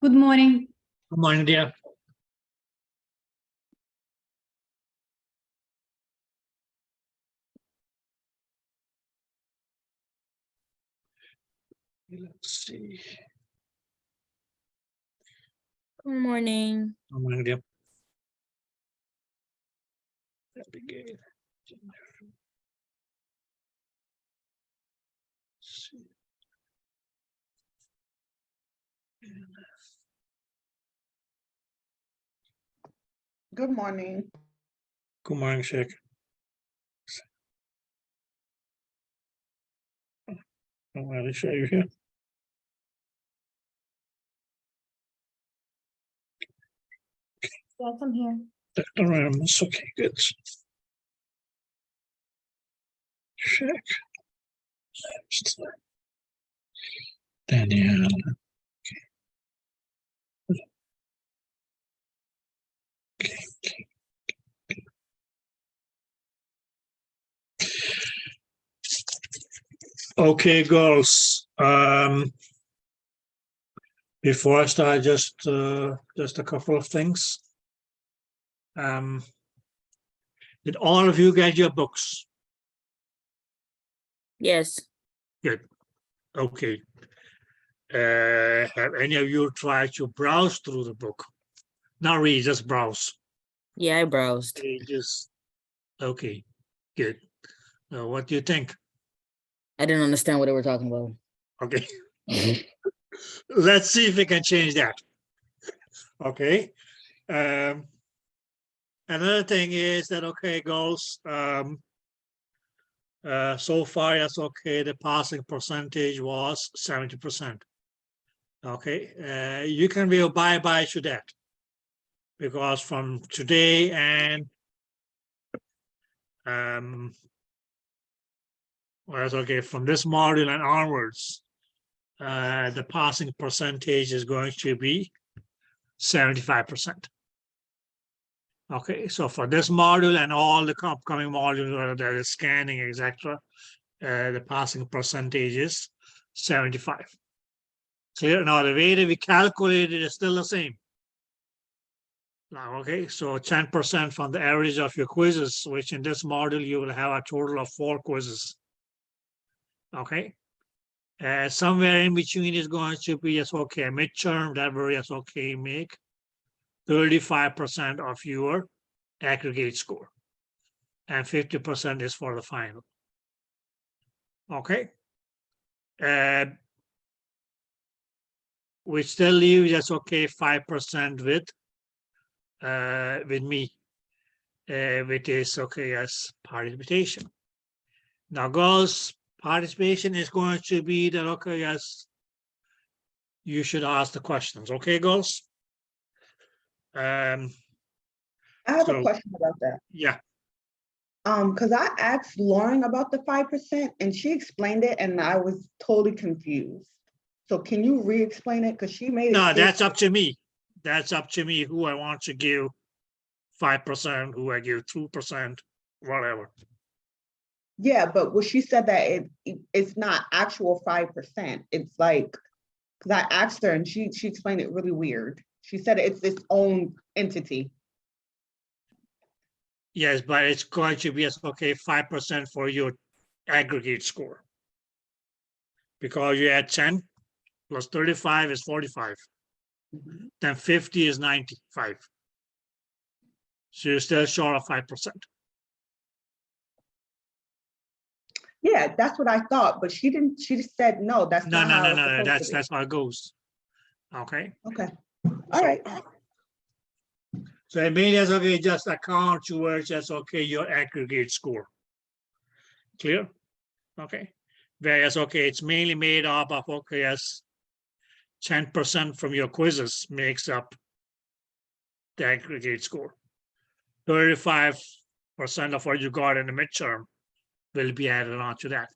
Good morning. Good morning, dear. Let's see. Good morning. Good morning, dear. Abigail. Good morning. Good morning, Sheikh. I'm going to show you here. Yes, I'm here. Dr. Ramos, okay, good. Check. Daniel. Okay. Okay, girls. Before I start, just a couple of things. Did all of you get your books? Yes. Good. Okay. Have any of you tried to browse through the book? Not read, just browse. Yeah, I browsed. Pages. Okay, good. Now, what do you think? I didn't understand what they were talking about. Okay. Let's see if we can change that. Okay. Another thing is that, okay, girls, so far, that's okay. The passing percentage was 70%. Okay. You can be a bye-bye to that because from today and well, that's okay. From this module and onwards, the passing percentage is going to be 75%. Okay, so for this module and all the upcoming modules, whether that is scanning, etc., the passing percentage is 75. Clear? Now, the way that we calculate it is still the same. Now, okay, so 10% from the average of your quizzes, which in this module, you will have a total of 4 quizzes. Okay. Somewhere in between is going to be yes, okay, a midterm, that will yes, okay, make 35% of your aggregate score, and 50% is for the final. Okay. Which still leaves us okay 5% with me, which is okay as participation. Now, girls, participation is going to be that okay, yes, you should ask the questions. Okay, girls. I have a question about that. Yeah. Because I asked Lauren about the 5% and she explained it and I was totally confused. So can you re-explain it? Because she made it. No, that's up to me. That's up to me who I want to give 5%, who I give 2%, whatever. Yeah, but what she said that it's not actual 5%. It's like, because I asked her and she explained it really weird. She said it's its own entity. Yes, but it's going to be okay 5% for your aggregate score. Because you add 10 plus 35 is 45. Then 50 is 95. So you're still short of 5%. Yeah, that's what I thought, but she didn't. She just said no. That's No. That's how it goes. Okay. Okay. All right. So it means that's okay. Just account towards that's okay your aggregate score. Clear? Okay. Whereas okay, it's mainly made up of okay as 10% from your quizzes makes up the aggregate score. 35% of what you got in the midterm will be added on to that.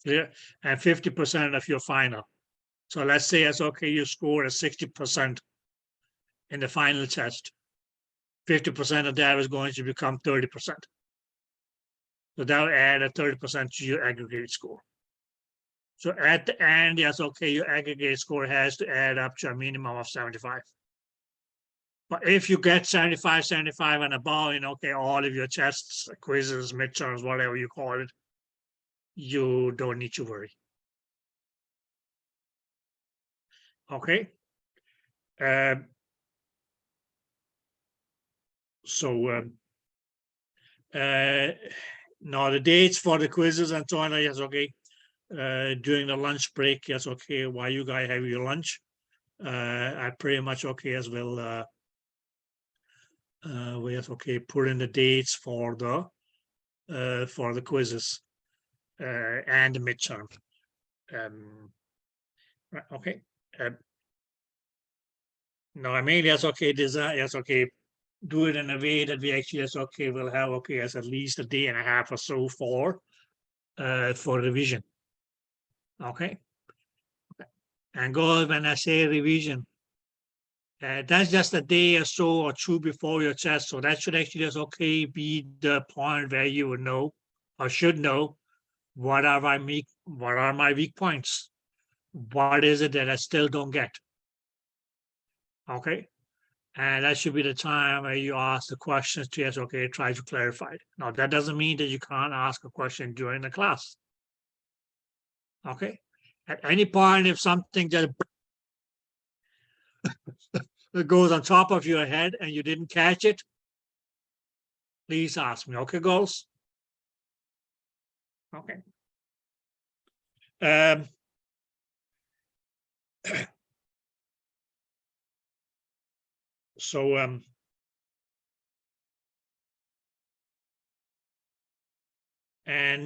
Clear? And 50% of your final. So let's say it's okay, you score a 60% in the final test. 50% of that is going to become 30%. So that will add a 30% to your aggregate score. So at the end, yes, okay, your aggregate score has to add up to a minimum of 75. But if you get 75, 75 and above, okay, all of your tests, quizzes, midterms, whatever you call it, you don't need to worry. Okay. Now the dates for the quizzes and so on, yes, okay. During the lunch break, yes, okay, while you guys have your lunch, I pretty much okay as well. Yes, okay, put in the dates for the quizzes and the midterm. Right, okay. Now I mean, yes, okay, design, yes, okay, do it in a way that we actually, yes, okay, we'll have okay as at least a day and a half or so for revision. Okay. And go when I say revision, that's just a day or so or two before your test. So that should actually just okay be the point where you would know or should know what are my weak points. What is it that I still don't get? Okay. And that should be the time where you ask the questions to yes, okay, try to clarify it. Now that doesn't mean that you can't ask a question during the class. Okay. At any point, if something just that goes on top of your head and you didn't catch it, please ask me. Okay, girls? Okay. And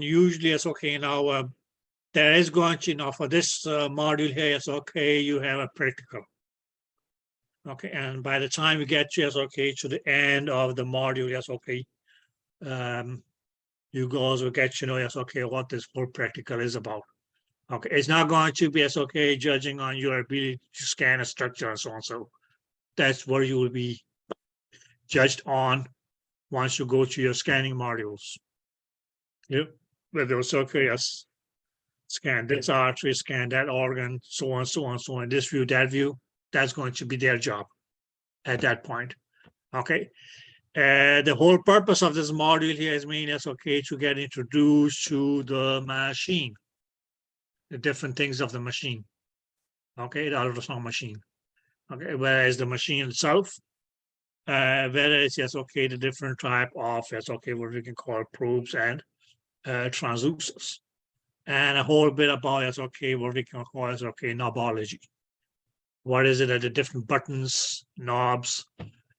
usually it's okay now, there is going to, for this module here, it's okay, you have a practical. Okay, and by the time you get to, yes, okay, to the end of the module, yes, okay, you guys will get to know, yes, okay, what this whole practical is about. Okay, it's not going to be, yes, okay, judging on your ability to scan a structure and so on. So that's where you will be judged on once you go to your scanning modules. Yep, whether it's okay, yes, scan this artery, scan that organ, so on, so on, so on. This view, that view, that's going to be their job at that point. Okay. The whole purpose of this module here is mainly okay to get introduced to the machine, the different things of the machine. Okay, the ultrasound machine. Okay, whereas the machine itself, whether it's yes, okay, the different type of yes, okay, what we can call probes and transducers, and a whole bit about yes, okay, what we can call yes, okay, knobology. What is it that the different buttons, knobs,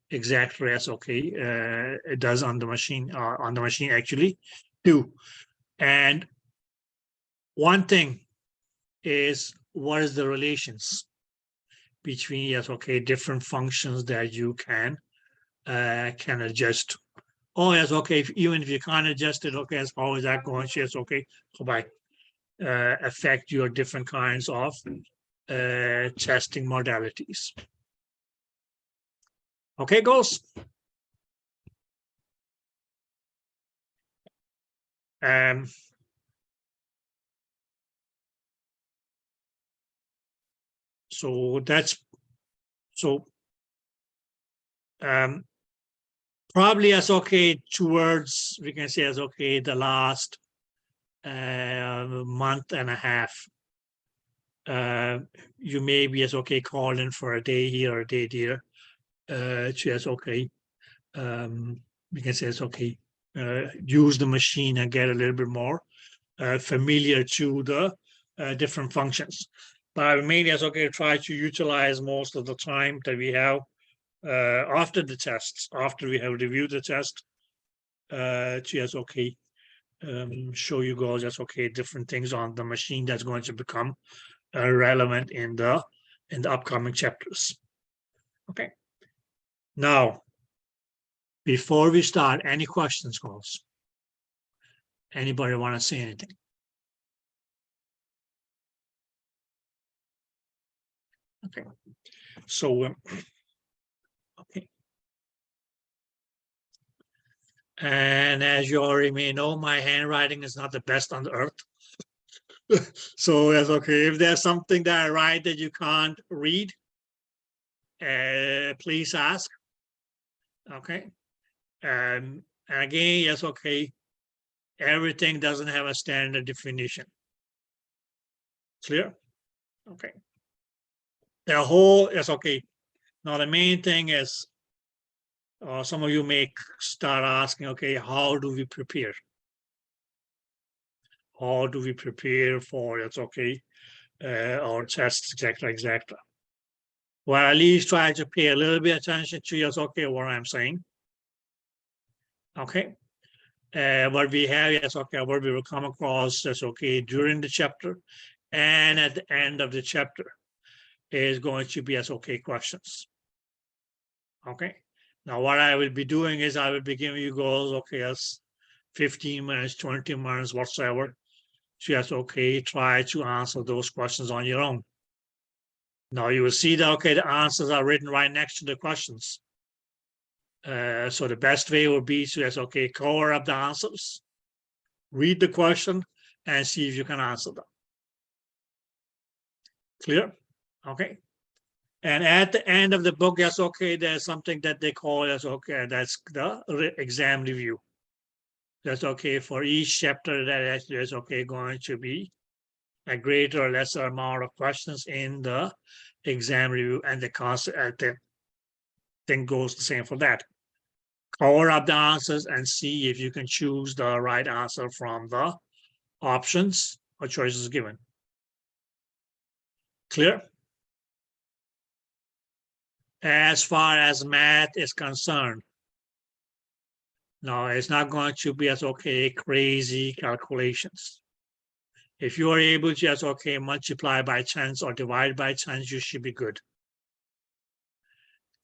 exactly as okay, it does on the machine actually do. And one thing is what is the relations between yes, okay, different functions that you can adjust. Oh yes, okay, even if you can't adjust it, okay, as far as that goes, yes, okay, so by affect your different kinds of testing modalities. Okay, goals. So that's probably as okay towards we can say as okay the last month and a half. You may be as okay called in for a day here or a day there. To as okay, we can say it's okay. Use the machine and get a little bit more familiar to the different functions. But mainly as okay, try to utilize most of the time that we have after the tests, after we have reviewed the test, to yes, okay, show you guys just okay different things on the machine that's going to become relevant in the upcoming chapters. Okay. Now, before we start, any questions, girls? Anybody want to say anything? Okay. So, okay. And as you already may know, my handwriting is not the best on the earth. So that's okay. If there's something that I write that you can't read, please ask. Okay. And again, yes, okay. Everything doesn't have a standard definition. Clear? Okay. The whole is okay. Now the main thing is, some of you may start asking, okay, how do we prepare? How do we prepare for it's okay, our tests, etc. Well, at least try to pay a little bit attention to yes, okay, what I'm saying. Okay. What we have is okay, what we will come across is okay during the chapter and at the end of the chapter is going to be as okay questions. Okay. Now what I will be doing is I will be giving you goals, okay, as 15 minutes, 20 minutes, whatsoever. So yes, okay, try to answer those questions on your own. Now you will see that okay, the answers are written right next to the questions. So the best way would be to just okay, cover up the answers, read the question, and see if you can answer them. Clear? Okay. And at the end of the book, yes, okay, there's something that they call as okay, that's the exam review. That's okay for each chapter that is okay going to be a greater or lesser amount of questions in the exam review, and the concept the thing goes the same for that. Cover up the answers and see if you can choose the right answer from the options or choices given. Clear? As far as math is concerned, no, it's not going to be as okay, crazy calculations. If you are able to just okay, multiply by chance or divide by chance, you should be good.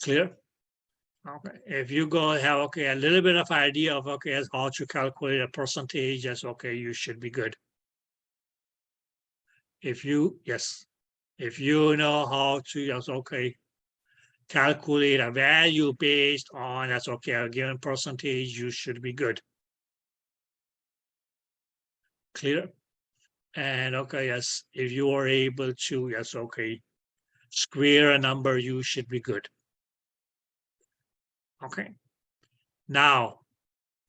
Clear? Okay. If you go have okay, a little bit of idea of okay, how to calculate a percentage, yes, okay, you should be good. If you if you know how to yes, okay, calculate a value based on that's okay, a given percentage, you should be good. Clear? And okay, yes, if you are able to, yes, okay, square a number, you should be good. Okay. Now,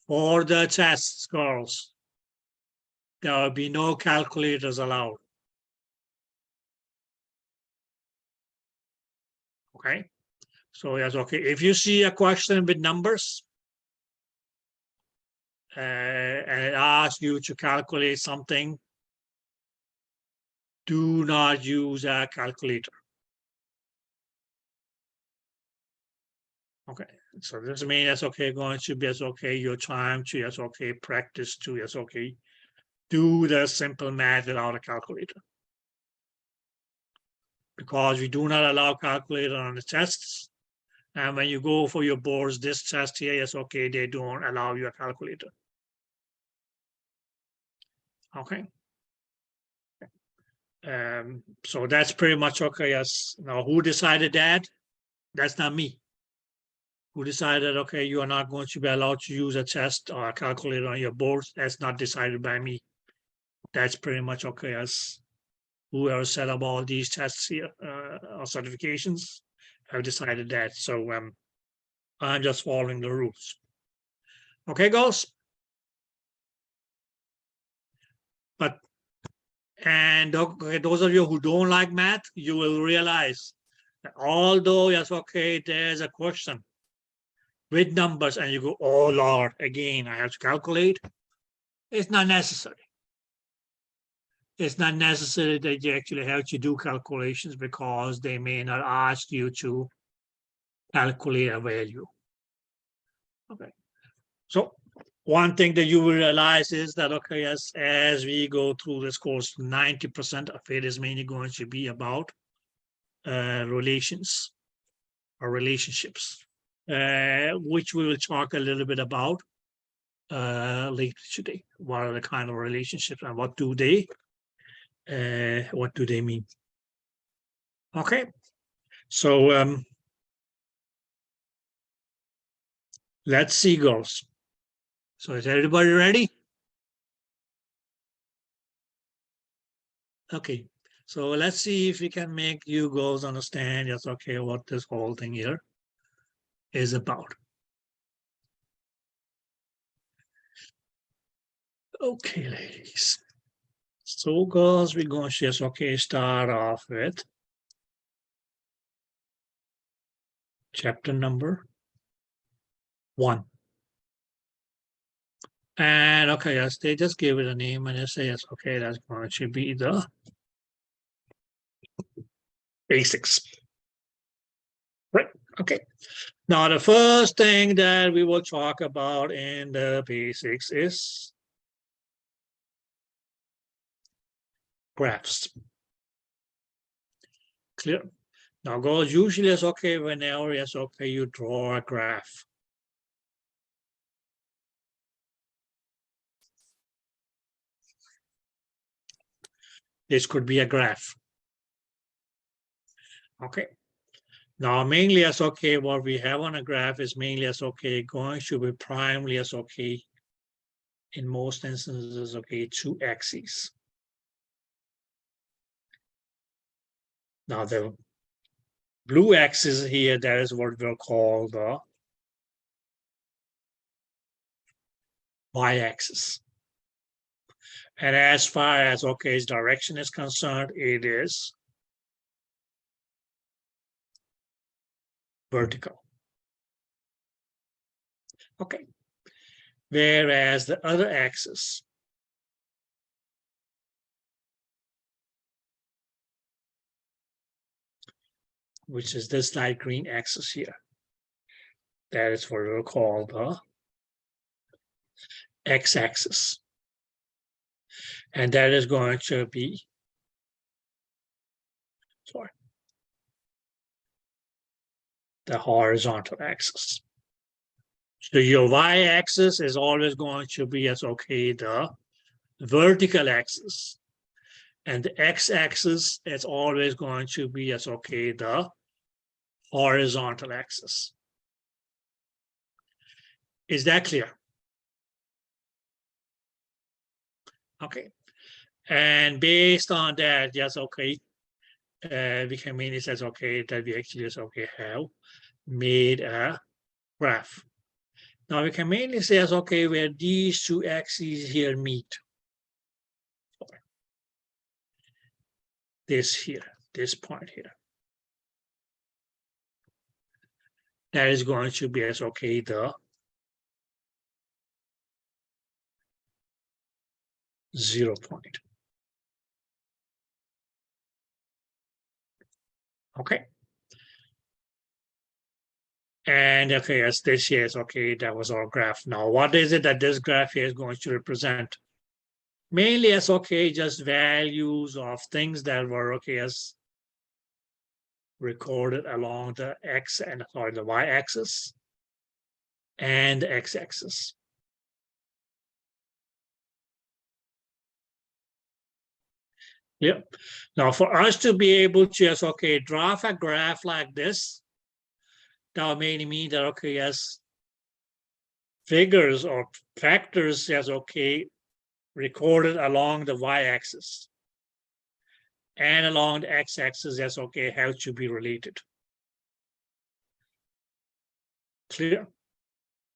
for the tests, girls, there will be no calculators allowed. Okay. So yes, okay. If you see a question with numbers, and it asks you to calculate something, do not use a calculator. Okay, so this means that's okay, going to be as okay, your time to yes, okay, practice to yes, okay, do the simple math without a calculator. Because we do not allow calculator on the tests. And when you go for your boards, this test here, yes, okay, they don't allow you a calculator. Okay. So that's pretty much okay. Yes. Now, who decided that? That's not me. Who decided, okay, you are not going to be allowed to use a test or a calculator on your boards? That's not decided by me. That's pretty much okay. As whoever set up all these tests here or certifications have decided that. So I'm just following the rules. Okay, girls? But and okay, those of you who don't like math, you will realize that although yes, okay, there's a question with numbers, and you go, oh Lord, again, I have to calculate. It's not necessary. It's not necessary that you actually have to do calculations because they may not ask you to calculate a value. Okay. So one thing that you will realize is that, okay, as we go through this course, 90% of it is mainly going to be about relations or relationships, which we will talk a little bit about later today. What are the kind of relationships and what do they mean? Okay, so let's see, girls. So is everybody ready? Okay, so let's see if we can make you girls understand, yes, okay, what this whole thing here is about. Okay, ladies. So girls, we're going to just, okay, start off with chapter number 1. And okay, yes, they just give it a name and they say, yes, okay, that's going to be the basics. Right, okay. Now, the first thing that we will talk about in the basics is graphs. Clear? Now, girls, usually it's okay whenever it's okay, you draw a graph. This could be a graph. Okay. Now, mainly as okay, what we have on a graph is mainly as okay, going to be primarily as okay, in most instances, okay, 2 axes. Now, the blue axis here, that is what we'll call the y-axis. And as far as, okay, its direction is concerned, it is vertical. Okay. Whereas the other axis, which is this light green axis here, that is what we'll call the x-axis. And that is going to be, sorry, the horizontal axis. So your y-axis is always going to be as okay, the vertical axis. And the x-axis is always going to be as okay, the horizontal axis. Is that clear? Okay. And based on that, yes, okay, we can mean it as okay that we actually just okay have made a graph. Now we can mainly say as okay where these 2 axes here meet. This here, this point here. That is going to be as okay the 0 point. Okay. And okay, as this here is okay, that was our graph. Now, what is it that this graph here is going to represent? Mainly as okay, just values of things that were okay as recorded along the x and sorry, the y-axis and the x-axis. Yeah. Now, for us to be able to just okay draw a graph like this, that would mainly mean that okay, yes, figures or factors as okay recorded along the y-axis and along the x-axis as okay have to be related. Clear?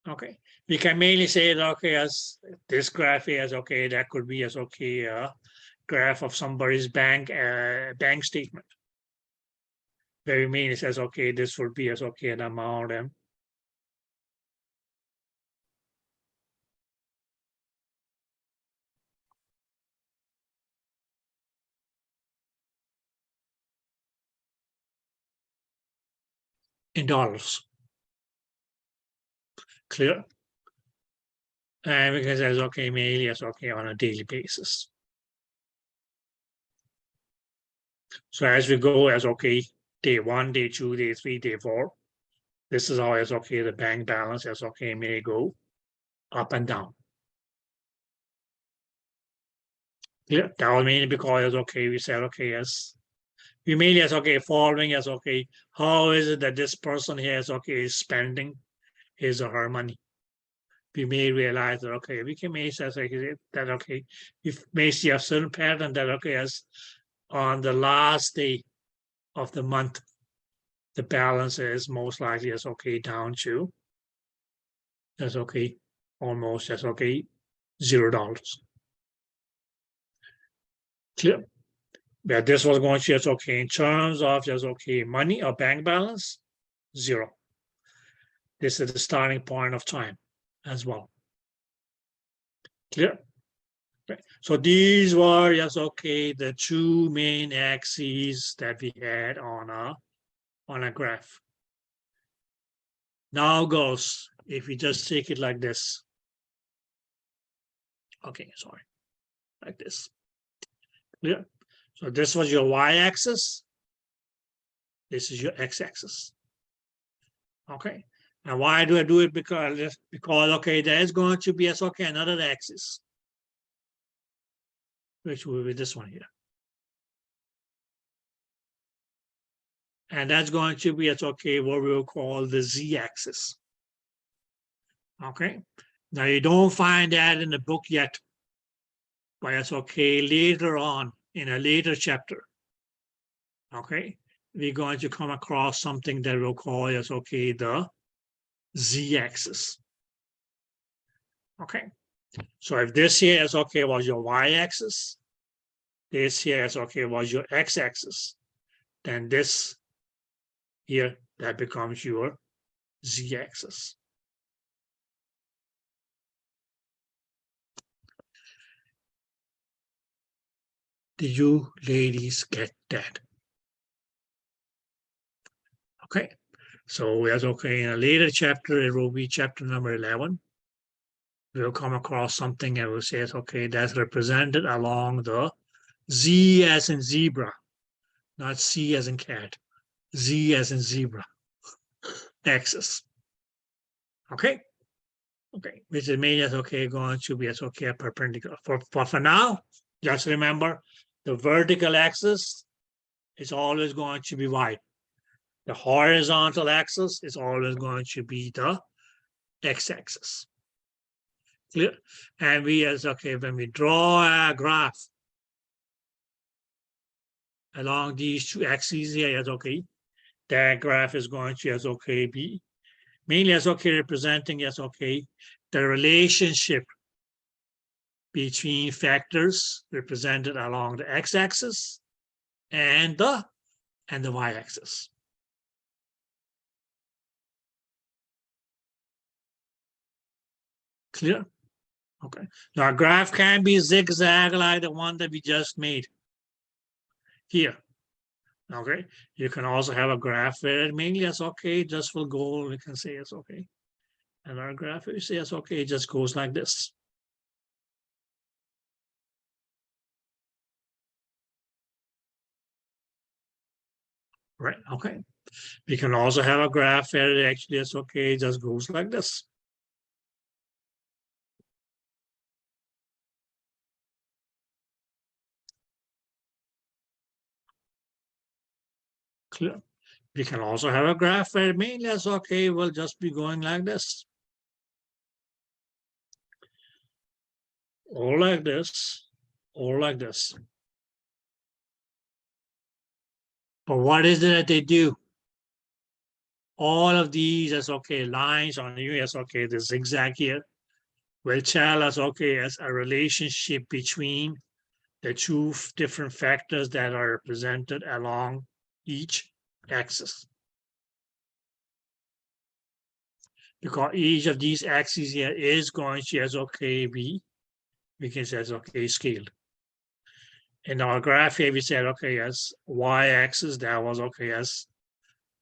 Okay. We can mainly say that okay, as this graph is okay, that could be as okay a graph of somebody's bank statement. Where we mean it says okay, this would be as okay an amount and in dollars. Clear? And because as okay, mainly as okay on a daily basis. So as we go as okay, day 1, day 2, day 3, day 4, this is how as okay the bank balance as okay may go up and down. Yeah, that was mainly because okay, we said okay, yes. We mainly as okay, following as okay, how is it that this person here is okay is spending his or her money? We may realize that okay, we can may say that okay, we may see a certain pattern that okay, as on the last day of the month, the balance is most likely as okay down to that's okay, almost that's okay, $0. Clear? But this was going to just okay in terms of just okay money or bank balance, 0. This is the starting point of time as well. Clear? Okay. So these were just okay the two main axes that we had on a graph. Now goes if we just take it like this. Okay, sorry, like this. Clear? So this was your y-axis. This is your x-axis. Okay. And why do I do it? Because okay, there is going to be okay another axis, which will be this one here. And that's going to be okay what we'll call the z-axis. Okay. Now you don't find that in the book yet, but it's okay later on in a later chapter. Okay, we're going to come across something that we'll call as okay the z-axis. Okay, so if this here is okay was your y-axis, this here is okay was your x-axis, then this here that becomes your z-axis. Did you ladies get that? Okay, so that's okay. In a later chapter, it will be chapter number 11. We'll come across something and we'll say, okay, that's represented along the Z as in zebra, not C as in cat, Z as in zebra axis. Okay, okay, which is made as okay, going to be as okay perpendicular. For now, just remember the vertical axis is always going to be Y. The horizontal axis is always going to be the x-axis. Clear? And we as okay, when we draw a graph along these two axes here as okay, that graph is going to as okay be mainly as okay representing as okay the relationship between factors represented along the x-axis and the y-axis. Clear? Okay. Now a graph can be zigzag like the one that we just made here. Okay. You can also have a graph where it mainly is okay, just will go, we can say it's okay. And our graph, you say it's okay, it just goes like this. Right, okay. We can also have a graph where it actually is okay, it just goes like this. Clear. We can also have a graph where mainly is okay, will just be going like this. Or like this, or like this. But what is it that they do? All of these as okay, lines on you as okay, the zigzag here will tell us okay as a relationship between the two different factors that are represented along each axis. Because each of these axes here is going to as okay be, we can say as okay scaled. In our graph here, we said okay as y-axis, that was okay as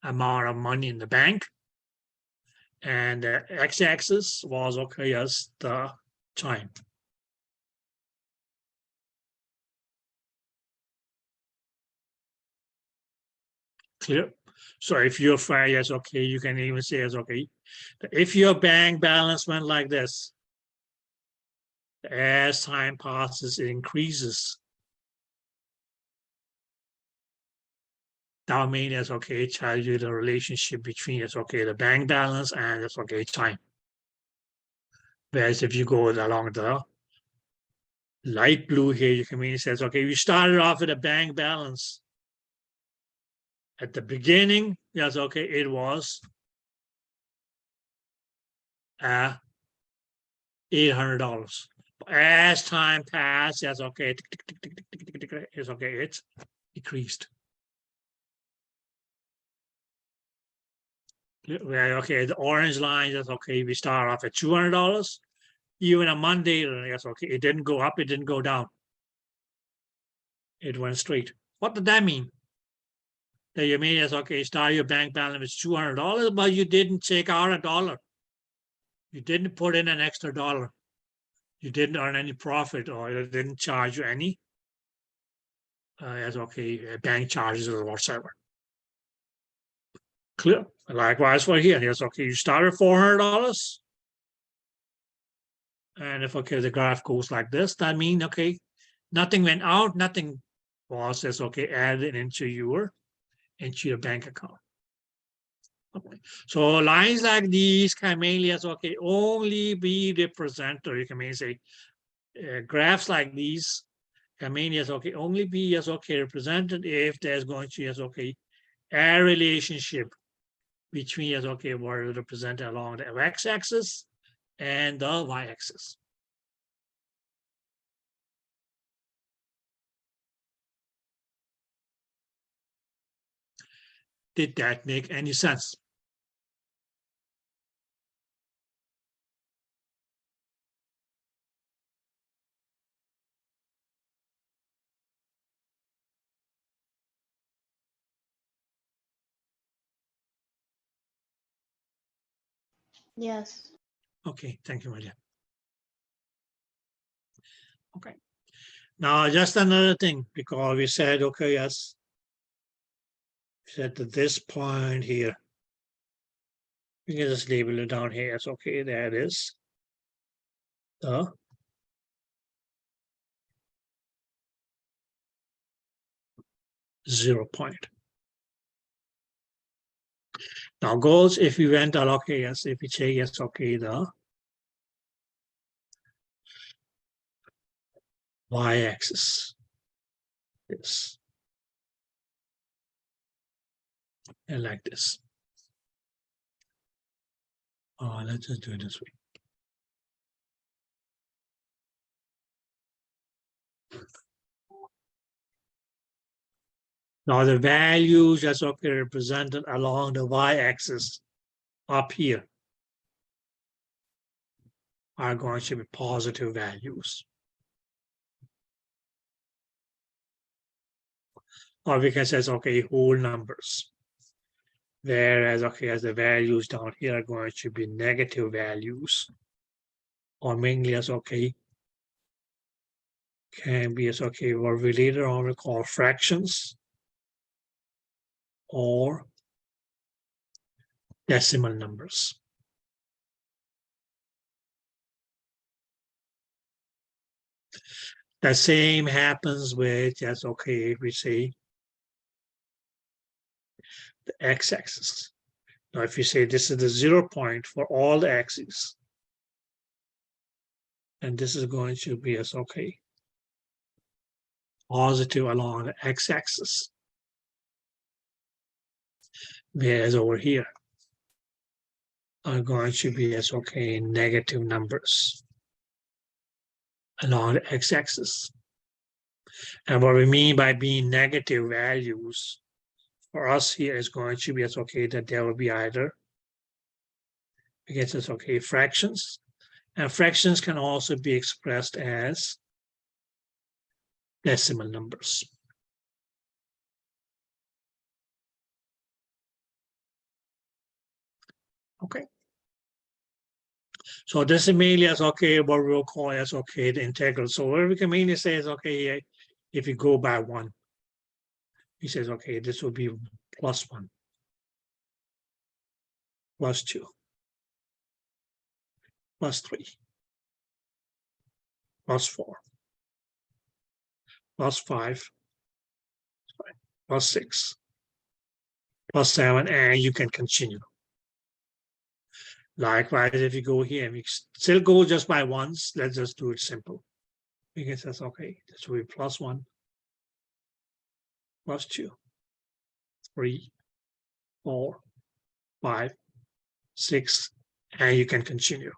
amount of money in the bank. And the x-axis was okay as the time. Clear? So if your fire is okay, you can even say it's okay. If your bank balance went like this, as time passes, it increases. That would mean it's okay, tell you the relationship between it's okay, the bank balance and it's okay, time. Whereas if you go along the light blue here, you can mean it says, okay, we started off with a bank balance. At the beginning, yes, okay, it was $800. As time passed, yes, okay, it's okay, it's decreased. Okay, the orange line is okay, we start off at $200. Even a Monday, yes, okay, it didn't go up, it didn't go down. It went straight. What did that mean? That you mean is okay, start your bank balance with $200, but you didn't take out $1. You didn't put in an extra $1. You didn't earn any profit, or it didn't charge you any as okay, bank charges or whatever. Clear. Likewise for here. Yes, okay, you started $400. And if okay, the graph goes like this, that means okay, nothing went out, nothing was as okay, added into your bank account. Okay. So lines like these can mainly as okay, only be represented, or you can mainly say graphs like these can mainly as okay, only be as okay represented if there's going to be as okay, a relationship between as okay, what is represented along the x-axis and the y-axis. Did that make any sense? Yes. Okay, thank you, Maria. Okay. Now, just another thing, because we said, okay, yes, we said that this point here, we can just label it down here. It's okay, that is the 0 point. Now goes, if we went out, okay, yes, if we take, yes, okay, the y-axis, this, and like this. Let's just do it this way. Now the values that's okay represented along the y-axis up here are going to be positive values. Or we can say, okay, whole numbers. Whereas, okay, as the values down here are going to be negative values, or mainly as okay, can be as okay, what we later on will call fractions or decimal numbers. The same happens with, as okay, if we say the x-axis. Now, if you say this is the 0 point for all the axes, and this is going to be as okay, positive along the x-axis. Whereas over here are going to be as okay, negative numbers along the x-axis. And what we mean by being negative values for us here is going to be as okay, that there will be either, I guess it's okay, fractions. And fractions can also be expressed as decimal numbers. Okay. So this is mainly as okay, what we'll call as okay, the integral. So what we can mainly say is okay, if you go by 1, he says, okay, this will be +1, +2, +3, +4, +5, +6, +7, and you can continue. Likewise, if you go here, we still go just by ones, let's just do it simple. Because that's okay. This will be +1, +2, 3, 4, 5, 6, and you can continue.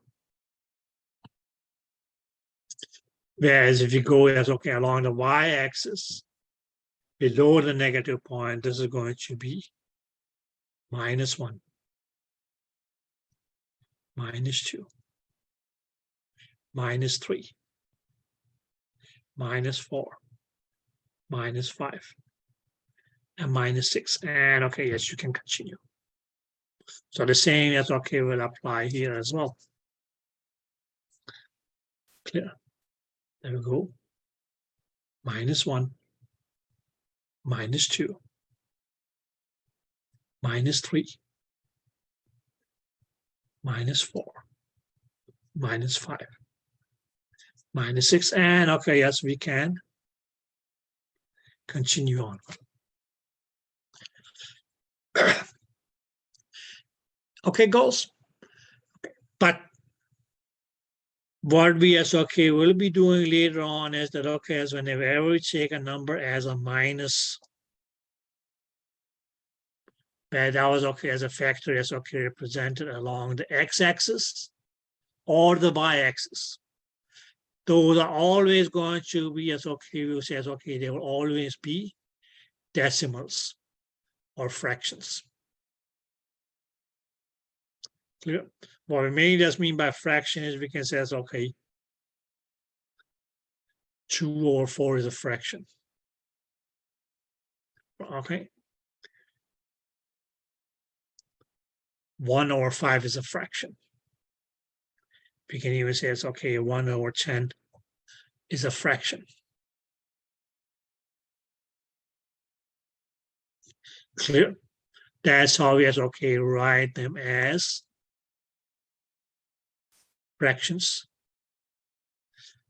Whereas if you go as okay along the y-axis, below the negative point, this is going to be -1, -2, -3, -4, -5, and -6. And okay, yes, you can continue. So the same as okay will apply here as well. Clear. There we go. -1, -2, -3, -4, -5, -6, and okay, yes, we can continue on. Okay, goals. But what we as okay will be doing later on is that okay, as whenever we take a number as a minus, that was okay as a factor as okay represented along the x-axis or the y-axis. Those are always going to be as okay, we will say as okay, they will always be decimals or fractions. Clear? What we mainly just mean by fraction is we can say as okay, 2/4 is a fraction. Okay. 1/5 is a fraction. We can even say it's okay, 1/10 is a fraction. Clear? That's how we as okay write them as fractions.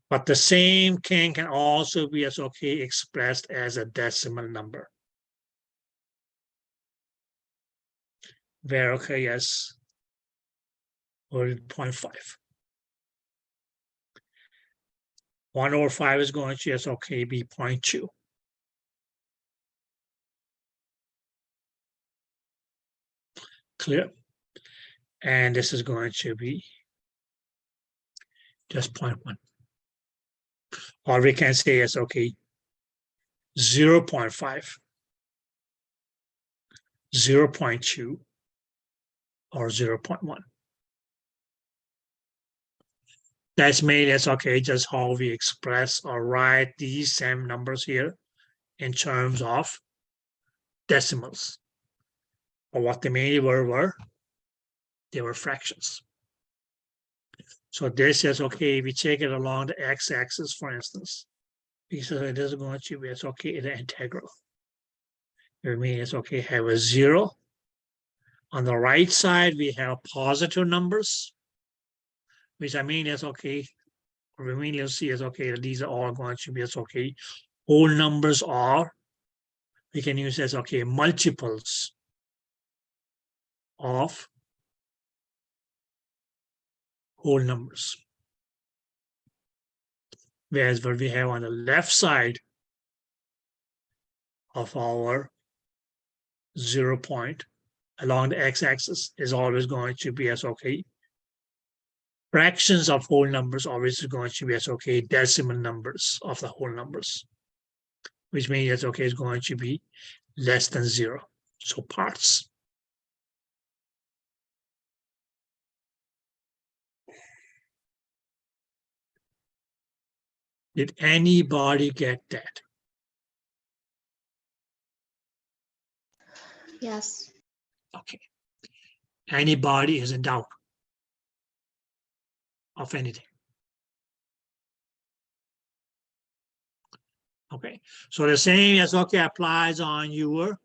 But the same can also be as okay expressed as a decimal number. Where okay, yes, or 0.5. 1/5 is going to yes okay be 0.2. Clear? And this is going to be just 0.1. Or we can say it's okay, 0.5, 0.2, or 0.1. That's mainly as okay, just how we express or write these same numbers here in terms of decimals. Or what they mainly were, they were fractions. So this is okay, we take it along the x-axis, for instance, because it is going to be it's okay, the integral. It means it's okay, have a 0. On the right side, we have positive numbers, which I mean is okay. We mean you'll see is okay, these are all going to be as okay. Whole numbers are, we can use as okay, multiples of whole numbers. Whereas what we have on the left side of our 0 point along the x-axis is always going to be as okay. Fractions of whole numbers always going to be as okay, decimal numbers of the whole numbers, which means that's okay, is going to be less than 0. So parts. Did anybody get that? Yes. Okay. Anybody is in doubt of anything? Okay. So the same as okay applies on your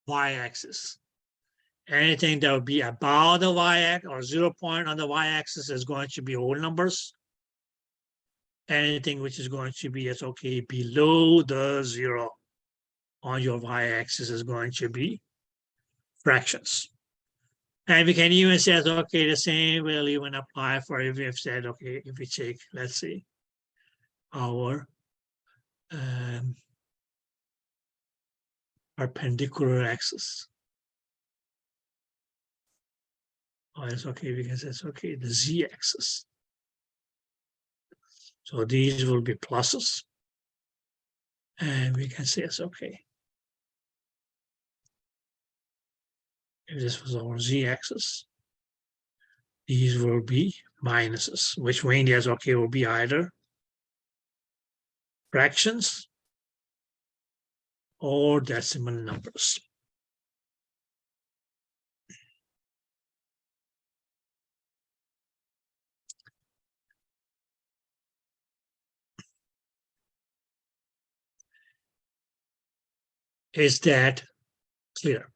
y-axis. Anything that would be above the y-axis or 0 point on the y-axis is going to be whole numbers. Anything which is going to be as okay below the 0 on your y-axis is going to be fractions. And we can even say okay, the same will even apply for if we have said okay, if we take, let's see, our perpendicular axis. Oh, it's okay because it's okay, the z-axis. So these will be pluses. And we can say it's okay. If this was our z-axis, these will be minuses, which mainly as okay will be either fractions or decimal numbers. Is that clear?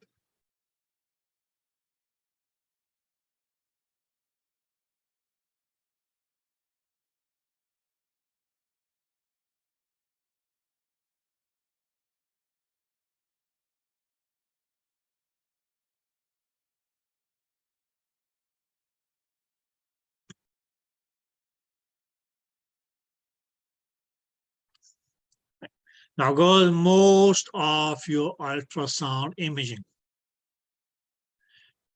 Now, girls, most of your ultrasound imaging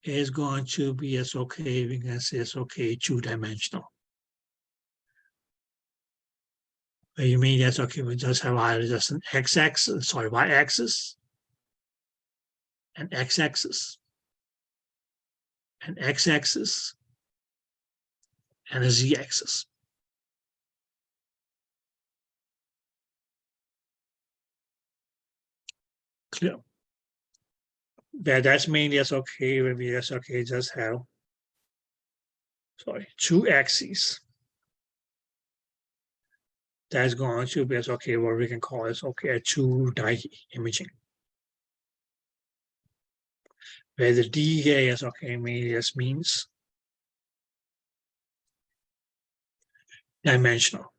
is going to be as okay, we can say it's okay, two-dimensional. You mean that's okay, we just have either just an x-axis, sorry, y-axis, an x-axis, an x-axis, and a z-axis. Clear? That's mainly as okay when we as okay just have, sorry, two axes. That's going to be as okay what we can call as okay a 2D imaging. Where the DA is okay mainly just means dimensional.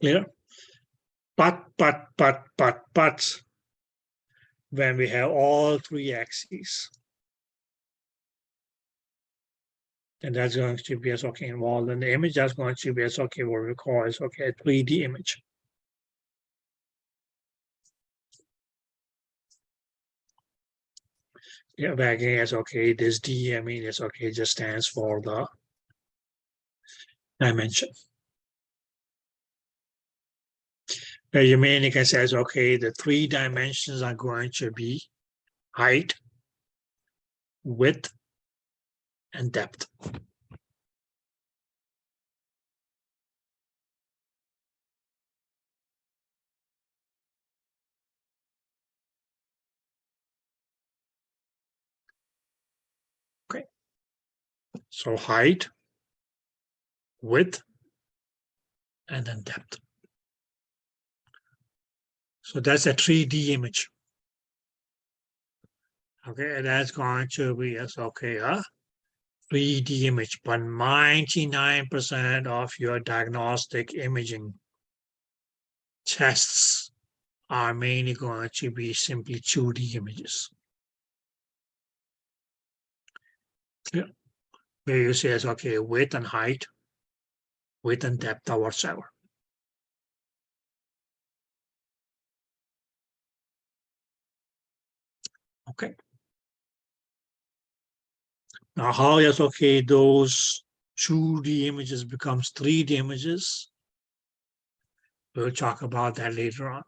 Clear? But, when we have all three axes, then that's going to be as okay involved in the image. That's going to be as okay what we call as okay a 3D image. Yeah, back again, it's okay. This D, I mean, it's okay, just stands for the dimension. You mainly can say, okay, the 3 dimensions are going to be height, width, and depth. Okay. So height, width, and then depth. So that's a 3D image. Okay, and that's going to be as okay a 3D image, but 99% of your diagnostic imaging tests are mainly going to be simply 2D images. Clear? Where you say as okay, width and height, width and depth or whatsoever. Okay. Now, how is okay those 2D images becomes 3D images? We'll talk about that later on.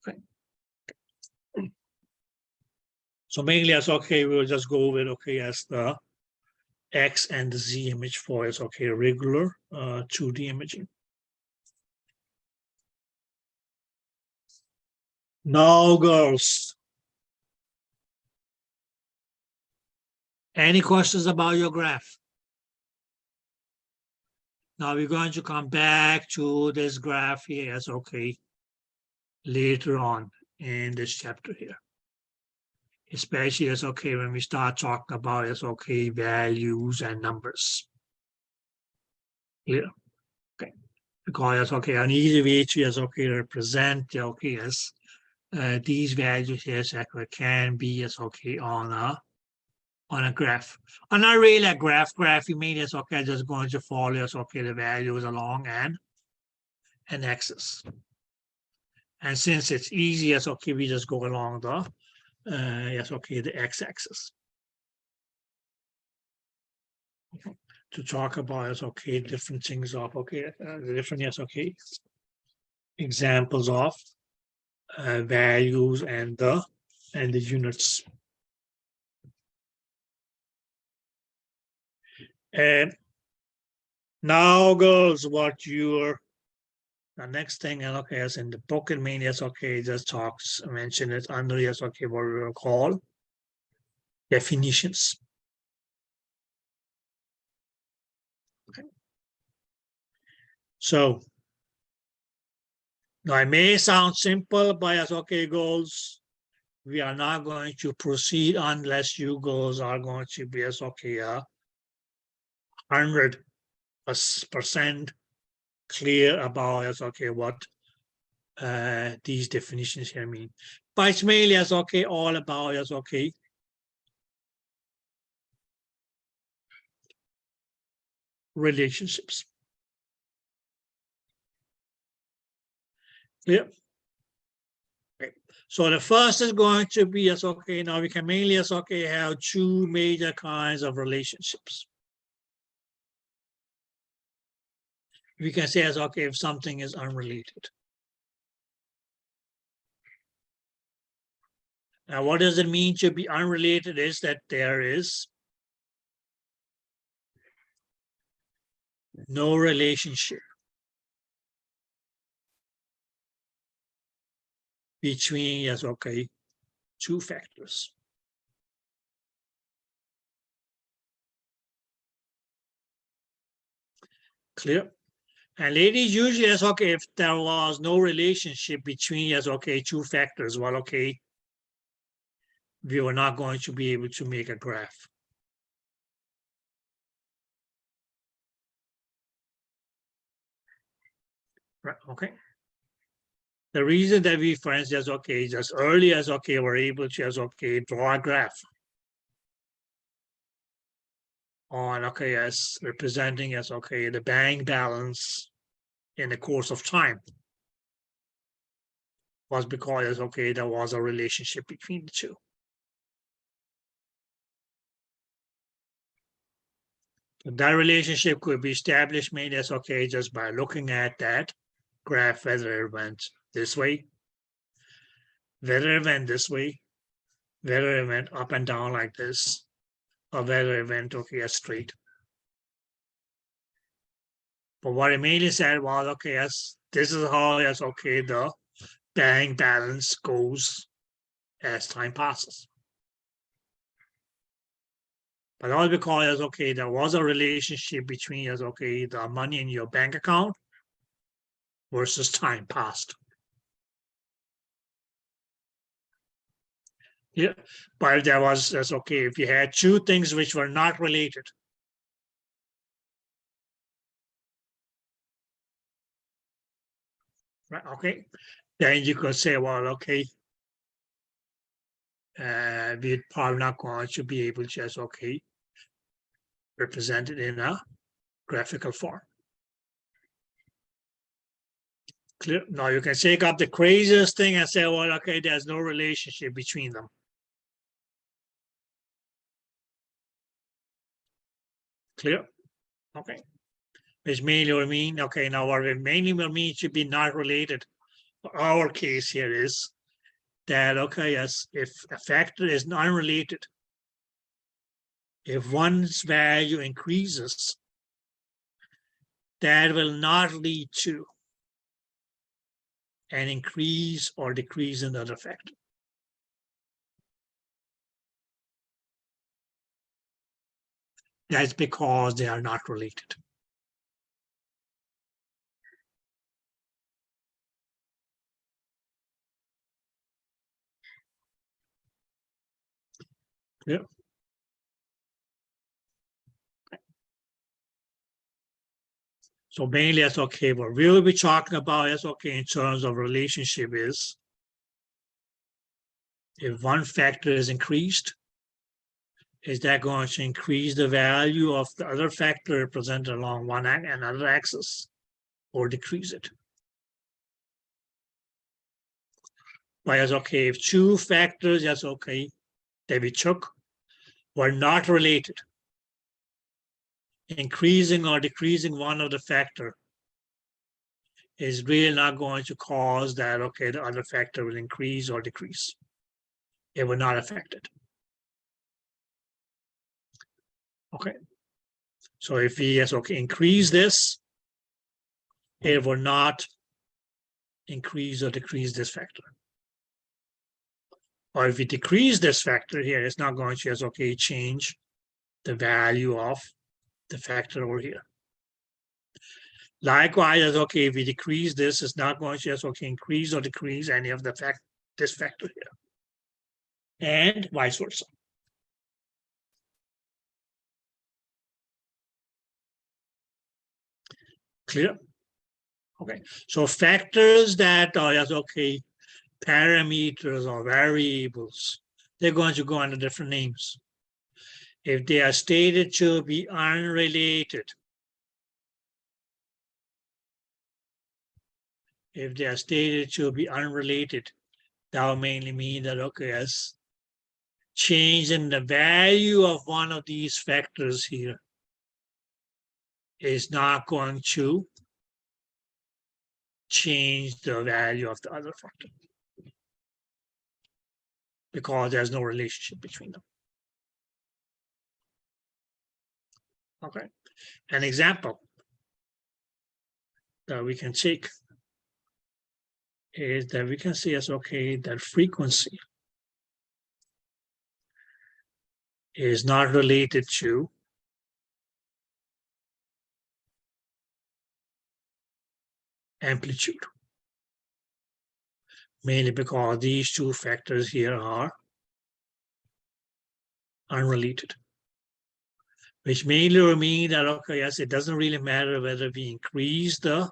Okay. So mainly as okay, we'll just go with okay as the X and the Z image for is okay regular 2D imaging. Now, girls, any questions about your graph? Now we're going to come back to this graph here as okay later on in this chapter here. Especially as okay when we start talking about as okay values and numbers. Clear? Okay. Because okay, an easy way to as okay represent okay as these values here can be as okay on a on a graph. And not really a graph. You mean it's okay, just going to follow yes, okay, the values along an axis. And since it's easy, yes, okay, we just go along the yes, okay, the x-axis. Okay. To talk about yes, okay, different things of okay, the different yes, okay, examples of values and the units. And now goes what your the next thing, and okay, as in the book and main, yes, okay, just talks, mention it under yes, okay, what we will call definitions. Okay. So now it may sound simple, but as okay goals, we are not going to proceed unless you goals are going to be as okay 100% clear about as okay what these definitions here mean. But it's mainly as okay all about as okay relationships. Yeah. Okay. So the first is going to be as okay. Now we can mainly as okay have two major kinds of relationships. We can say as okay if something is unrelated. Now, what does it mean to be unrelated? Is that there is no relationship between yes, okay, two factors. Clear? And ladies, usually yes, okay, if there was no relationship between yes, okay, two factors, well, okay, we were not going to be able to make a graph. Right, okay. The reason that we, for instance, okay, just early as okay, we're able to as okay, draw a graph on okay as representing as okay, the bank balance in the course of time was because okay, there was a relationship between the two. That relationship could be established mainly as okay, just by looking at that graph, whether it went this way, whether it went this way, whether it went up and down like this, or whether it went okay straight. But what it mainly said was okay, as this is how yes, okay, the bank balance goes as time passes. But all because okay, there was a relationship between as okay, the money in your bank account versus time passed. Yeah, but if there was as okay, if you had two things which were not related, right? Okay, then you could say, well, okay, we're probably not going to be able to just okay represent it in a graphical form. Clear? Now you can take up the craziest thing and say, well, okay, there's no relationship between them. Clear? Okay. Which mainly will mean, okay, now what it mainly will mean should be not related. Our case here is that, okay, yes, if a factor is unrelated, if one's value increases, that will not lead to an increase or decrease in the other factor. That's because they are not related. Yeah. So mainly as okay, what we'll be talking about is okay in terms of relationship is if one factor is increased, is that going to increase the value of the other factor represented along one another axis or decrease it? Whereas, okay, if two factors, yes, okay, that we took were not related, increasing or decreasing one of the factor is really not going to cause that, okay, the other factor will increase or decrease. It will not affect it. Okay. So if we, yes, okay, increase this, it will not increase or decrease this factor. Or if we decrease this factor here, it's not going to, yes, okay, change the value of the factor over here. Likewise, okay, if we decrease this, it's not going to, yes, okay, increase or decrease any of the this factor here. And vice versa. Clear? Okay, so factors that are, yes, okay, parameters or variables, they're going to go under different names. If they are stated to be unrelated, that will mainly mean that, okay, as change in the value of one of these factors here is not going to change the value of the other factor because there's no relationship between them. Okay, an example that we can take is that we can say as, okay, that frequency is not related to amplitude, mainly because these two factors here are unrelated, which mainly will mean that, okay, yes, it doesn't really matter whether we increase the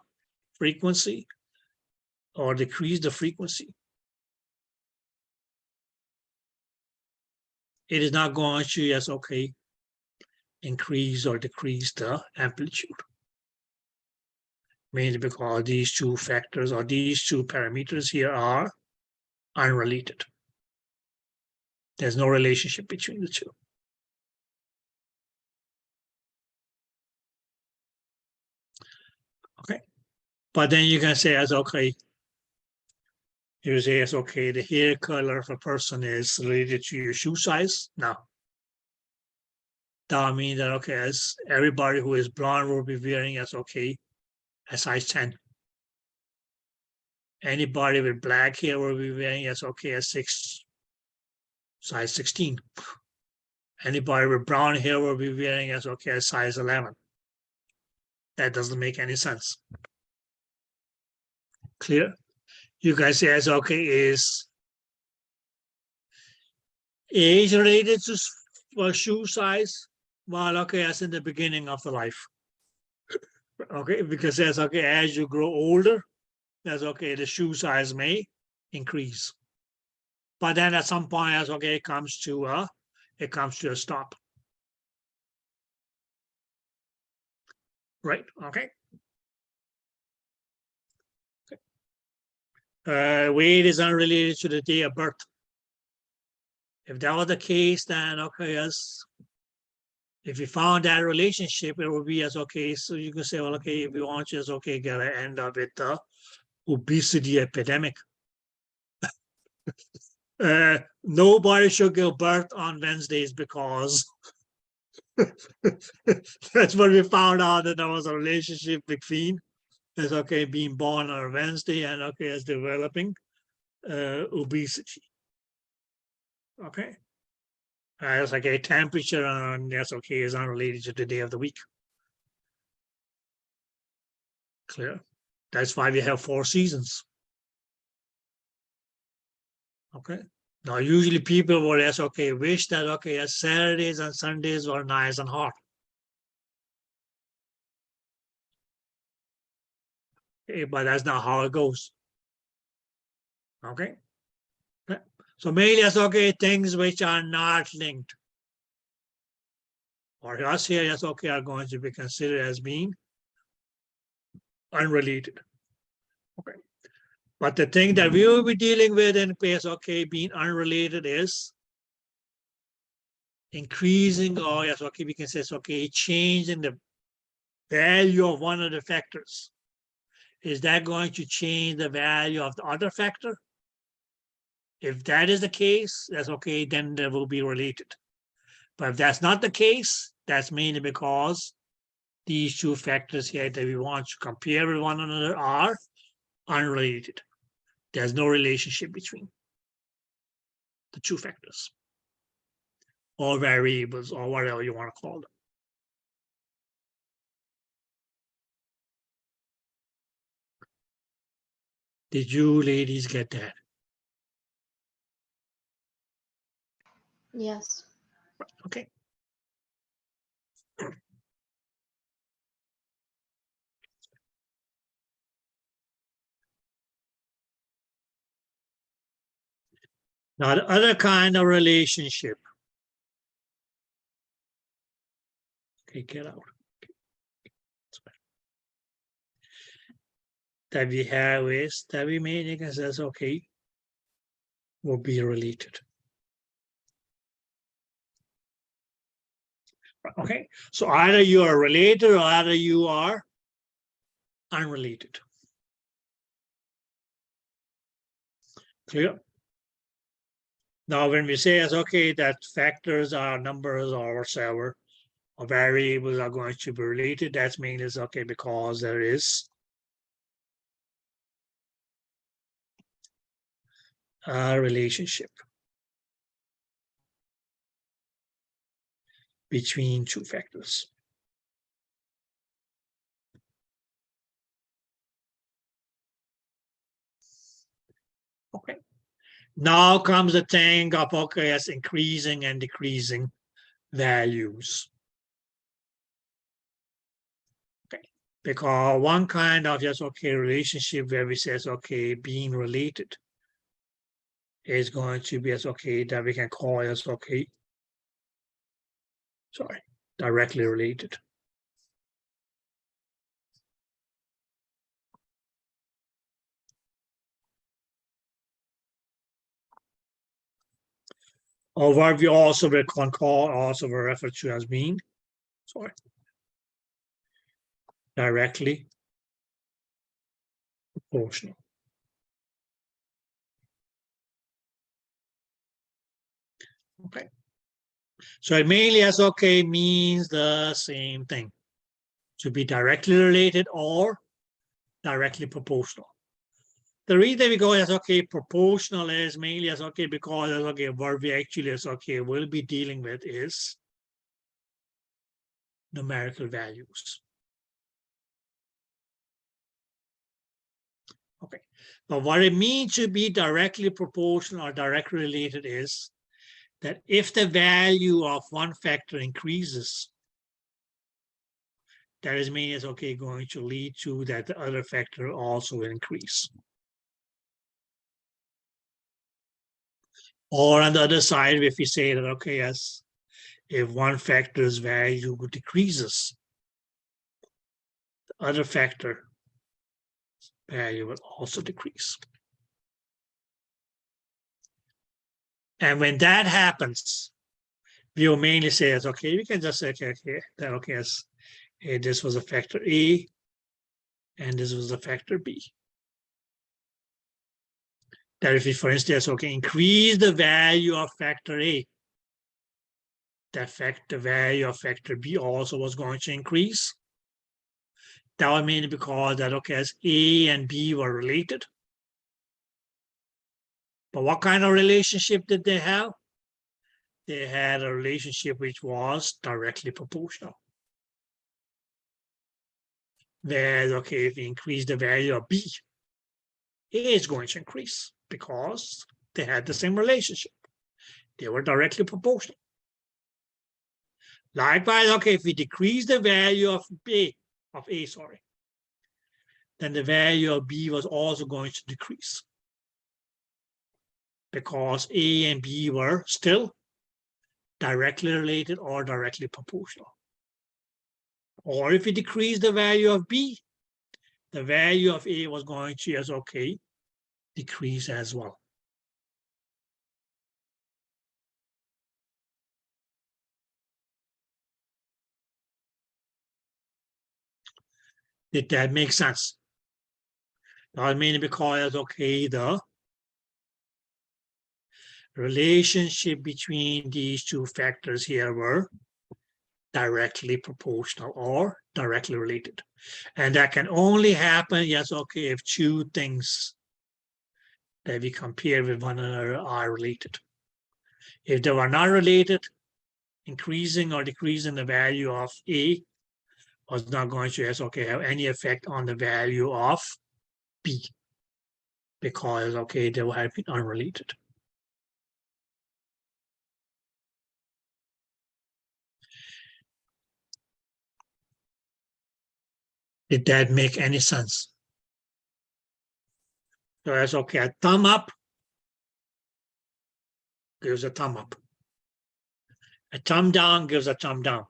frequency or decrease the frequency. It is not going to, yes, okay, increase or decrease the amplitude, mainly because these two factors or these two parameters here are unrelated. There's no relationship between the two. Okay, but then you can say as, okay, you say as, okay, the hair color of a person is related to your shoe size. No. That would mean that, okay, as everybody who is blonde will be wearing as, okay, a size 10. Anybody with black hair will be wearing as, okay, a size 16. Anybody with brown hair will be wearing as, okay, a size 11. That doesn't make any sense. Clear? You guys say as, okay, is age related to shoe size? Well, okay, as in the beginning of the life. Okay, because that's okay, as you grow older, that's okay, the shoe size may increase. But then at some point, as okay, it comes to a stop. Right, okay. Weight is unrelated to the day of birth. If that was the case, then okay, yes. If you found that relationship, it would be as okay. So you can say, well, okay, if you want to, just okay, gotta end up with the obesity epidemic. Nobody should give birth on Wednesdays because that's what we found out, that there was a relationship between as okay being born on a Wednesday and okay as developing obesity. Okay. It's like a temperature and that's okay is unrelated to the day of the week. Clear? That's why we have 4 seasons. Okay. Now usually people would ask, okay, wish that okay, as Saturdays and Sundays were nice and hot. Okay, but that's not how it goes. Okay. So mainly as okay, things which are not linked. or us here, yes, okay, are going to be considered as being unrelated. Okay. But the thing that we will be dealing with in case, okay, being unrelated is increasing, or yes, okay, we can say, okay, changing the value of one of the factors. Is that going to change the value of the other factor? If that is the case, that's okay, then they will be related. But if that's not the case, that's mainly because these two factors here that we want to compare with one another are unrelated. There's no relationship between the two factors or variables or whatever you want to call them. Did you ladies get that? Yes. Okay. Now, the other kind of relationship. Okay, get out. That we have is that we may think as okay, will be related. Okay, so either you are related or either you are unrelated. Clear? Now, when we say as okay, that factors are numbers or whatever, or variables are going to be related, that means is okay because there is a relationship between two factors. Okay. Now comes the thing of okay, as increasing and decreasing values. Okay, because one kind of just okay relationship where we says okay, being related is going to be as okay that we can call as okay. Sorry, directly related. Or what we also can call also refer to as being, sorry, directly proportional. Okay. So it mainly as okay means the same thing. To be directly related or directly proportional. The reason we go as okay, proportional is mainly as okay because as okay, what we actually as okay will be dealing with is numerical values. Okay, but what it means to be directly proportional or directly related is that if the value of one factor increases, that is mean is okay going to lead to that the other factor also will increase. Or on the other side, if we say that okay, yes, if one factor's value decreases, the other factor value will also decrease. And when that happens, we will mainly say as okay, we can just say okay, that okay, as this was a factor A, and this was a factor B. That if we, for instance, okay, increase the value of factor A, that the value of factor B also was going to increase. That would mean because that okay, as A and B were related. But what kind of relationship did they have? They had a relationship which was directly proportional. Whereas, okay, if we increase the value of B, A is going to increase because they had the same relationship. They were directly proportional. Likewise, okay, if we decrease the value of A, then the value of B was also going to decrease because A and B were still directly related or directly proportional. Or if you decrease the value of B, the value of A was going to, yes, okay, decrease as well. Did that make sense? That means because, okay, the relationship between these two factors here were directly proportional or directly related. And that can only happen, yes, okay, if two things that we compare with one another are related. If they were not related, increasing or decreasing the value of A was not going to, yes, okay, have any effect on the value of B because, okay, they have been unrelated. Did that make any sense? So that's okay. A thumb up gives a thumb up. A thumb down gives a thumb down.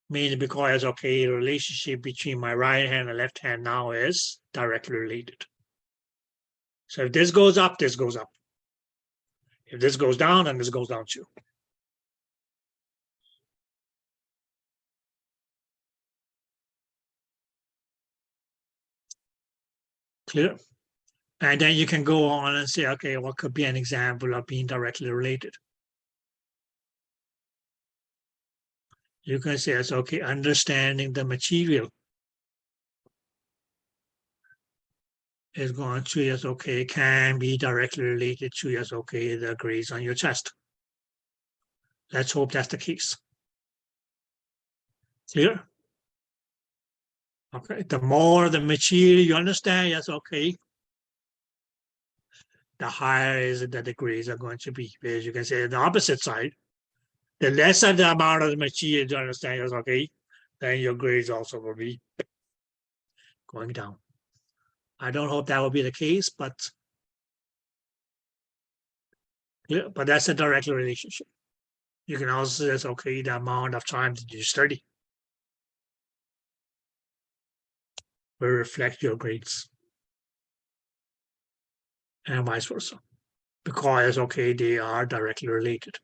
Meaning because, okay, the relationship between my right hand and left hand now is directly related. So if this goes up, this goes up. If this goes down, then this goes down too. Clear? And then you can go on and say, okay, what could be an example of being directly related? You can say, it's okay, understanding the material is going to, yes, okay, can be directly related to, yes, okay, the grades on your test. Let's hope that's the case. Clear? Okay, the more the material you understand, yes, okay, the higher is it that the grades are going to be. As you can say, the opposite side, the lesser the amount of the material you understand, yes, okay, then your grades also will be going down. I don't hope that will be the case, but that's a direct relationship. You can also say, that's okay, the amount of time that you study will reflect your grades and vice versa, because, okay, they are directly related.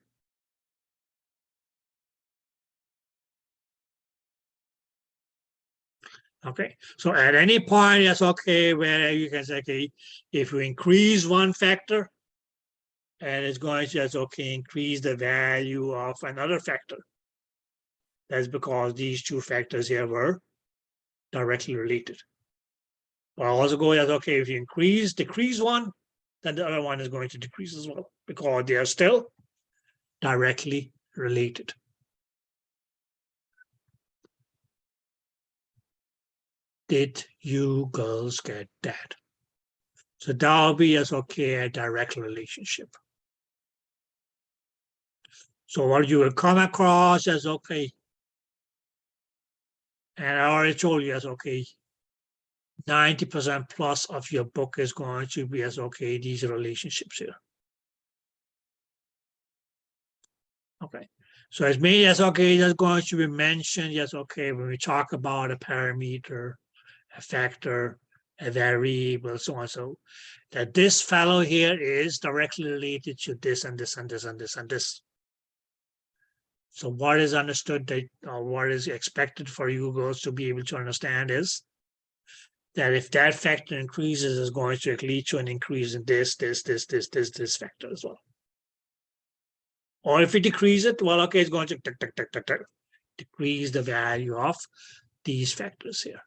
Okay, so at any point, yes, okay, where you can say, okay, if you increase one factor, and it's going to, yes, okay, increase the value of another factor. That's because these two factors here were directly related. But also go as, okay, if you decrease one, then the other one is going to decrease as well, because they are still directly related. Did you girls get that? So that will be as, okay, a direct relationship. So what you will come across as, okay, and I already told you as, okay, 90% plus of your book is going to be as, okay, these relationships here. Okay, so as many as, okay, that's going to be mentioned, yes, okay, when we talk about a parameter, a factor, a variable, so on, so that this fellow here is directly related to this and this and this and this and this. So what is understood that, or what is expected for you girls to be able to understand is that if that factor increases, is going to lead to an increase in this factor as well. Or if it decreases it, well, okay, it's going to decrease the value of these factors here,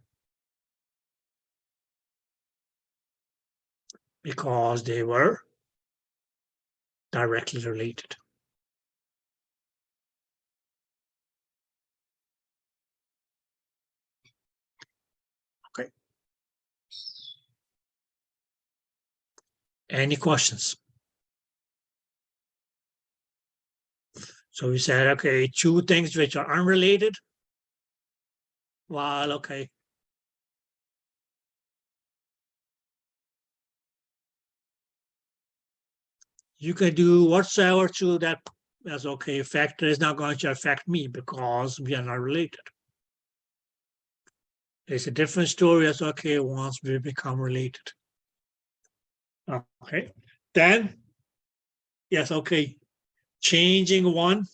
because they were directly related. Okay. Any questions? So we said, okay, two things which are unrelated. Well, okay. You can do whatsoever to that that's okay, factor is not going to affect me because we are not related. It's a different story as okay once we become related. Okay, then yes, okay, changing one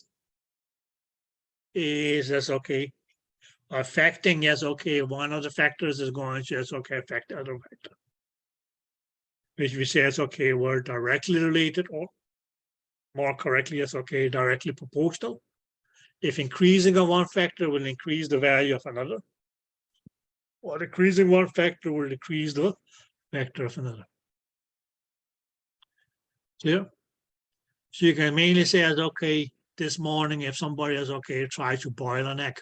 is that's okay. Affecting, yes, okay, one of the factors is going to yes, okay, affect the other factor. Which we say is okay, we're directly related, or more correctly, yes, okay, directly proportional. If increasing of one factor will increase the value of another, or decreasing one factor will decrease the factor of another. Clear? So you can mainly say as okay, this morning, if somebody is okay, try to boil an egg.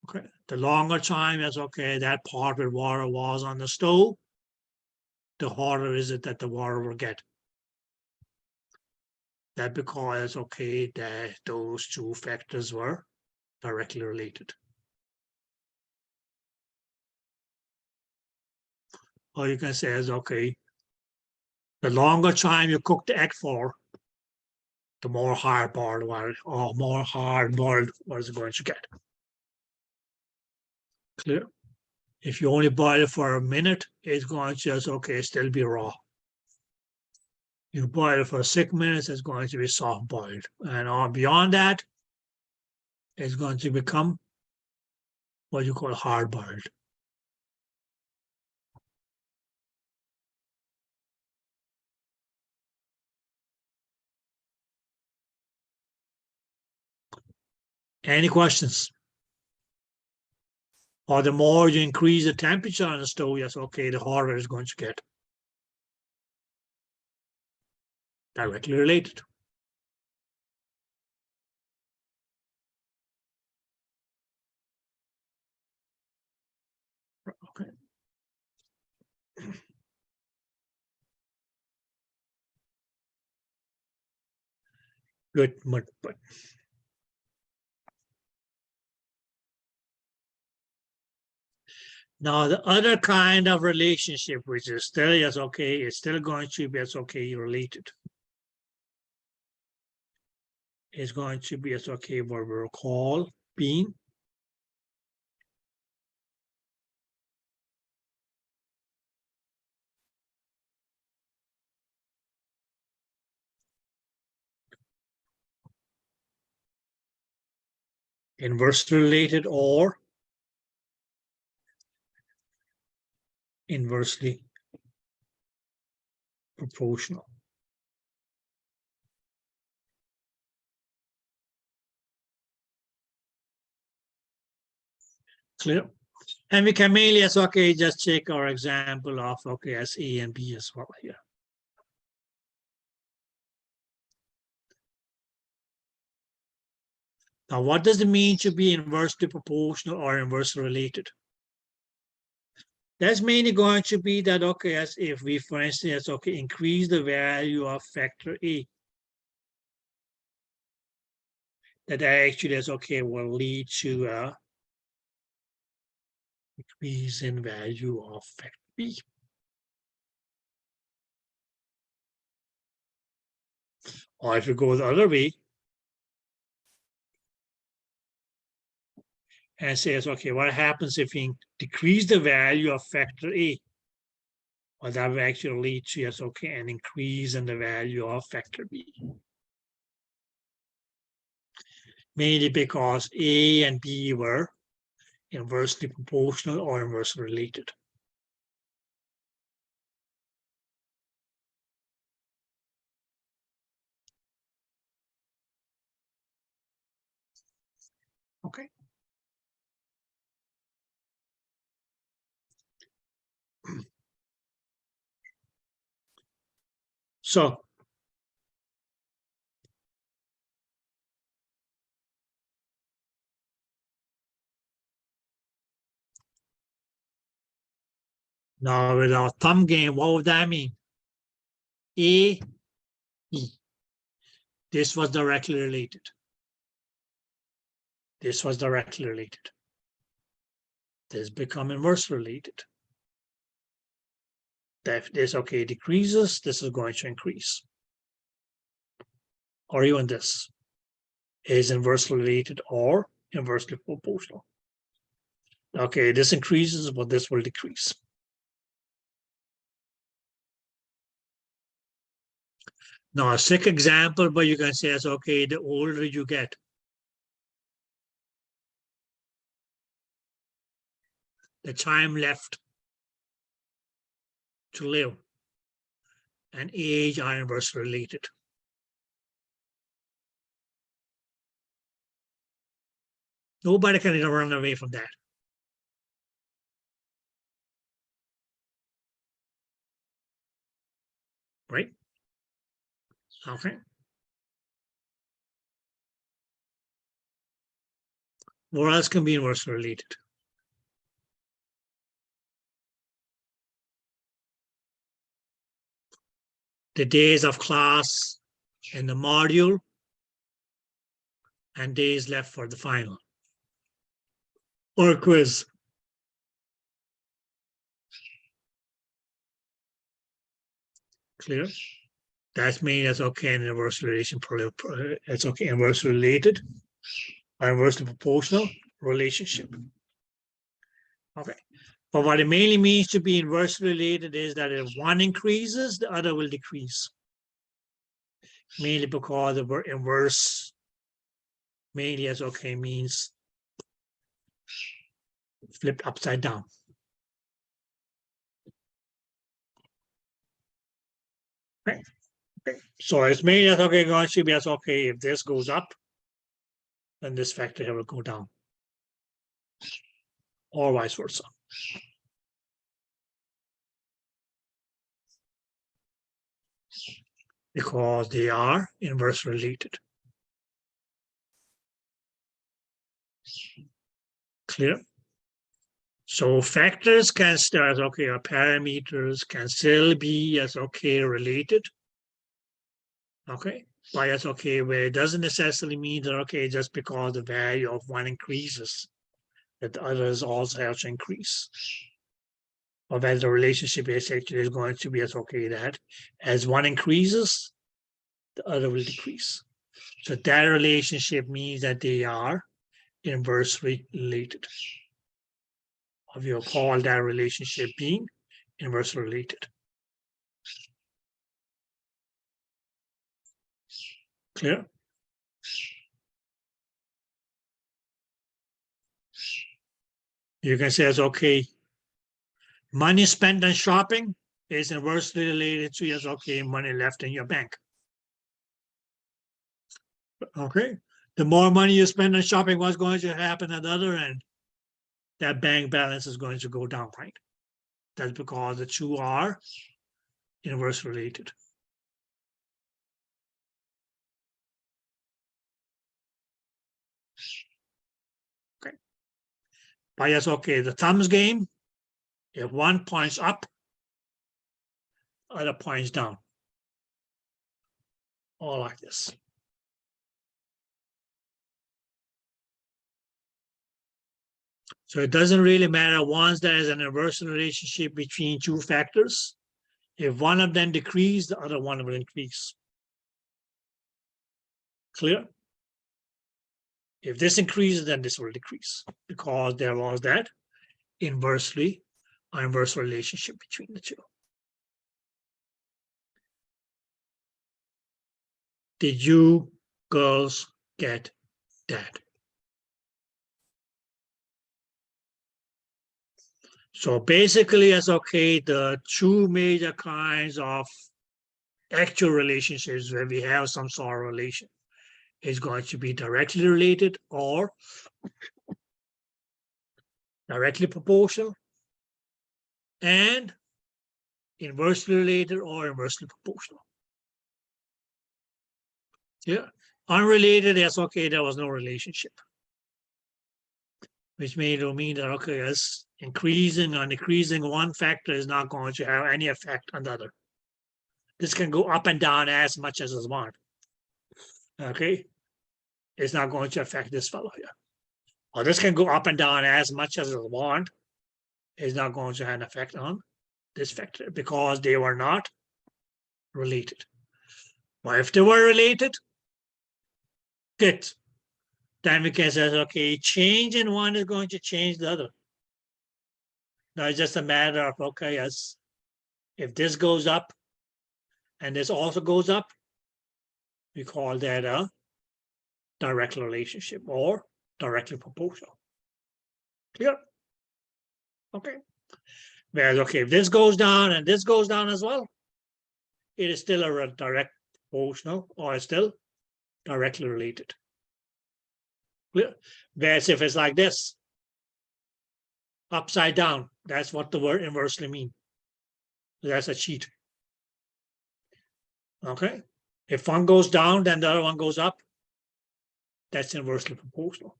Okay, the longer time is okay, that part where water was on the stove, the harder is it that the water will get. That because okay, that those two factors were directly related. Or you can say is okay, the longer time you cook the egg for, the more hard-boiled water or more hard-boiled what is it going to get. Clear? If you only boil it for a minute, it's going to just okay, still be raw. You boil it for 6 minutes, it's going to be soft boiled. And beyond that, it's going to become what you call hard boiled. Any questions? Or the more you increase the temperature on the stove, yes, okay, the harder it's going to get. Directly related. Okay. Good, but now the other kind of relationship, which is still yes, okay, it's still going to be yes, okay, related. Is going to be yes, okay, what we'll call being inversely related or inversely proportional. Clear? And we can mainly as okay, just check our example of okay as A and B as well here. Now, what does it mean to be inversely proportional or inversely related? That's mainly going to be that okay, as if we, for instance, okay, increase the value of factor A, that actually is okay will lead to a increase in value of factor B. Or if you go the other way and says, okay, what happens if we decrease the value of factor A? Well, that will actually lead to yes, okay, an increase in the value of factor B. Mainly because A and B were inversely proportional or inversely related. Okay. So now with our thumb game, what would that mean? A, E. This was directly related. This was directly related. This become inversely related. If this okay decreases, this is going to increase. or even this is inversely related or inversely proportional. Okay, this increases, but this will decrease. Now, a sick example, but you can say is, okay, the older you get, the time left to live and age are inversely related. Nobody can run away from that. Right? Okay. What else can be inversely related? The days of class in the module and days left for the final or quiz. Clear? That's mean that's okay in inverse relation. It's okay inversely related or inversely proportional relationship. Okay. But what it mainly means to be inversely related is that if one increases, the other will decrease. Mainly because the word inverse mainly as okay means flipped upside down. Okay. Okay. So it's mainly as okay going to be as okay if this goes up, then this factor here will go down. Or vice versa. Because they are inversely related. Clear? So factors can still as okay, or parameters can still be as okay related. Okay, but as okay, where it doesn't necessarily mean that okay, just because the value of one increases, that the others also have to increase. Or that the relationship is actually going to be as okay that as one increases, the other will decrease. So that relationship means that they are inversely related. Or we'll call that relationship being inversely related. Clear? You can say it's okay. Money spent on shopping is inversely related to yes, okay, money left in your bank. Okay. The more money you spend on shopping, what's going to happen at the other end? That bank balance is going to go down, right? That's because the two are inversely related. Okay. But yes, okay, the thumbs game, if one points up, other points down. All like this. So it doesn't really matter once there is an inverse relationship between two factors. If one of them decreases, the other one will increase. Clear? If this increases, then this will decrease because there was that inverse relationship between the two. Did you girls get that? So basically, as okay, the two major kinds of actual relationships where we have some sort of relation is going to be directly related or directly proportional and inversely related or inversely proportional. Yeah, unrelated, yes, okay, there was no relationship. Which may mean that, okay, as increasing or decreasing one factor is not going to have any effect on the other. This can go up and down as much as it's want. Okay, it's not going to affect this fellow here. Or this can go up and down as much as it want. It's not going to have an effect on this factor because they were not related. But if they were related, fit, then we can say, okay, change in one is going to change the other. Now it's just a matter of, okay, yes, if this goes up and this also goes up, we call that a direct relationship or directly proportional. Clear? Okay. Whereas, okay, if this goes down and this goes down as well, it is still a direct proportional or it's still directly related. Clear? Whereas if it's like this, upside down, that's what the word inversely means. That's a cheat. Okay. If one goes down, then the other one goes up. That's inversely proportional.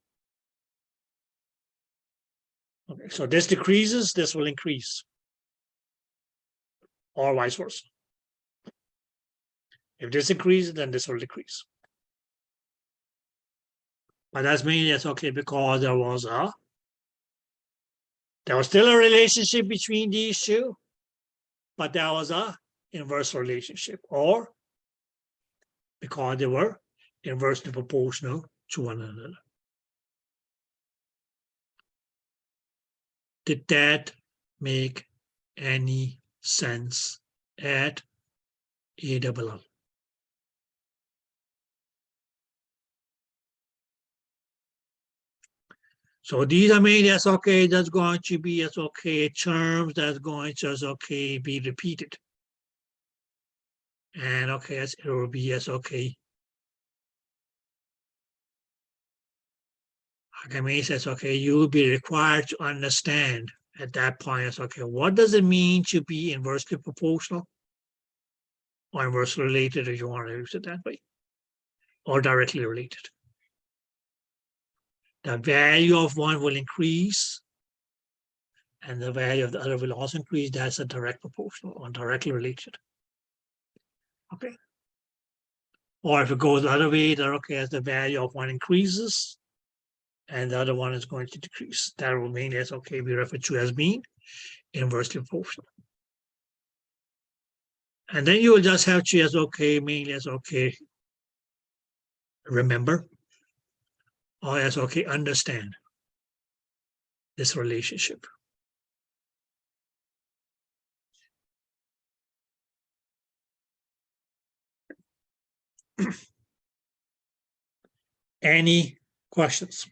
Okay, so this decreases, this will increase, or vice versa. If this increases, then this will decrease. But that's mainly that's okay because there was still a relationship between these two, but there was a inverse relationship, or because they were inversely proportional to one another. Did that make any sense at ALL? So these are mainly as okay, that's going to be as okay terms that's going to as okay be repeated. And okay, as it will be as okay. Akame says, okay, you will be required to understand at that point, as okay, what does it mean to be inversely proportional or inversely related, if you want to use it that way, or directly related? The value of one will increase and the value of the other will also increase. That's a direct proportional or directly related. Okay. Or if it goes the other way, then okay, as the value of one increases and the other one is going to decrease. That will mean as okay, we refer to as being inversely proportional. And then you will just have to as okay, mainly as okay, remember, or as okay, understand this relationship. Any questions?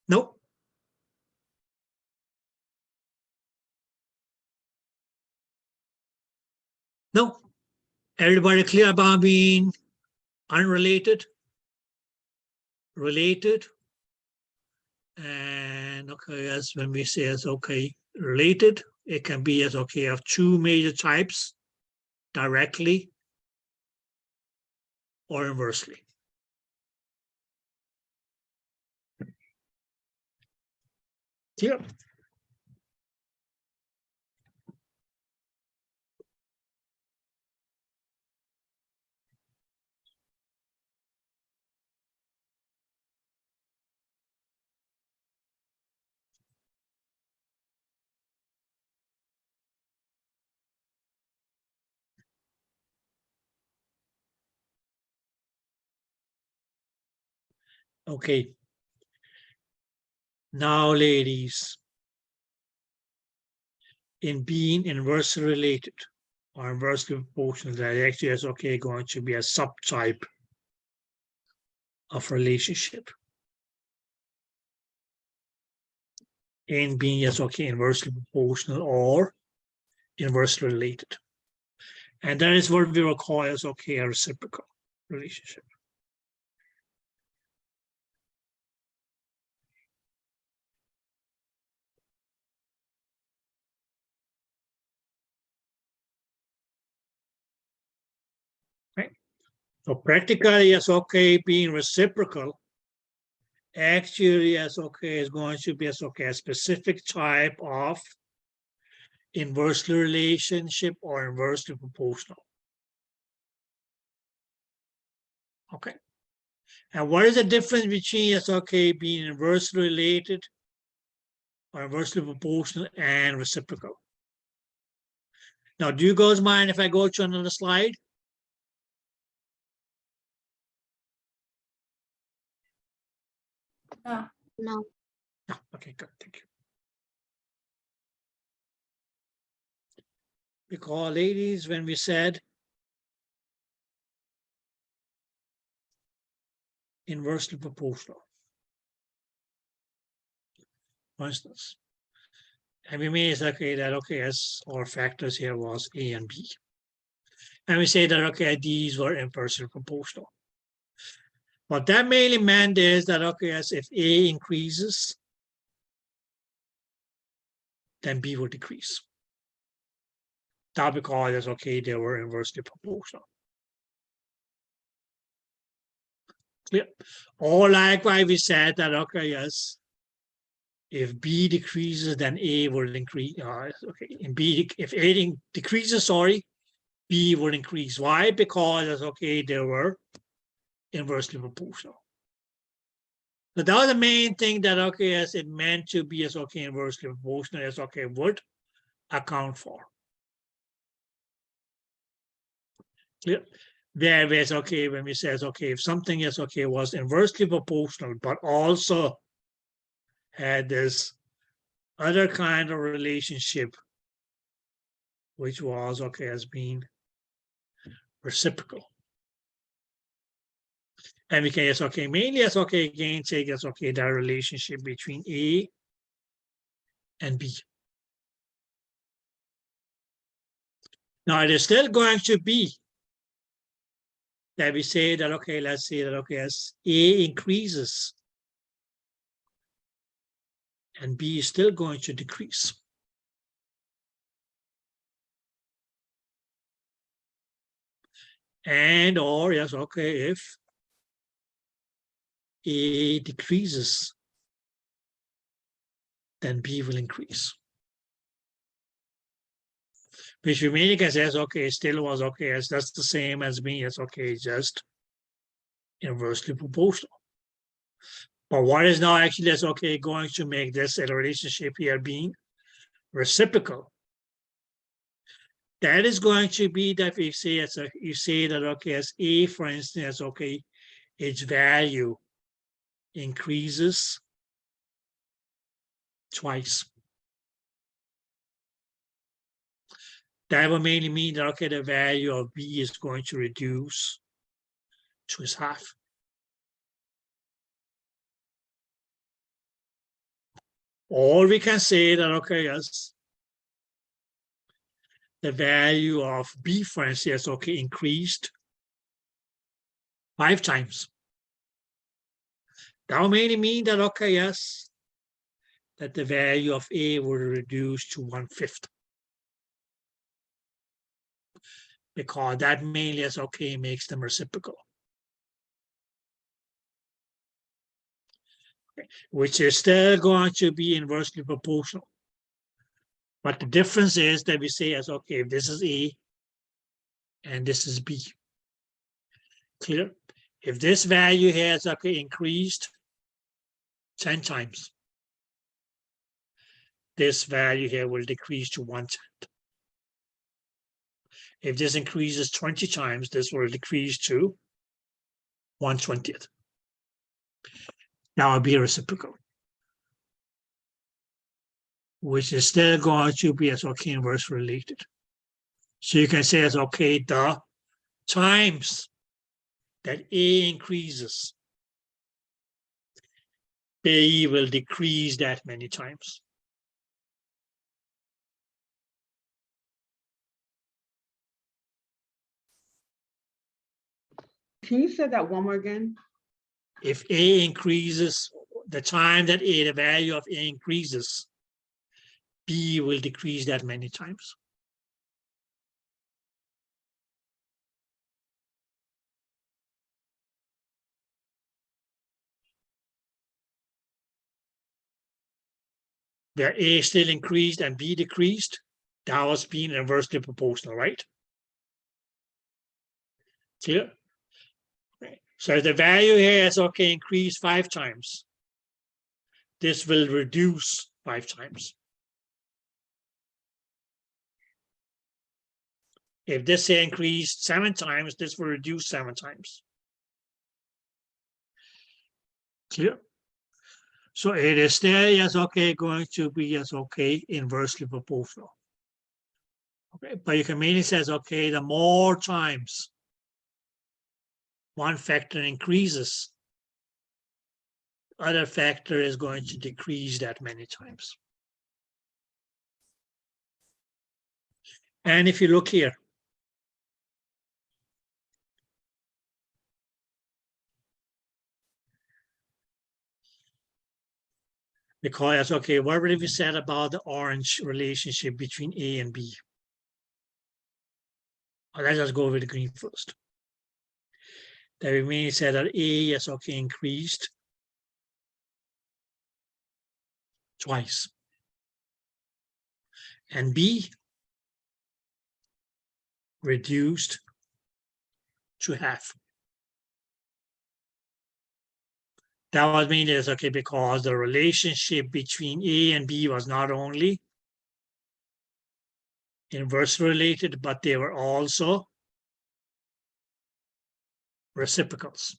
Nope. No. Everybody clear about being unrelated, related, and okay, as when we say as okay, related, it can be as okay of two major types, directly or inversely. Clear? Okay. Now, ladies, in being inversely related or inversely proportional, that actually is okay going to be a subtype of relationship. In being as okay inversely proportional or inversely related. And that is what we will call as okay a reciprocal relationship. Right? So practically as okay being reciprocal actually as okay is going to be as okay a specific type of inversely relationship or inversely proportional. Okay. And what is the difference between as okay being inversely related or inversely proportional and reciprocal? Now, do you guys mind if I go to another slide? No. No. No. Okay, good. Thank you. Because, ladies, when we said inversely proportional, for instance, and we made okay that okay as our factors here was A and B, and we say that okay these were inversely proportional. What that mainly meant is that okay as if A increases, then B will decrease. That because okay they were inversely proportional. Clear. Or likewise we said that okay yes, if B decreases, then A will increase. Okay, and B if A decreases, sorry, B will increase. Why? Because okay they were inversely proportional. So that was the main thing that okay as it meant to be as okay inversely proportional as okay would account for. Clear? Whereas okay when we says okay if something is okay was inversely proportional but also had this other kind of relationship which was okay as being reciprocal. And we can yes okay mainly as okay again take as okay that relationship between A and B. Now it is still going to be that we say that okay let's say that okay as A increases and B is still going to decrease. And or yes okay if A decreases then B will increase. Which we mainly can say as okay still was okay as that's the same as being as okay just inversely proportional. But what is now actually as okay going to make this a relationship here being reciprocal? That is going to be that we say as a, you say that okay as A for instance okay its value increases twice. That will mainly mean that okay the value of B is going to reduce to its half. Or we can say that okay yes the value of B for instance okay increased 5 times. That will mainly mean that okay yes that the value of A will reduce to 1/5. Because that mainly as okay makes them reciprocal. Which is still going to be inversely proportional. But the difference is that we say as okay, if this is A and this is B. Clear? If this value here is okay increased 10 times, this value here will decrease to 1/10. If this increases 20 times, this will decrease to 1/20. Now it'll be reciprocal. Which is still going to be as okay inverse related. So you can say as okay the times that A increases, B will decrease that many times. Can you say that one more again? If A increases, the time that A, the value of A increases, B will decrease that many times. Where A still increased and B decreased, that was being inversely proportional, right? Clear? Okay. So if the value here is okay increased 5 times, this will reduce 5 times. If this say increased 7 times, this will reduce 7 times. Clear? So it is there, yes, okay, going to be, yes, okay, inversely proportional. Okay, but you can mainly say, okay, the more times one factor increases, other factor is going to decrease that many times. And if you look here, because, okay, what would we said about the orange relationship between A and B? Well, let's just go with the green first. That we mainly said that A, yes, okay, increased twice. And B reduced to half. That was mainly, yes, okay, because the relationship between A and B was not only inversely related, but they were also reciprocals.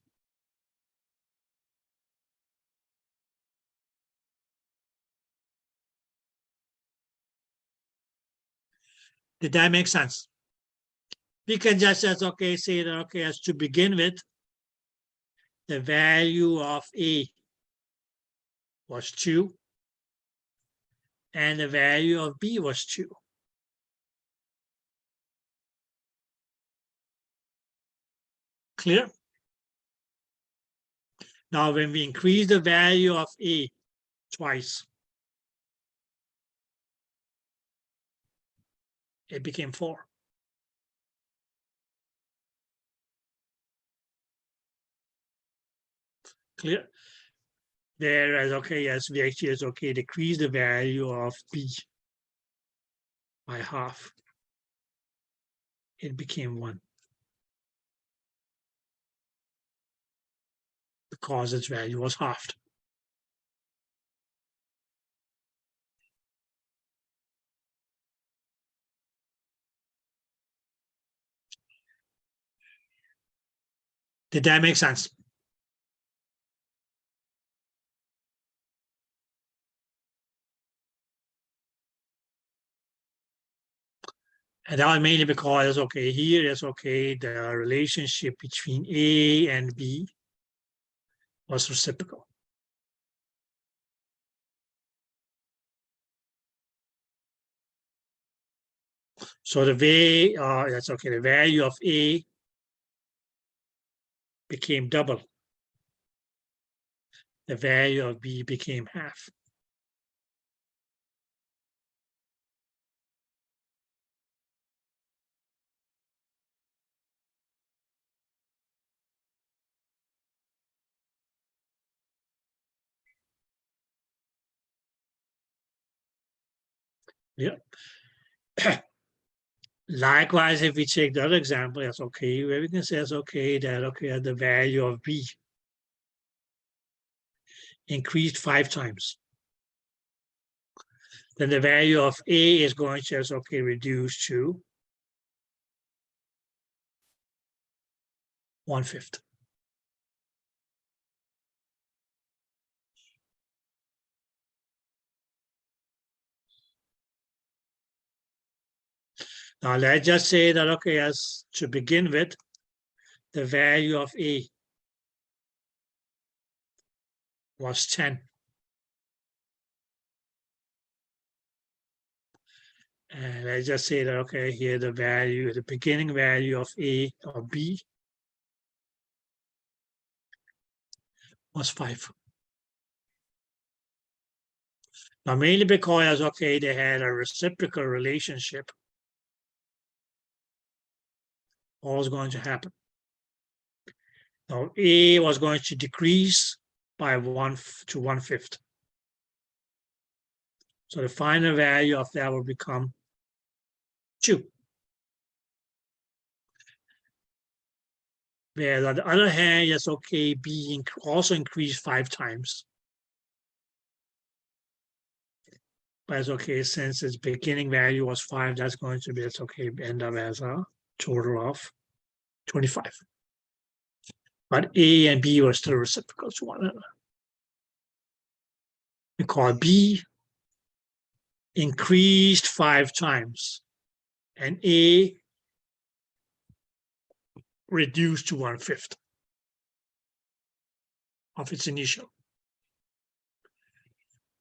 Did that make sense? We can just okay, say that, okay, as to begin with, the value of A was 2, and the value of B was 2. Clear? Now, when we increase the value of A twice, it became 4. Clear? Whereas, okay, yes, we actually is okay, decrease the value of B by half. It became 1. Because its value was halved. Did that make sense? And that was mainly because, okay, here is okay, the relationship between A and B was reciprocal. So the way, that's okay, the value of A became double. The value of B became half. Yeah. Likewise, if we take the other example, that's okay, where we can say it's okay that, okay, the value of B increased 5 times. Then the value of A is going to, okay, reduce to 1/5. Now let's just say that, okay, as to begin with, the value of A was 10. And let's just say that, okay, here the value, the beginning value of A or B was 5. Now mainly because, okay, they had a reciprocal relationship. What was going to happen? Now A was going to decrease by 1 to 1/5. So the final value of that will become 2. Whereas on the other hand, yes, okay, B also increased 5 times. But it's okay, since its beginning value was 5, that's going to be, it's okay, end up as a total of 25. But A and B are still reciprocal to one another. We call B increased 5 times and A reduced to 1/5 of its initial.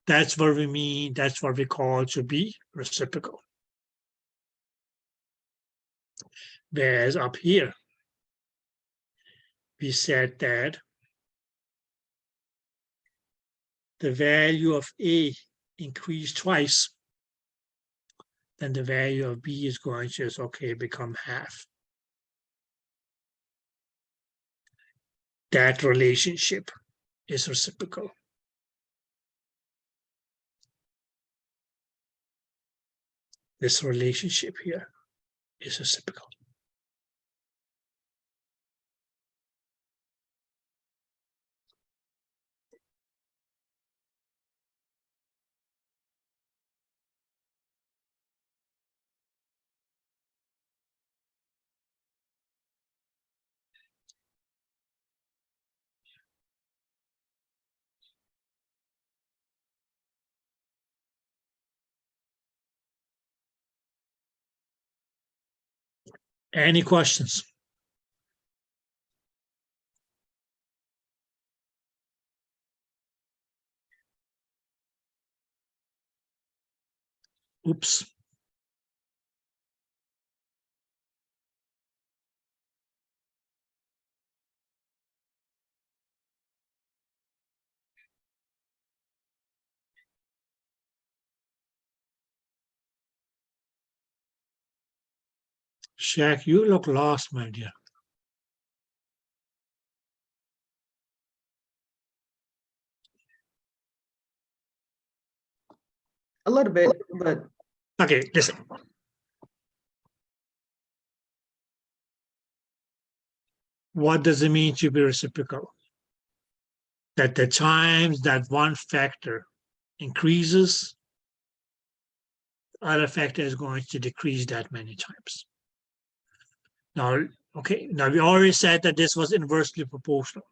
That's what we mean, that's what we call to be reciprocal. Whereas up here, we said that the value of A increased twice, then the value of B is going to just, become half. That relationship is reciprocal. This relationship here is reciprocal. Any questions? Oops. Shaq, you look lost, my dear. A little bit, but Okay, listen. What does it mean to be reciprocal? That the times that one factor increases, the other factor is going to decrease that many times. Now, now we already said that this was inversely proportional.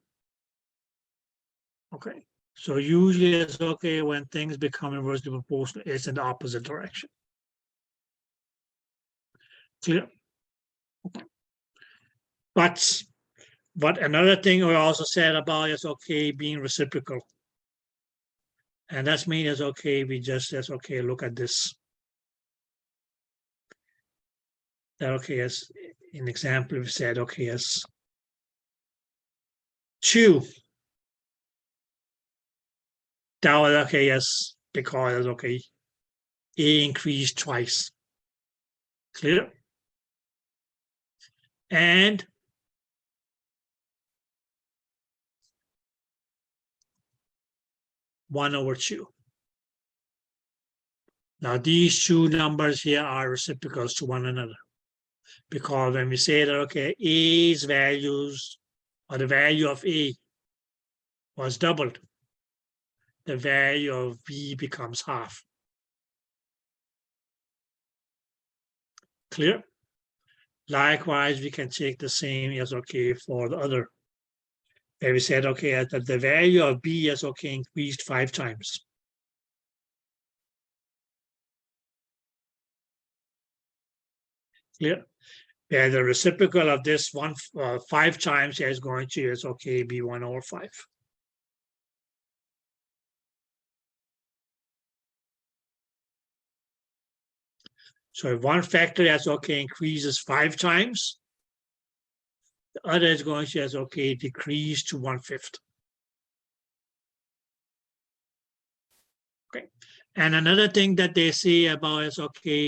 Okay, so usually it's when things become inversely proportional, it's in the opposite direction. Clear? Okay. But another thing we also said about is being reciprocal. And that's mean is we just says look at this. That as an example, we said as 2. That was as because A increased twice. Clear? And one over 2. Now these two numbers here are reciprocals to one another. Because when we say that A's values or the value of A was doubled, the value of B becomes half. Clear? Likewise, we can take the same as for the other. Where we said that the value of B is increased 5 times. Clear? Where the reciprocal of this 5 times is going to be 1 over 5. So if one factor as increases 5 times, the other is going to as decrease to 1/5. Okay. And another thing that they say about is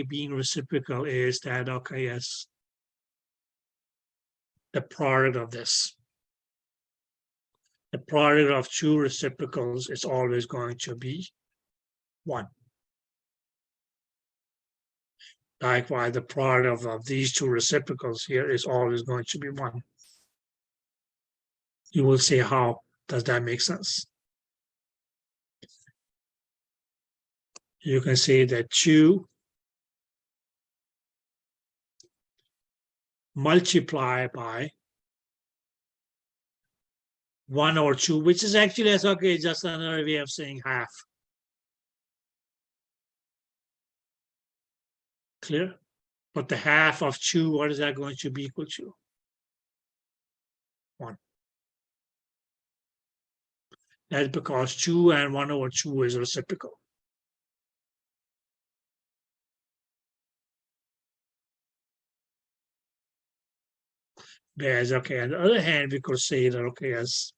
being reciprocal is that yes, the product of this. The product of 2 reciprocals is always going to be 1. Likewise, the product of these 2 reciprocals here is always going to be 1. You will say, how does that make sense? You can say that 2 multiply by 1 over 2, which is actually, that's okay, just another way of saying half. Clear? But the half of 2, what is that going to be equal to? 1. That's because 2 and 1 over 2 is reciprocal. Whereas, okay, on the other hand, we could say that, okay, as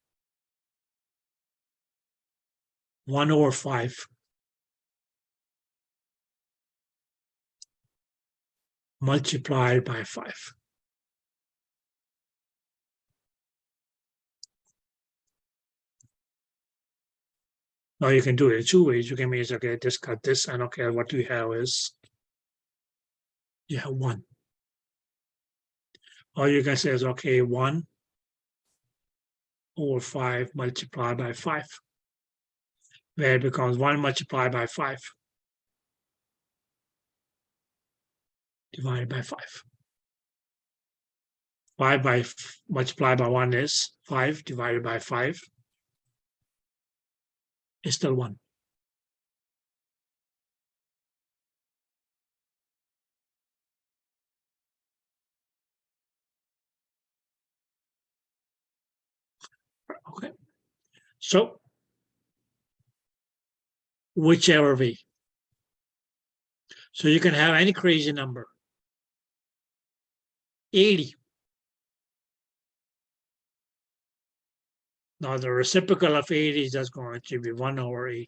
1 over 5 multiplied by 5. Now you can do it 2 ways. You can make, okay, just cut this, and okay, what you have is, you have 1. Or you can say is, okay, 1 over 5 multiplied by 5, where it becomes 1 multiplied by 5 divided by 5. 5 by multiplied by 1 is 5 divided by 5 is still 1. Okay, so whichever way. So you can have any crazy number. 80. Now the reciprocal of 80 is just going to be 1 over 80.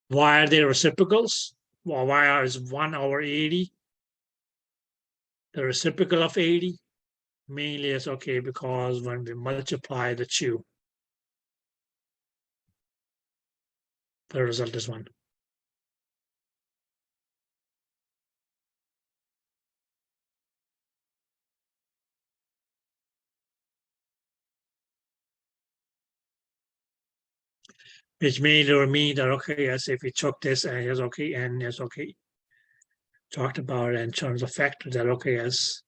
Why are they reciprocals? Well, why is 1 over 80 the reciprocal of 80? Mainly is okay because when we multiply the 2, the result is 1. Which may or mean that, okay, as if we took this and yes, okay, and yes, okay, talked about it in terms of factors that, okay, as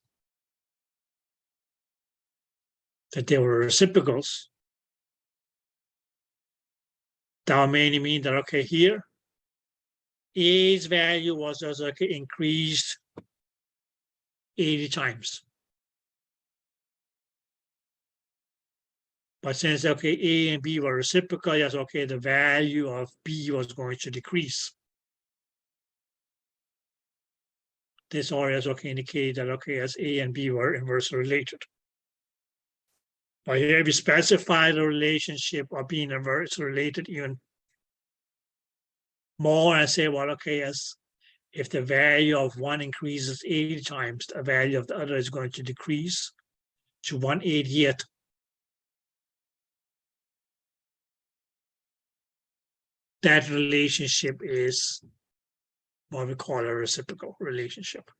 that they were reciprocals. That would mainly mean that, okay, here, A's value was just, okay, increased 80 times. But since, okay, A and B were reciprocal, yes, okay, the value of B was going to decrease. This always, okay, indicate that, okay, as A and B were inversely related. But here we specify the relationship of being inversely related even more and say, well, okay, as if the value of one increases 80 times, the value of the other is going to decrease to 1/80th. That relationship is what we call a reciprocal relationship.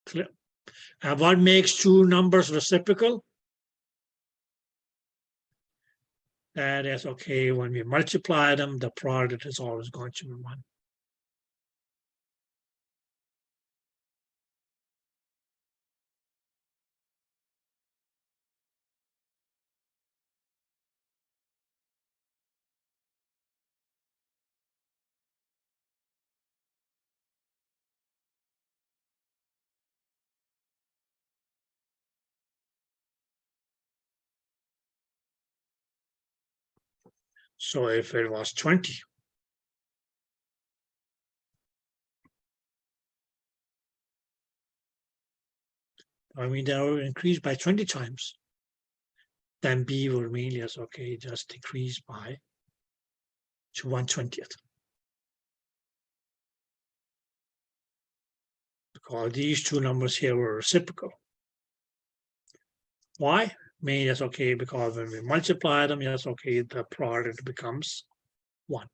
Clear? And what makes two numbers reciprocal? That is, okay, when we multiply them, the product is always going to be 1. So if it was 20, I mean, that will increase by 20 times. Then B will remain as, okay, just decrease by to 1/20th. Because these two numbers here were reciprocal. Why? Mainly that's okay, because when we multiply them, yes, okay, the product becomes 1.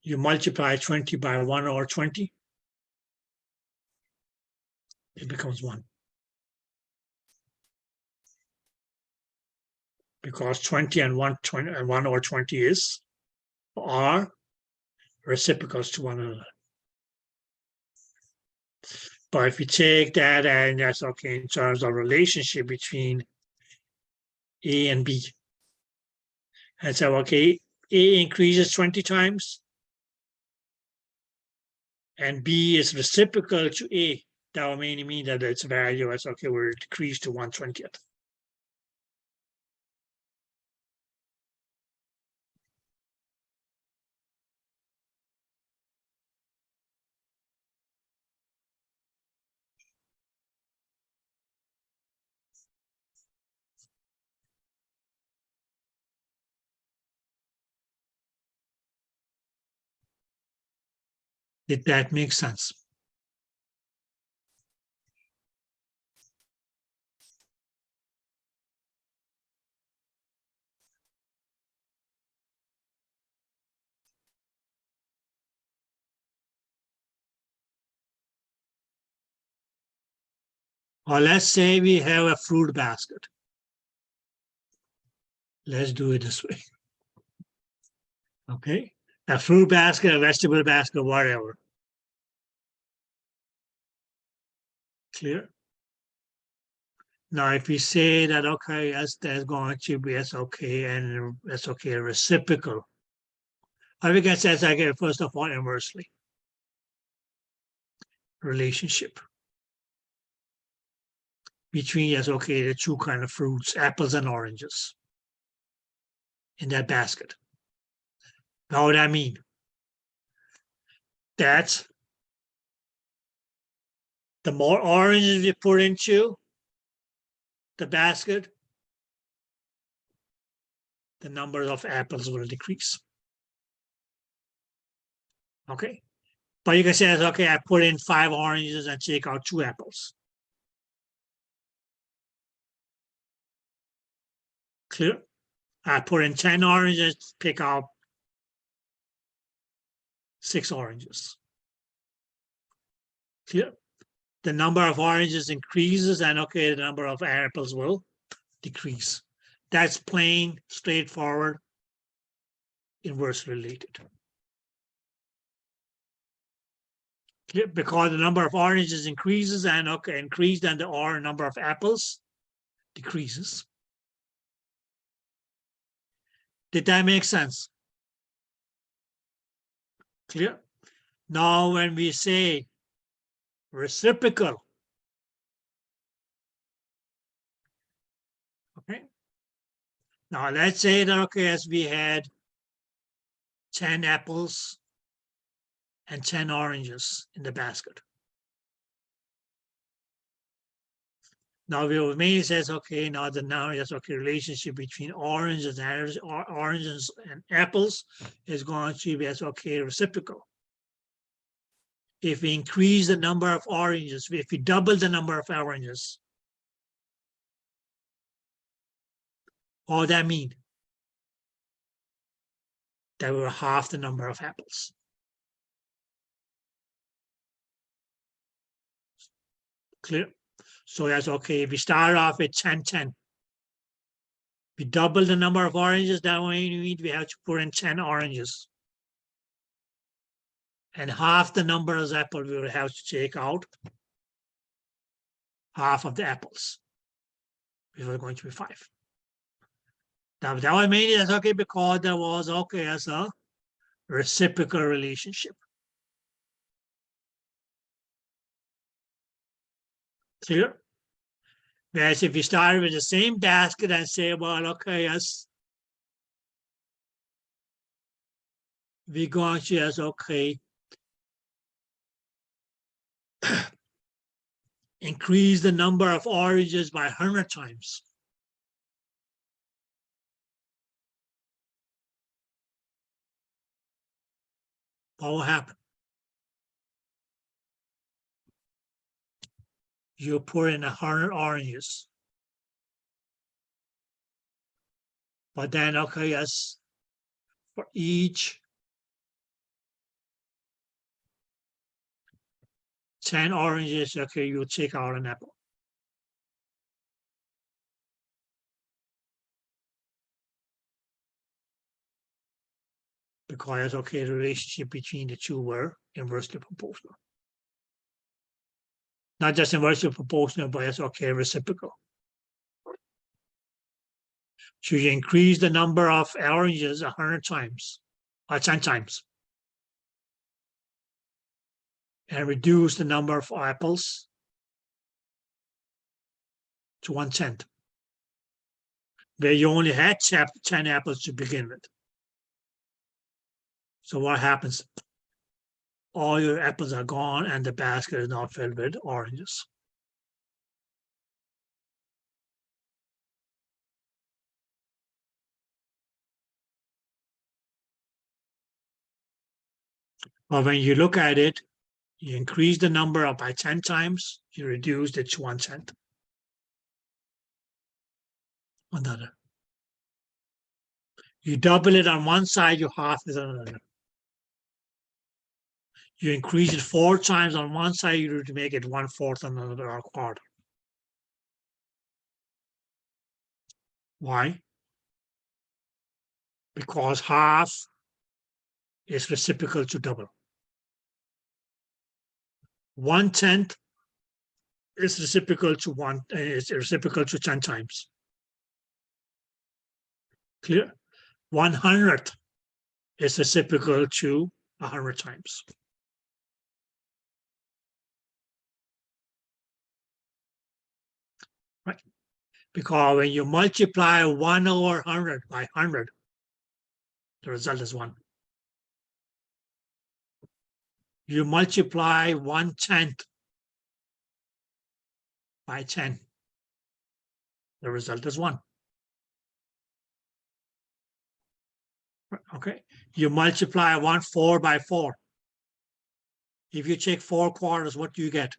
You multiply 20 by 1 over 20. it becomes 1. Because 20 and 1 over 20 are reciprocals to one another. But if you take that and that's okay in terms of relationship between A and B, and so okay, A increases 20 times, and B is reciprocal to A, that will mainly mean that its value is okay, will decrease to 1/20th. Did that make sense? Or let's say we have a fruit basket. Let's do it this way. Okay, a fruit basket, a vegetable basket, whatever. Clear? Now, if we say that, okay, yes, there's going to be S okay, and S okay, reciprocal. Or we can say, okay, first of all, inversely. Relationship between, yes, okay, the two kind of fruits, apples and oranges in that basket. Now, what I mean? That the more oranges we put into the basket, the number of apples will decrease. Okay. But you can say, okay, I put in 5 oranges and take out 2 apples. Clear? I put in 10 oranges, pick out 6 oranges. Clear? The number of oranges increases, and okay, the number of apples will decrease. That's plain, straightforward, inversely related. Clear? Because the number of oranges increases, and okay, increased, and the number of apples decreases. Did that make sense? Clear? Now, when we say reciprocal, okay? Now, let's say that, okay, as we had 10 apples and 10 oranges in the basket. Now, we mainly says, okay, now yes, okay, relationship between oranges and apples is going to be as okay, reciprocal. If we increase the number of oranges, if we double the number of oranges, what would that mean? That we will half the number of apples. Clear? So that's okay. If we start off with 10. We double the number of oranges, that way we have to put in 10 oranges. And half the number of apples, we will have to take out half of the apples. Which was going to be 5. Now that was mainly that's okay because there was okay as a reciprocal relationship. Clear? Whereas if you start with the same basket and say, well, okay, yes, we're going to yes, okay, increase the number of oranges by 100 times. What will happen? You pour in 100 oranges. But then, okay, yes, for each 10 oranges, okay, you take out an apple. Because, okay, the relationship between the two were inversely proportional. Not just inversely proportional, but it's okay, reciprocal. So you increase the number of oranges 100 times, or 10 times, and reduce the number of apples to 1/10, where you only had 10 apples to begin with. So what happens? All your apples are gone and the basket is now filled with oranges. But when you look at it, you increase the number by 10 times, you reduce it to 1/10. Another. You double it on one side, you half it on another. You increase it 4 times on one side, you to make it 1/4 on another, or quarter. Why? Because half is reciprocal to double. 1/10 is reciprocal to 10 times. Clear? 100 is reciprocal to 100 times. Right? Because when you multiply 1/100 by 100, the result is 1. You multiply 1/10 by 10, the result is 1. Okay, you multiply 1/4 by 4. If you take 4 quarters, what do you get?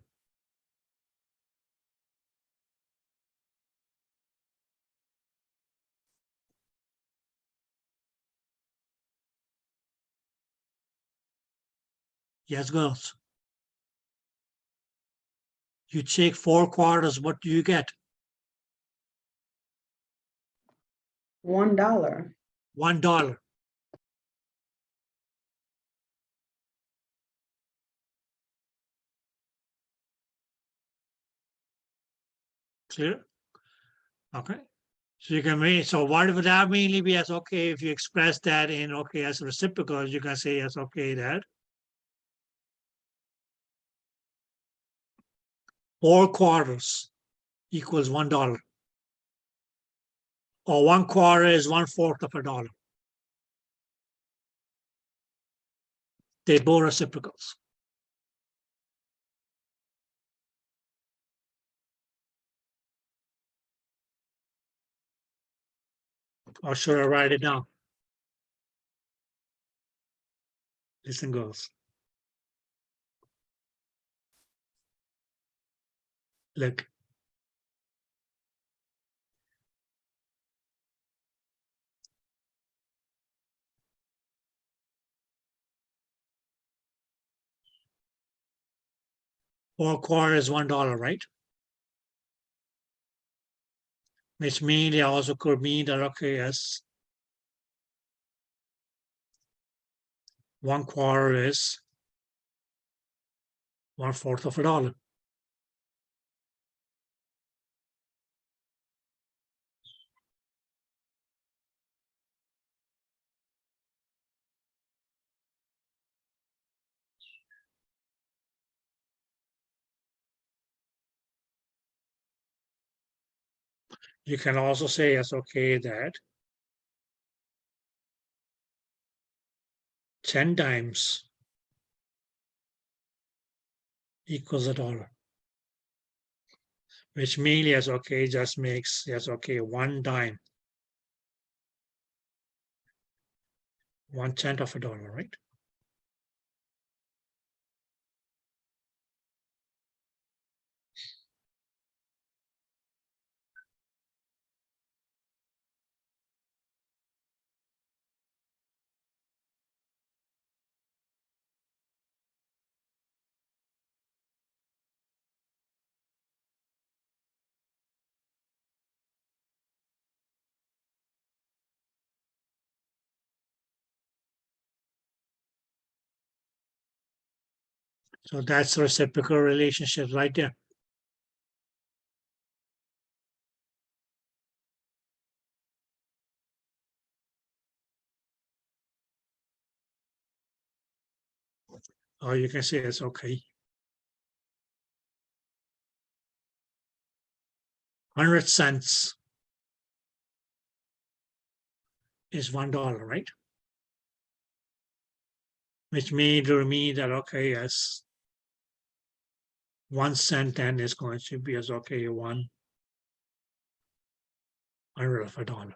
Yes, girls. You take 4 quarters, what do you get? $1. $1. Clear? Okay. So you can make, so what would that mainly be as, okay, if you express that in, okay, as reciprocal, you can say as, okay, that 4 quarters equals $1. Or 1 quarter is 1/4 of a dollar. They both reciprocals. Or should I write it down? Listen, girls. Look. Four quarters is $1, right? Which means they also could mean that, okay, yes, 1 quarter is 1/4 of a dollar. You can also say it's okay that 10 times equals a dollar, which mainly as okay just makes yes okay 1 dime, 1/10 of a dollar, right? So that's the reciprocal relationship right there. Or you can say it's okay. 100 cents is $1, right? Which may mean that, okay, yes, 1 cent then is going to be as okay, 1/100 of a dollar.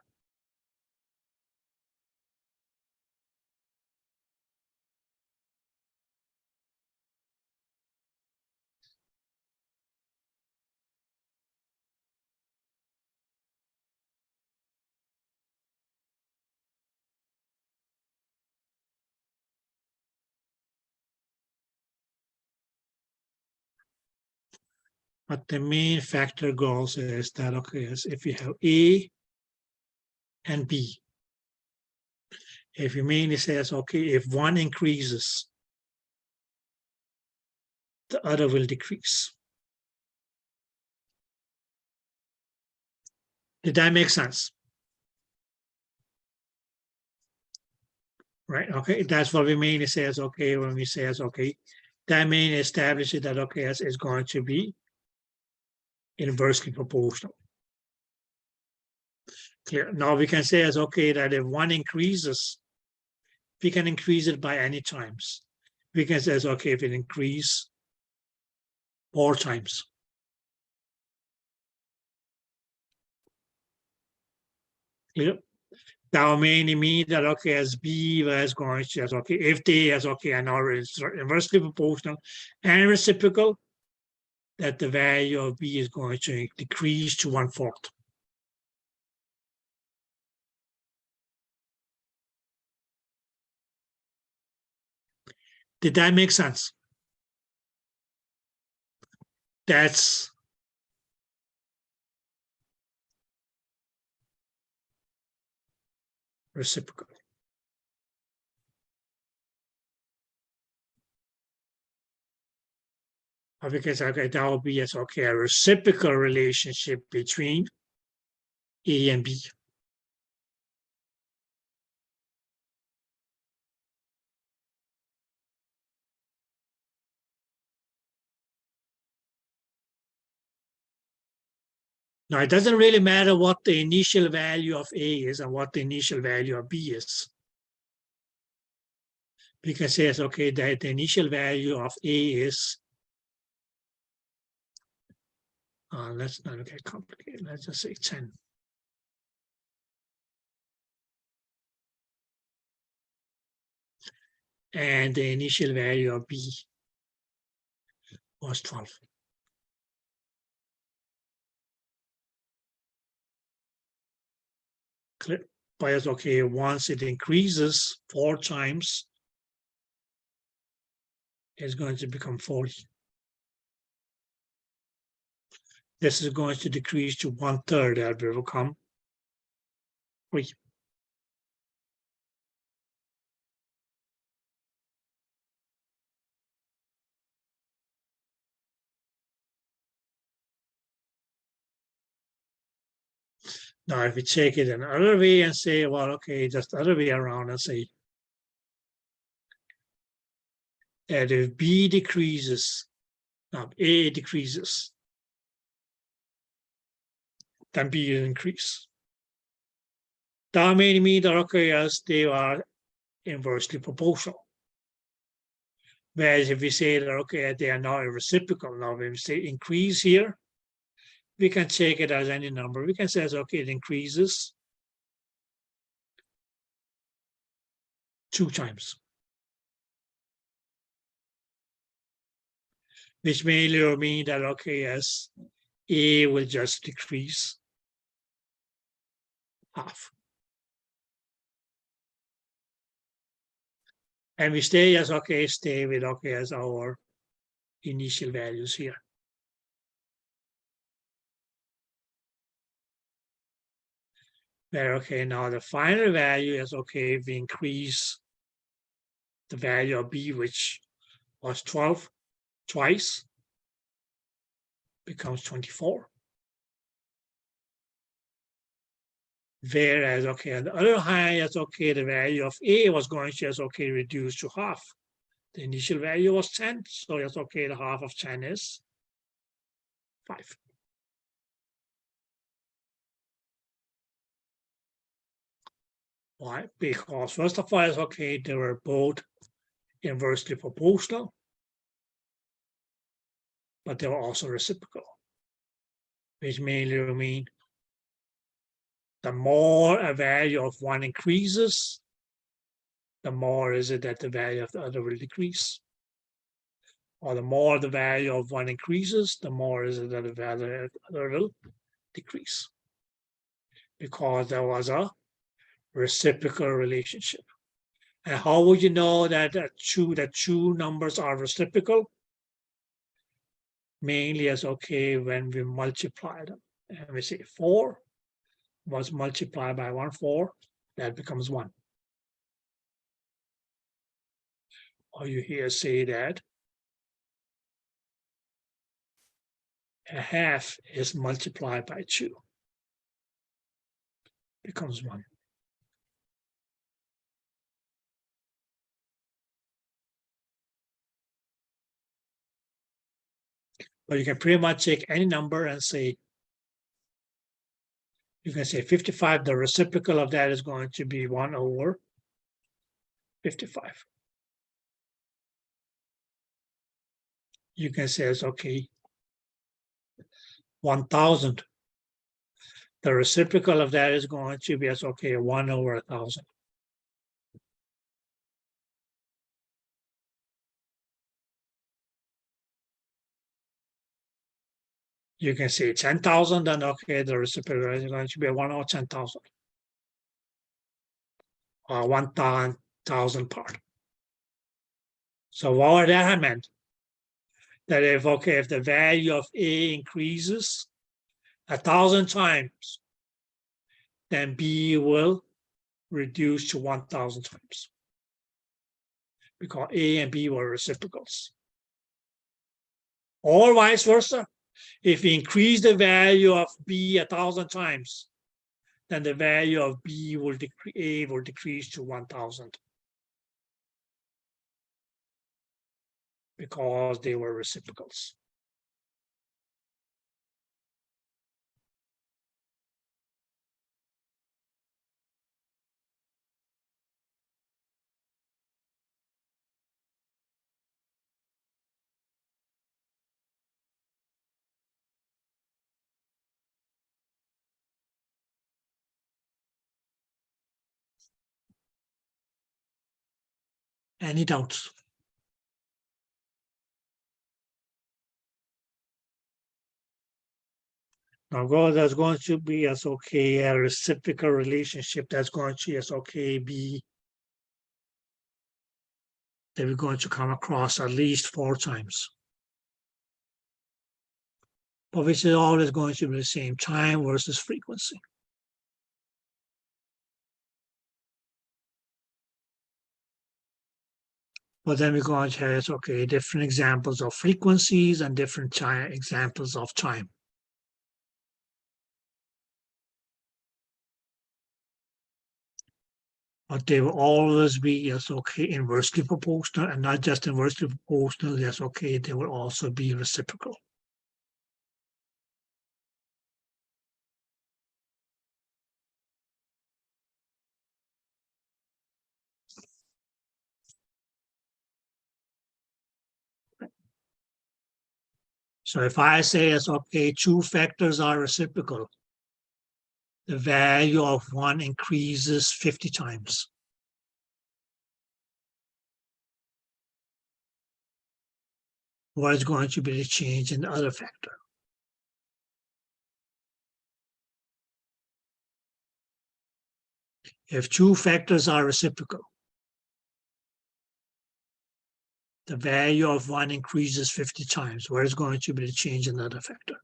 But the main factor goes is that, okay, is if you have A and B, if you mainly says, okay, if one increases, the other will decrease. Did that make sense? Right, okay, that's what we mainly say as okay, when we say as okay, that mainly establishes that, okay, as is going to be inversely proportional. Clear. Now we can say as okay that if one increases, we can increase it by any times. We can say as okay if it increase 4 times. Clear. That will mainly mean that okay as B is going to as okay if they as okay are now inversely proportional and reciprocal, that the value of B is going to decrease to 1/4. Did that make sense? That's reciprocal. Because okay, that will be as okay a reciprocal relationship between A and B. Now, it doesn't really matter what the initial value of A is and what the initial value of B is. We can say, okay, that the initial value of A is, let's not get complicated, let's just say 10. And the initial value of B was 12. Clear. But okay, once it increases 4 times, it's going to become 40. This is going to decrease to 1/3, that will become 3. Now, if we take it another way and say, well, okay, just the other way around and say that if B decreases, now A decreases, then B will increase. That may mean that, okay, as they are inversely proportional. Whereas if we say that, okay, they are now reciprocal, now when we say increase here, we can take it as any number. We can say, okay, it increases 2 times. Which may mean that, okay, as A will just decrease half. And we stay as, okay, stay with, okay, as our initial values here. Where, okay, now the final value is, okay, we increase the value of B, which was 12, twice becomes 24. Whereas, okay, on the other hand, yes, okay, the value of A was going to, yes, okay, reduce to half. The initial value was 10, so yes, okay, the half of 10 is 5. Why? Because first of all, yes, okay, they were both inversely proportional, but they were also reciprocal, which mainly mean the more a value of one increases, the more is it that the value of the other will decrease. Or the more the value of one increases, the more is it that the value of the other will decrease. Because there was a reciprocal relationship. And how would you know that two numbers are reciprocal? Mainly as okay when we multiply them. And we say 4 was multiplied by 4, that becomes 1. Or you hear say that a half is multiplied by 2, becomes 1. But you can pretty much take any number and say, you can say 55, the reciprocal of that is going to be 1 over 55. You can say it's okay, 1000. The reciprocal of that is going to be as okay, 1 over 1000. You can say 10,000, then okay, the reciprocal is going to be 1 over 10,000. Or 1,000 part. So what that meant, that if okay, if the value of A increases 1,000 times, then B will reduce to 1,000 times. Because A and B were reciprocals. Or vice versa. If we increase the value of B 1,000 times, then the value of B will decrease, A will decrease to 1,000. Because they were reciprocals. Any doubts? Now, there's going to be as okay a reciprocal relationship that's going to as okay be that we're going to come across at least 4 times. But which is always going to be the same, time versus frequency. But then we're going to have okay different examples of frequencies and different examples of time. But they will always be yes okay inversely proportional, and not just inversely proportional, yes okay, they will also be reciprocal. So if I say it's okay, 2 factors are reciprocal, the value of one increases 50 times. What is going to be the change in the other factor? If 2 factors are reciprocal, the value of one increases 50 times. What is going to be the change in the other factor?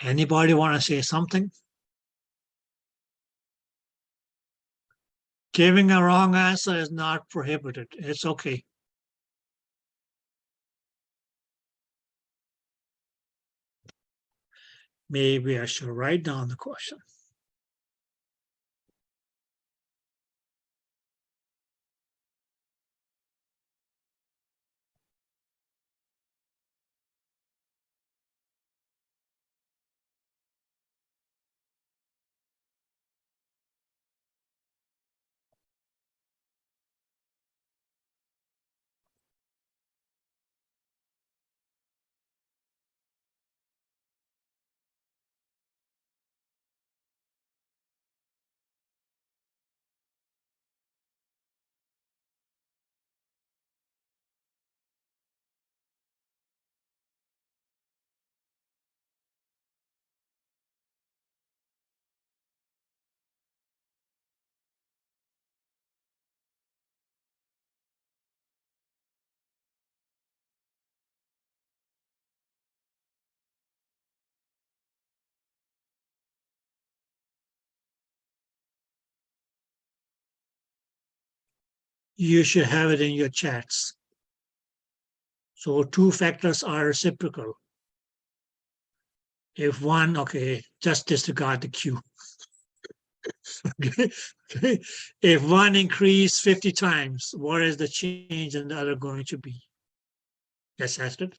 Anybody want to say something? Giving a wrong answer is not prohibited. It's okay. Maybe I should write down the question. You should have it in your chats. So two factors are reciprocal. If one, okay, just disregard the Q. Okay. If one increased 50 times, what is the change in the other going to be? Yes, Astrid?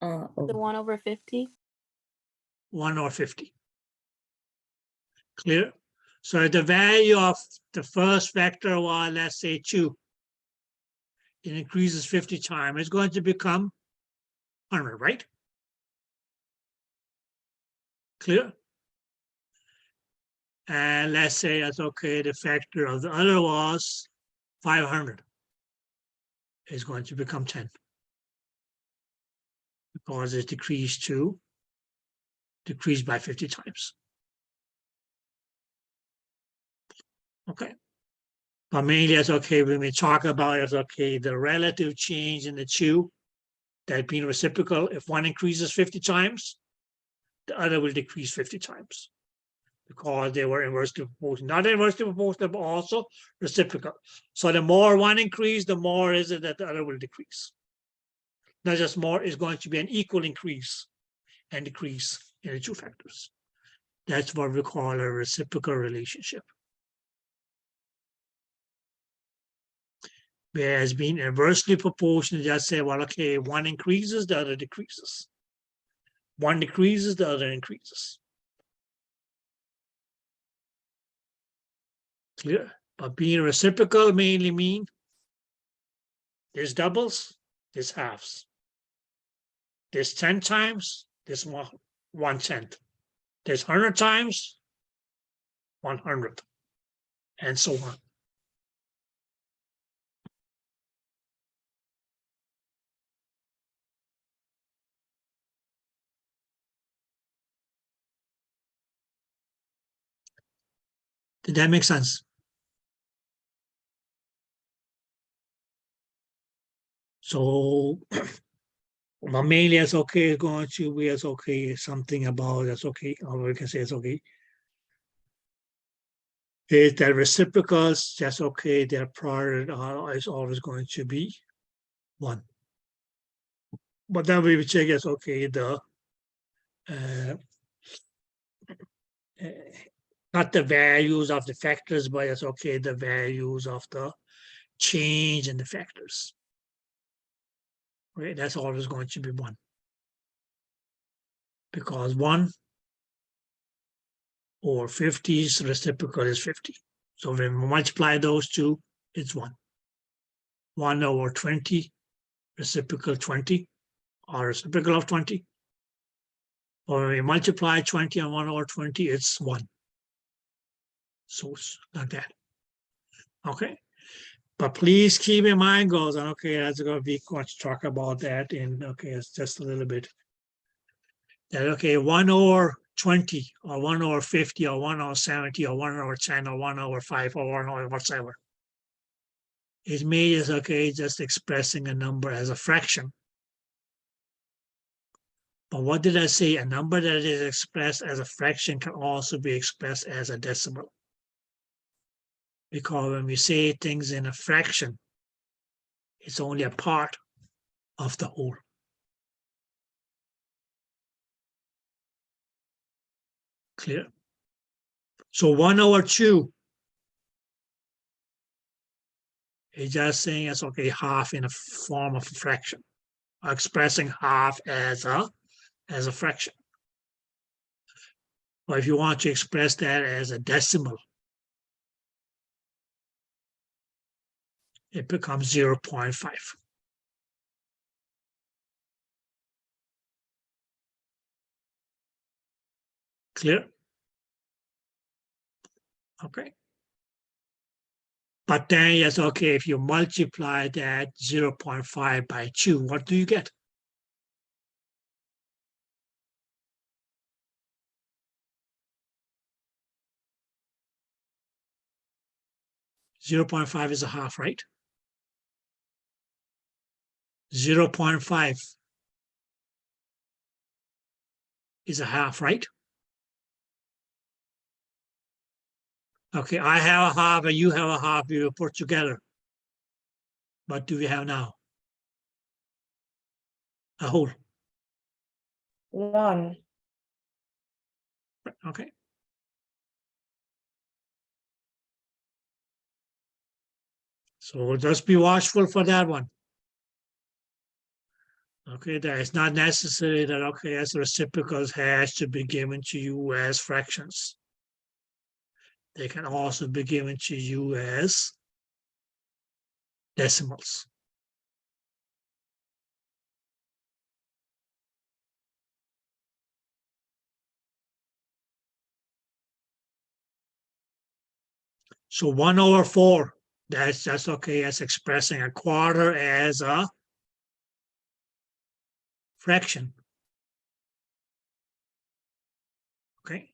Oh, The 1 over 50. 1 or 50. Clear? So if the value of the first factor was, let's say, 2, it increases 50 times, it's going to become 100, right? Clear? And let's say that's okay, the factor of the other was 500. It's going to become 10. Because it's decreased by 50 times. Okay. But mainly it's okay when we talk about it's okay, the relative change in the two that being reciprocal, if one increases 50 times, the other will decrease 50 times. Because they were inversely proportional. Not inversely proportional, but also reciprocal. So the more one increase, the more is it that the other will decrease. Not just more, is going to be an equal increase and decrease in the two factors. That's what we call a reciprocal relationship. Whereas being inversely proportional, just say, well, okay, one increases, the other decreases. One decreases, the other increases. Clear? But being reciprocal mainly mean there's doubles, there's halves. There's 10 times, there's 1/10. There's 100 times, 100, and so on. Did that make sense? So, well, mainly it's okay, going to be it's okay, something about it's okay, or we can say it's okay. Is that reciprocals, that's okay, their product is always going to be 1. But then we will check it's okay, the not the values of the factors, but it's okay, the values of the change in the factors. Right, that's always going to be 1. Because 1 over 50's reciprocal is 50. So when we multiply those two, it's 1. 1 over 20, reciprocal 20, or reciprocal of 20. Or when we multiply 20 and 1 over 20, it's 1. So it's like that. Okay. But please keep in mind, goes on, okay, that's going to be going to talk about that in, okay, it's just a little bit. That, okay, 1 over 20, or 1 over 50, or 1 over 70, or 1 over 10, or 1 over 5, or 1 over whatever. It may is okay, just expressing a number as a fraction. But what did I say? A number that is expressed as a fraction can also be expressed as a decimal. Because when we say things in a fraction, it's only a part of the whole. Clear? So 1/2 is just saying it's okay, half in a form of a fraction, expressing half as a fraction. Or if you want to express that as a decimal, it becomes 0.5. Clear? Okay. But then, yes, okay, if you multiply that 0.5 by 2, what do you get? .5 is a half, right? 0.5 is a half, right? Okay, I have a half and you have a half, you put together. What do we have now? A whole. 1. Okay. So just be watchful for that one. Okay, that it's not necessary that, okay, as reciprocals has to be given to you as fractions. They can also be given to you as decimals. So 1/4, that's okay as expressing a quarter as a fraction. Okay.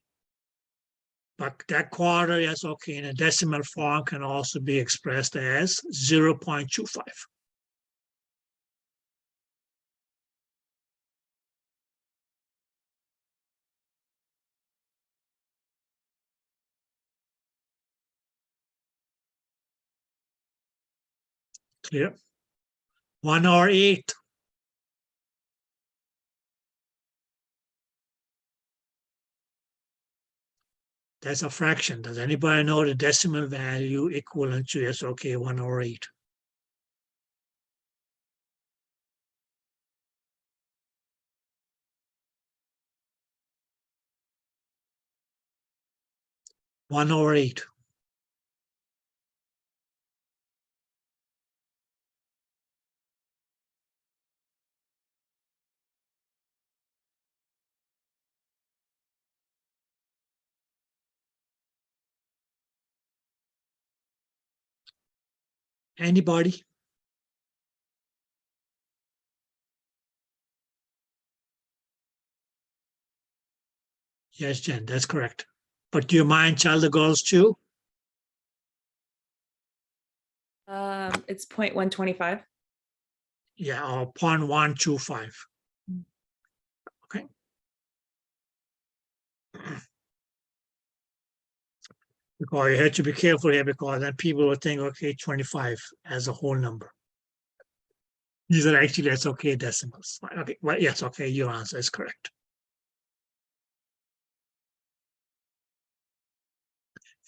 But that quarter is okay in a decimal form can also be expressed as 0.25. Clear? 1/8. That's a fraction. Does anybody know the decimal value equivalent to this? Okay, 1/8. One over 8. Anybody? Yes, Jen, that's correct. But do you mind child the girls too? It's 0.125. Yeah, or 0.125. Okay. Because you have to be careful here because then people will think, okay, 25 as a whole number. These are actually, that's okay, decimals. Okay, well, yes, okay, your answer is correct.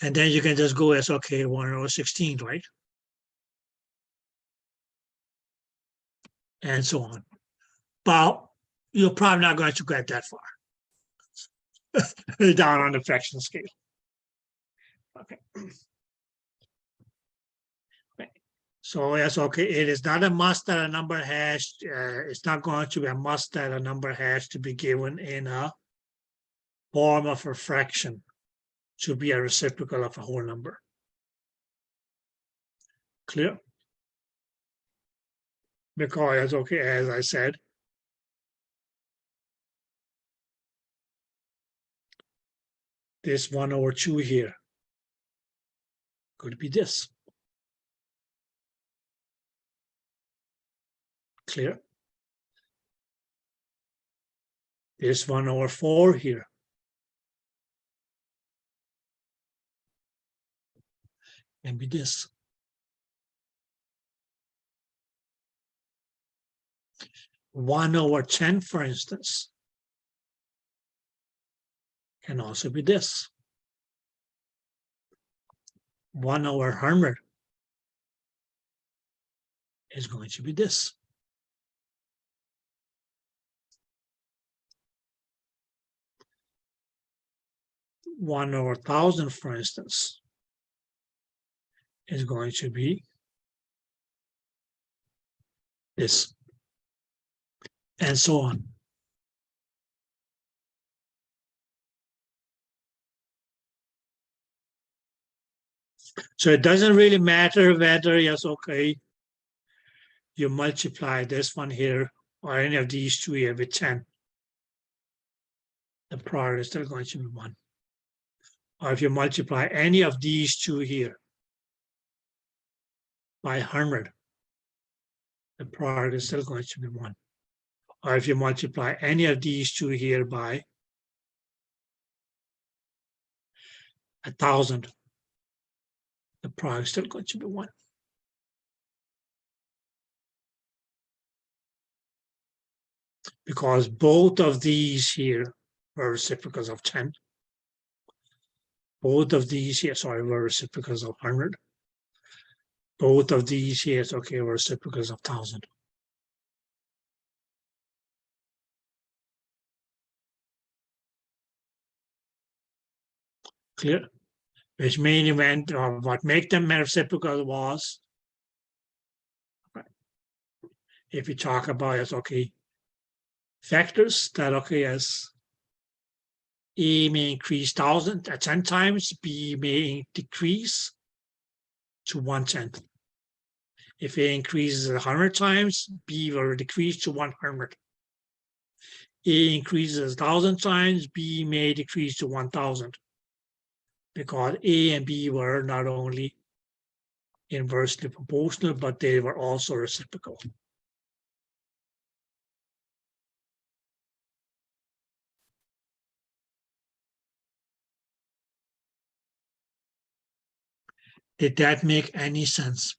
And then you can just go as, okay, 1/16, right? And so on. But you're probably not going to get that far down on the fraction scale. Okay. So yes, okay, it is not a must that a number has, it's not going to be a must that a number has to be given in a form of a fraction to be a reciprocal of a whole number. Clear? Because, okay, as I said, this 1/2 here could be this. Clear? This 1/4 here. Can be this. 1/10, for instance, can also be this. 1/100 is going to be this. One over 1,000, for instance, is going to be this, and so on. So it doesn't really matter whether, yes, okay, you multiply this one here or any of these two here with 10. The product is still going to be 1. Or if you multiply any of these two here by 100, the product is still going to be 1. Or if you multiply any of these two here by 1,000, the product is still going to be 1. Because both of these here were reciprocals of 10. Both of these here, sorry, were reciprocals of 100. Both of these here, okay, were reciprocals of 1,000. Clear? Which mainly meant, or what made them reciprocal was, if we talk about as, okay, factors that, okay, as A may increase 10 times, B may decrease to 1/10. If A increases 100 times, B will decrease to 100. A increases 1,000 times, B may decrease to 1,000. Because A and B were not only inversely proportional, but they were also reciprocal. Did that make any sense?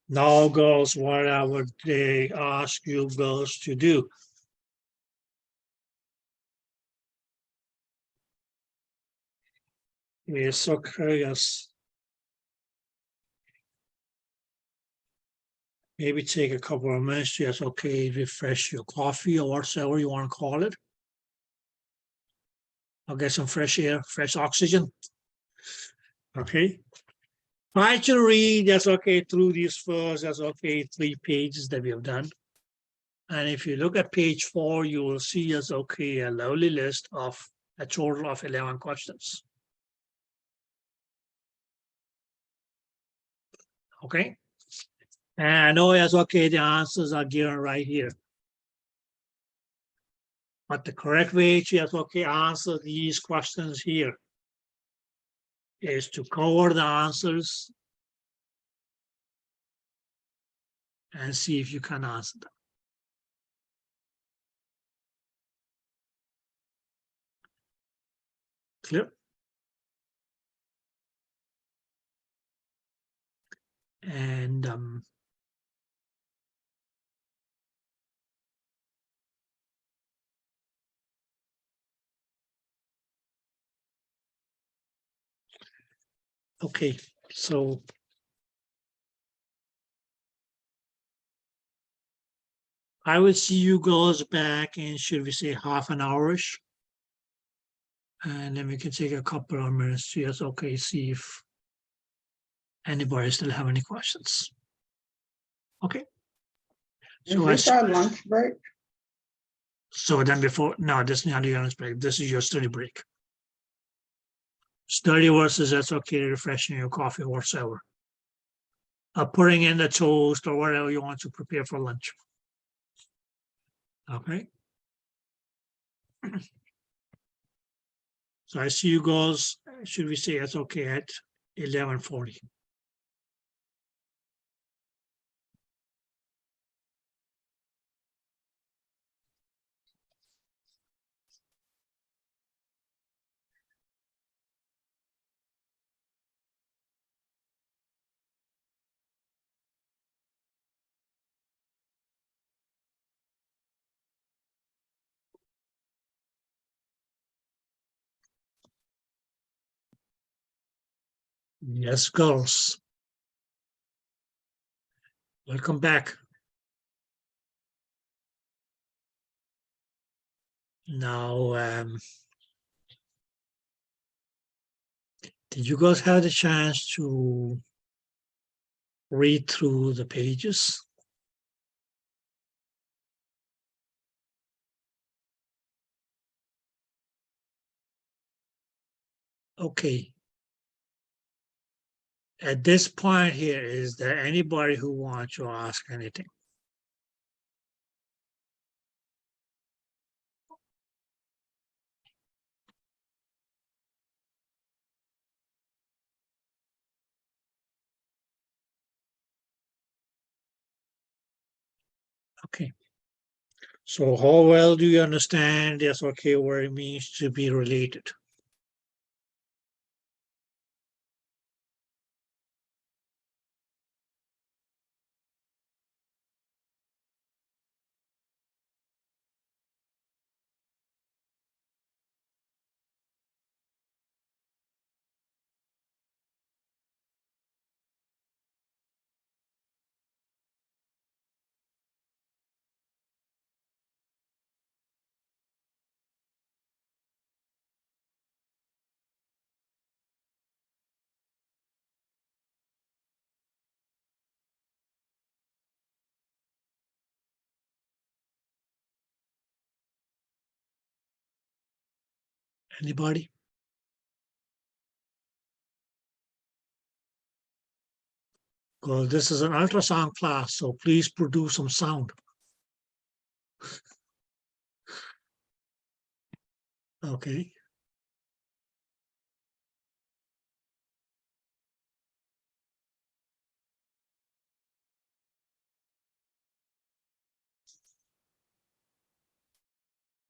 Now, girls, what I would ask you girls to do? Is so curious. Maybe take a couple of minutes to just, okay, refresh your coffee or whatever you want to call it. I'll get some fresh air, fresh oxygen. Okay. Try to read, that's okay, through these first, that's okay, 3 pages that we have done. And if you look at page 4, you will see as okay, a lovely list of a total of 11 questions. Okay. And I know as okay, the answers are given right here. But the correct way to just okay, answer these questions here is to cover the answers and see if you can answer them. Clear? And okay, so I will see you girls back in, should we say, half an hour-ish? And then we can take a couple of minutes to just okay, see if anybody still have any questions. Okay. Is So this our lunch break? So then before, no, this is not your lunch break. This is your study break. Study versus that's okay, refreshing your coffee or whatever. Putting in the toast or whatever you want to prepare for lunch. Okay. So I see you girls, should we say it's okay at 11:40? Yes, girls. Welcome back. Now, did you guys have the chance to read through the pages? Okay. At this point here, is there anybody who wants to ask anything? Okay. So how well do you understand yes, okay, what it means to be related? Anybody? Well, this is an ultrasound class, so please produce some sound. Okay.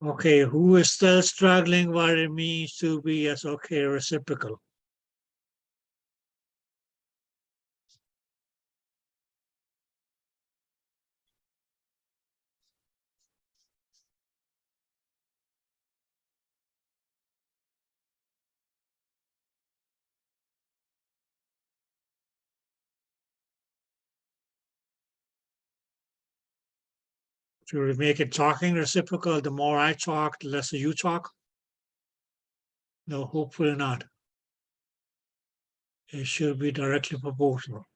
Okay, who is still struggling what it means to be yes, okay, reciprocal? To make it talking reciprocal, the more I talk, the less you talk? No, hopefully not. It should be directly proportional.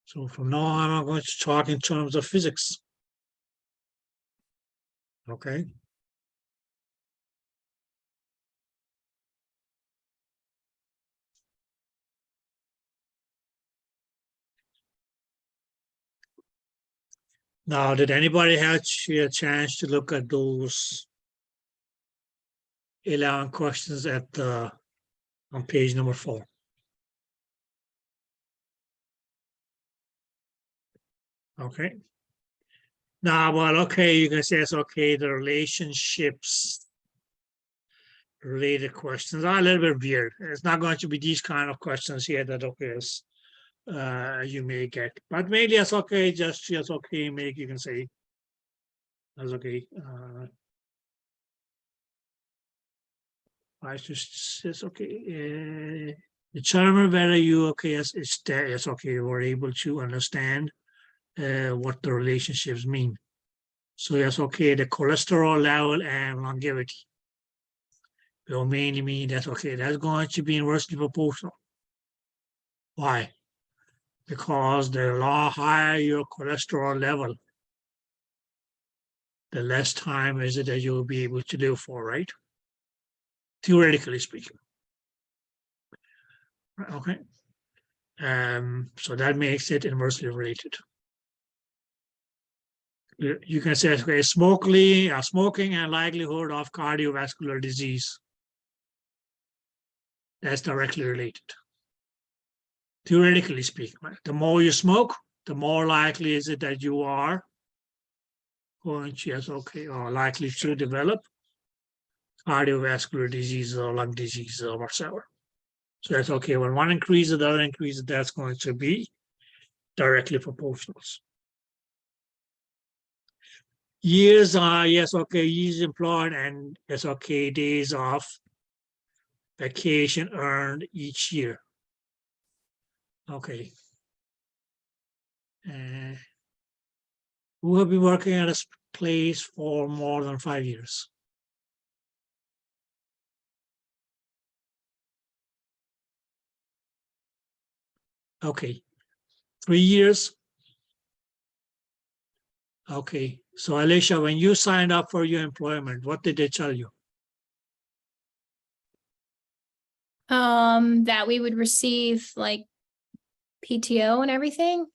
So from now on, I'm going to talk in terms of physics. Okay. Now, did anybody have a chance to look at those 11 questions at on page number 4? Okay. Now, well, okay, you can say it's okay, the relationships related questions are a little bit weird. It's not going to be these kind of questions here that okay is you may get, but maybe it's okay, just okay, make you can say that's okay. I just it's okay. Determine whether you okay it's okay, you're able to understand what the relationships mean. So that's okay, the cholesterol level and longevity will mainly mean that's okay, that's going to be inversely proportional. Why? Because the higher your cholesterol level, the less time is it that you'll be able to live for, right? Theoretically speaking. Okay. So that makes it inversely related. You can say, okay, smoking and likelihood of cardiovascular disease. That's directly related. Theoretically speaking, right? The more you smoke, the more likely is it that you are going to, yes, okay, or likely to develop cardiovascular disease or lung disease or whatsoever. So that's okay. When one increases, the other increases, that's going to be directly proportional. Years are, yes, okay, years employed and yes, okay, days off vacation earned each year. Okay. Who have been working at a place for more than 5 years? Okay, 3 years. Okay, so Alicia, when you signed up for your employment, what did they tell you? That we would receive like PTO and everything.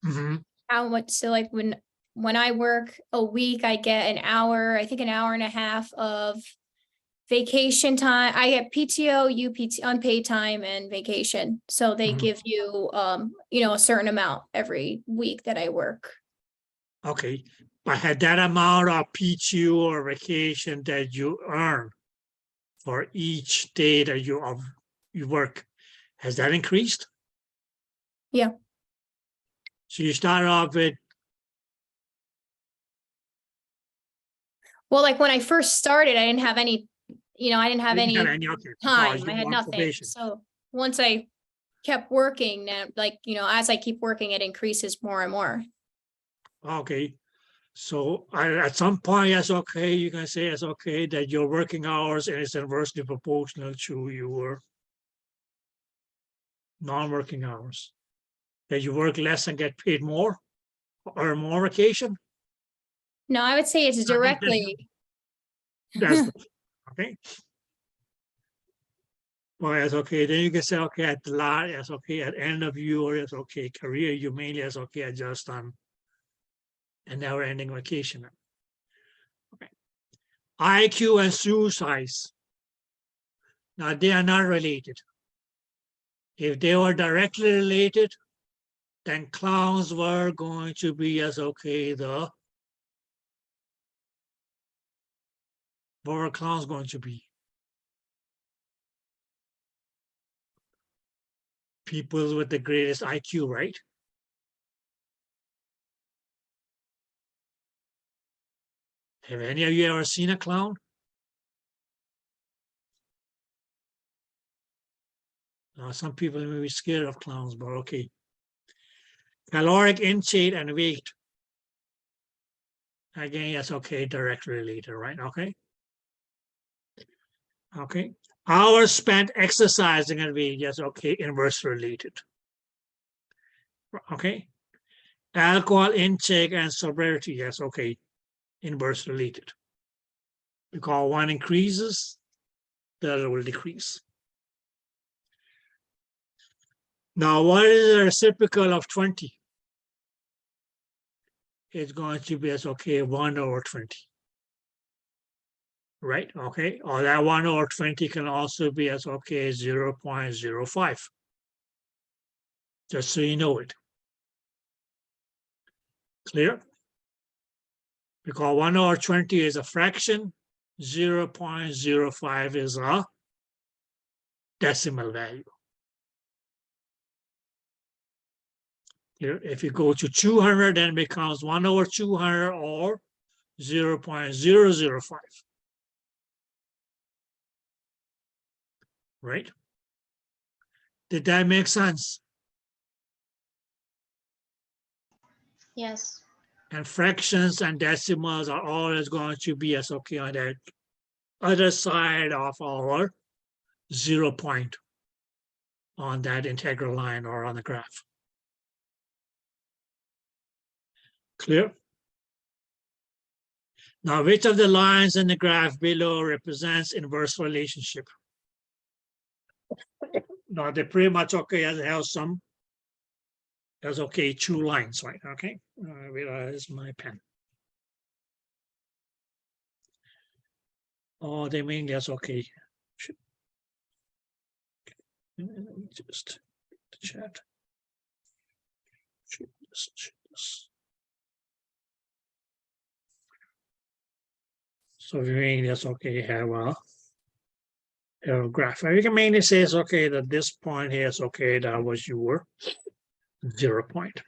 Mhm. How much, so like when I work a week, I get an hour, I think an hour and a half of vacation time. I get PTO, UPT, unpaid time and vacation. So they Mhm. give you, a certain amount every week that I work. Okay, but had that amount of PTO or vacation that you earn for each day that you work, has that increased? Yeah. So you start off with, Well, like when I first started, I didn't have any, I didn't have you didn't any have any, okay, because time. you I had were on nothing. probation. So once I kept working, now, like, as I keep working, it increases more and more. Okay, so at some point, yes, okay, you can say it's okay that your working hours is inversely proportional to your non-working hours. That you work less and get paid more or more vacation. No, I would say it's directly. That's okay. Well, that's okay. Then you can say, okay, at the last, that's okay. At end of your, it's okay. Career, you mainly, that's okay. Adjust on a never-ending vacation. Okay. IQ and suicide. Now they are not related. If they were directly related, then clowns were going to be as okay. What were clowns going to be? People with the greatest IQ, right? Have any of you ever seen a clown? Some people may be scared of clowns, but okay. Caloric intake and weight. Again, that's okay, directly related, right? Okay. Okay. Hours spent exercising and weight, yes, okay, inversely related. Okay. Alcohol intake and sobriety, yes, okay, inversely related. Because one increases, the other will decrease. Now, what is the reciprocal of 20? It's going to be as okay, 1 over 20. Right, okay, or that 1 over 20 can also be as okay, 0.05. Just so you know it. Clear? Because 1 over 20 is a fraction, 0.05 is a decimal value. Here, if you go to 200, then it becomes 1 over 200 or 0.005. Right? Did that make sense? Yes. And fractions and decimals are always going to be as okay on that other side of our 0 point on that integral line or on the graph. Clear? Now, which of the lines in the graph below represents inverse relationship? Now, they're pretty much okay as it has some. That's okay, 2 lines, right? Okay, where is my pen? Oh, they mean that's okay. Just chat. So we mean that's okay, have a graph. And we can mainly say it's okay that this point here is okay, that was your 0 point.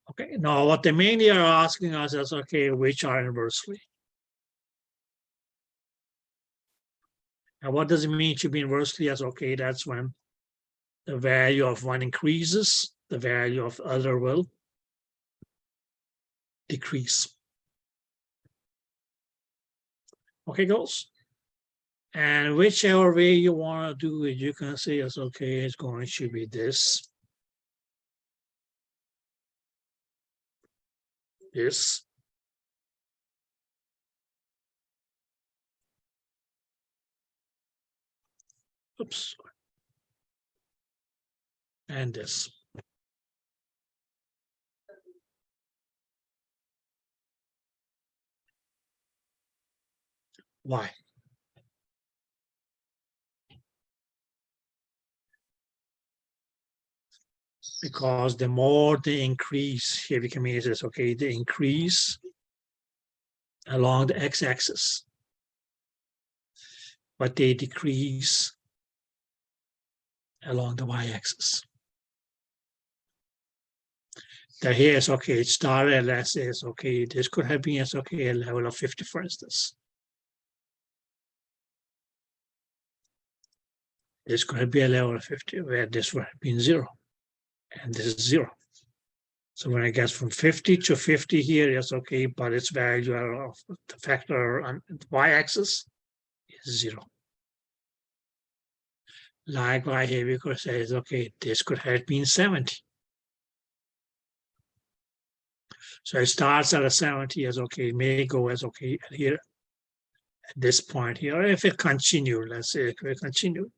Okay, now what they mainly are asking us is okay, which are inversely. And what does it mean to be inversely as okay? That's when the value of one increases, the value of other will decrease. Okay, girls. And whichever way you want to do it, you can say it's okay, it's going to be this. This. Oops. And this. Why? Because the more they increase, here we can make this, okay, the increase along the x-axis, but they decrease along the y-axis. The here is okay, it started at, let's say, it's okay, this could have been, it's okay, a level of 50, for instance. This could be a level of 50, where this would have been 0, and this is 0. So when I get from 50 to 50 here, it's okay, but its value of the factor on the y-axis is 0. Likewise, here we could say, okay, this could have been 70. So it starts at a 70 as okay, it may go as okay here at this point here. If it continued, let's say it will continue.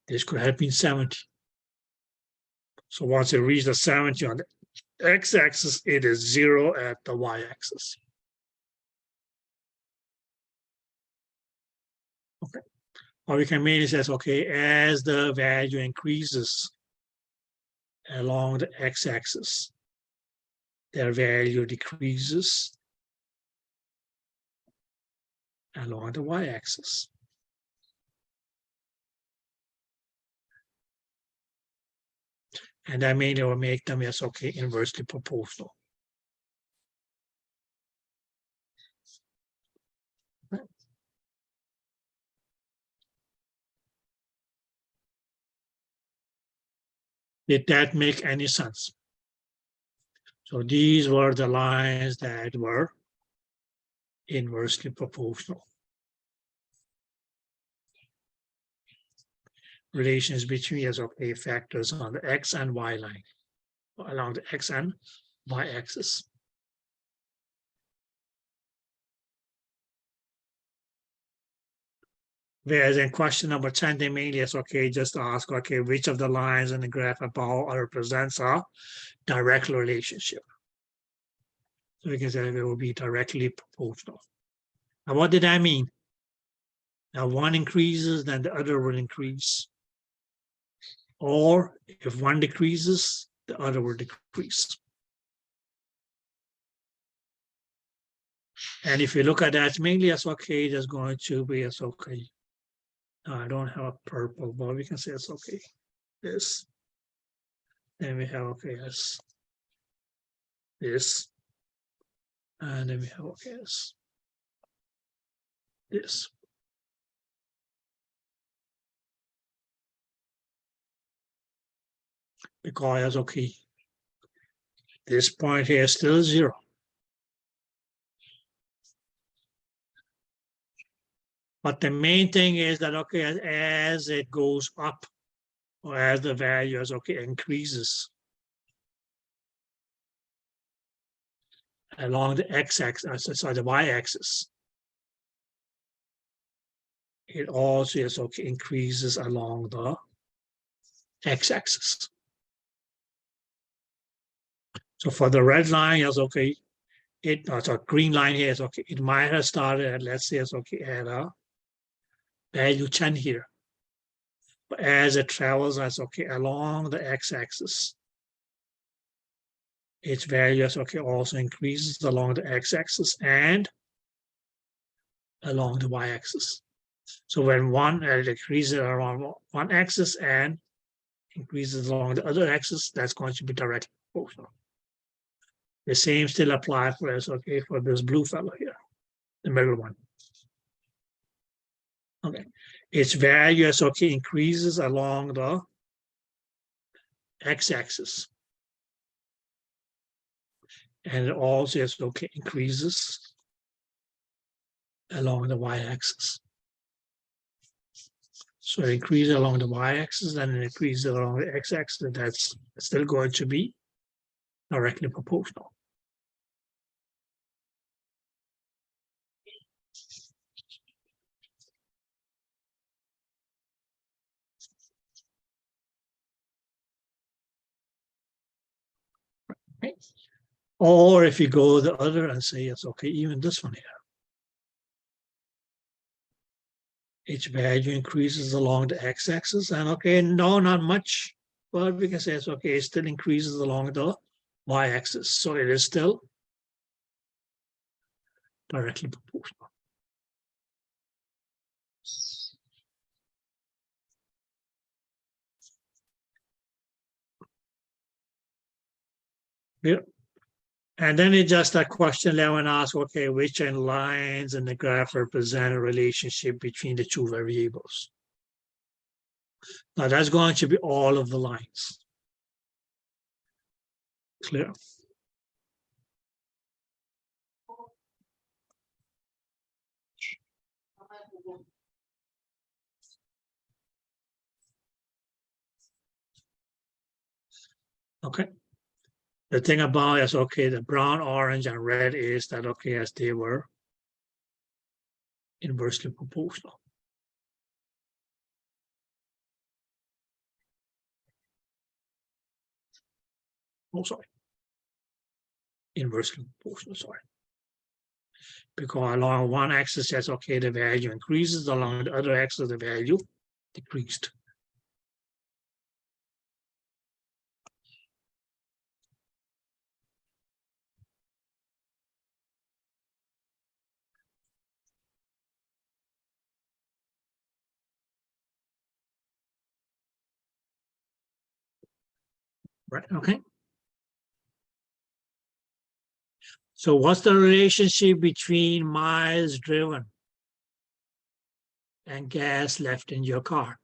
This could have been 70. So once it reaches the 70 on the x-axis, it is 0 at the y-axis. Okay. Or we can mainly say, okay, as the value increases along the x-axis, their value decreases along the y-axis. And that mainly will make them as okay, inversely proportional. Did that make any sense? So these were the lines that were inversely proportional. Relations between as okay factors on the x and y line, along the x and y axis. Whereas in question number 10, they mainly is okay, just ask, okay, which of the lines in the graph above represents a direct relationship. So we can say it will be directly proportional. Now, what did that mean? Now, one increases, then the other will increase. Or if one decreases, the other will decrease. And if you look at that, mainly as okay, there's going to be as okay. I don't have a purple, but we can say it's okay. This. Then we have okay as this. And then we have okay as this. Because okay, this point here is still 0. But the main thing is that okay, as it goes up, or as the value is okay increases along the x-axis, sorry, the y-axis, it also is okay increases along the x-axis. So for the red line is okay, so green line here is okay. It might have started at, let's say, it's okay at a value 10 here. But as it travels, that's okay along the x-axis. Its value is okay also increases along the x-axis and along the y-axis. So when one decreases around one axis and increases along the other axis, that's going to be directly proportional. The same still applies for us, okay, for this blue fellow here, the middle one. Okay, its value is okay, increases along the x-axis. And it also is okay, increases along the y-axis. So it increases along the y-axis and it increases along the x-axis. That's still going to be directly proportional. Right? Or if you go the other and say, it's okay, even this one here. Its value increases along the x-axis, and okay, no, not much, but we can say it's okay, it still increases along the y-axis, so it is still directly proportional. Yeah. And then it's just a question that when asked, okay, which lines in the graph represent a relationship between the two variables? Now that's going to be all of the lines. Clear? Okay. The thing about is, okay, the brown, orange, and red is that, okay, as they were inversely proportional. Oh, sorry. Inversely proportional, sorry. Because along one axis says, okay, the value increases, along the other axis, the value decreased. Right, okay. So what's the relationship between miles driven and gas left in your car?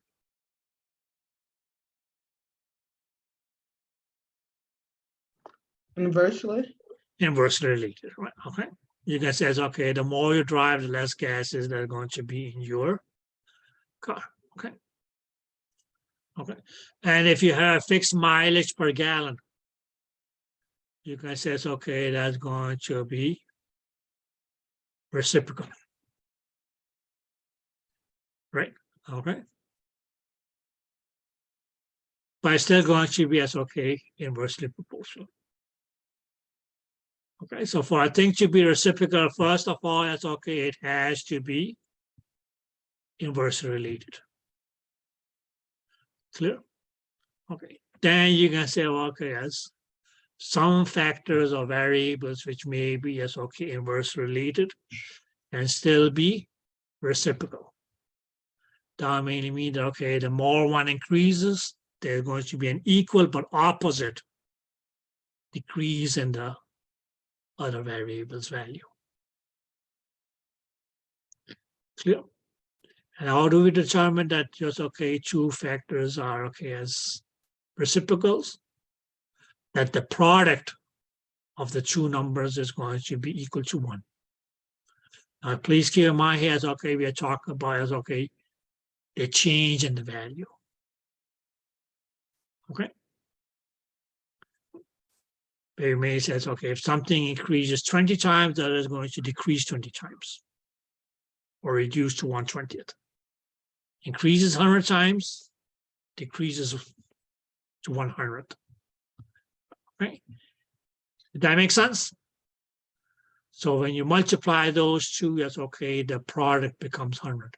Inversely. Inversely related, right? Okay. You can say, okay, the more you drive, the less gas is there going to be in your car. Okay. Okay. And if you have fixed mileage per gallon, you can say, okay, that's going to be reciprocal. Right? Okay. But it's still going to be as okay, inversely proportional. Okay, so for a thing to be reciprocal, first of all, that's okay, it has to be inversely related. Clear? Okay. Then you can say, well, okay, as some factors or variables which may be as okay, inversely related and still be reciprocal. That mainly means that, okay, the more one increases, there's going to be an equal but opposite decrease in the other variable's value. Clear? And how do we determine that just okay, two factors are okay as reciprocals? That the product of the two numbers is going to be equal to 1. Now, please keep in mind here, as okay, we are talking about as okay, the change in the value. Okay. Very may says, okay, if something increases 20 times, that is going to decrease 20 times or reduce to 1/20. Increases 100 times, decreases to 100. Right? Did that make sense? So when you multiply those two, that's okay, the product becomes 100.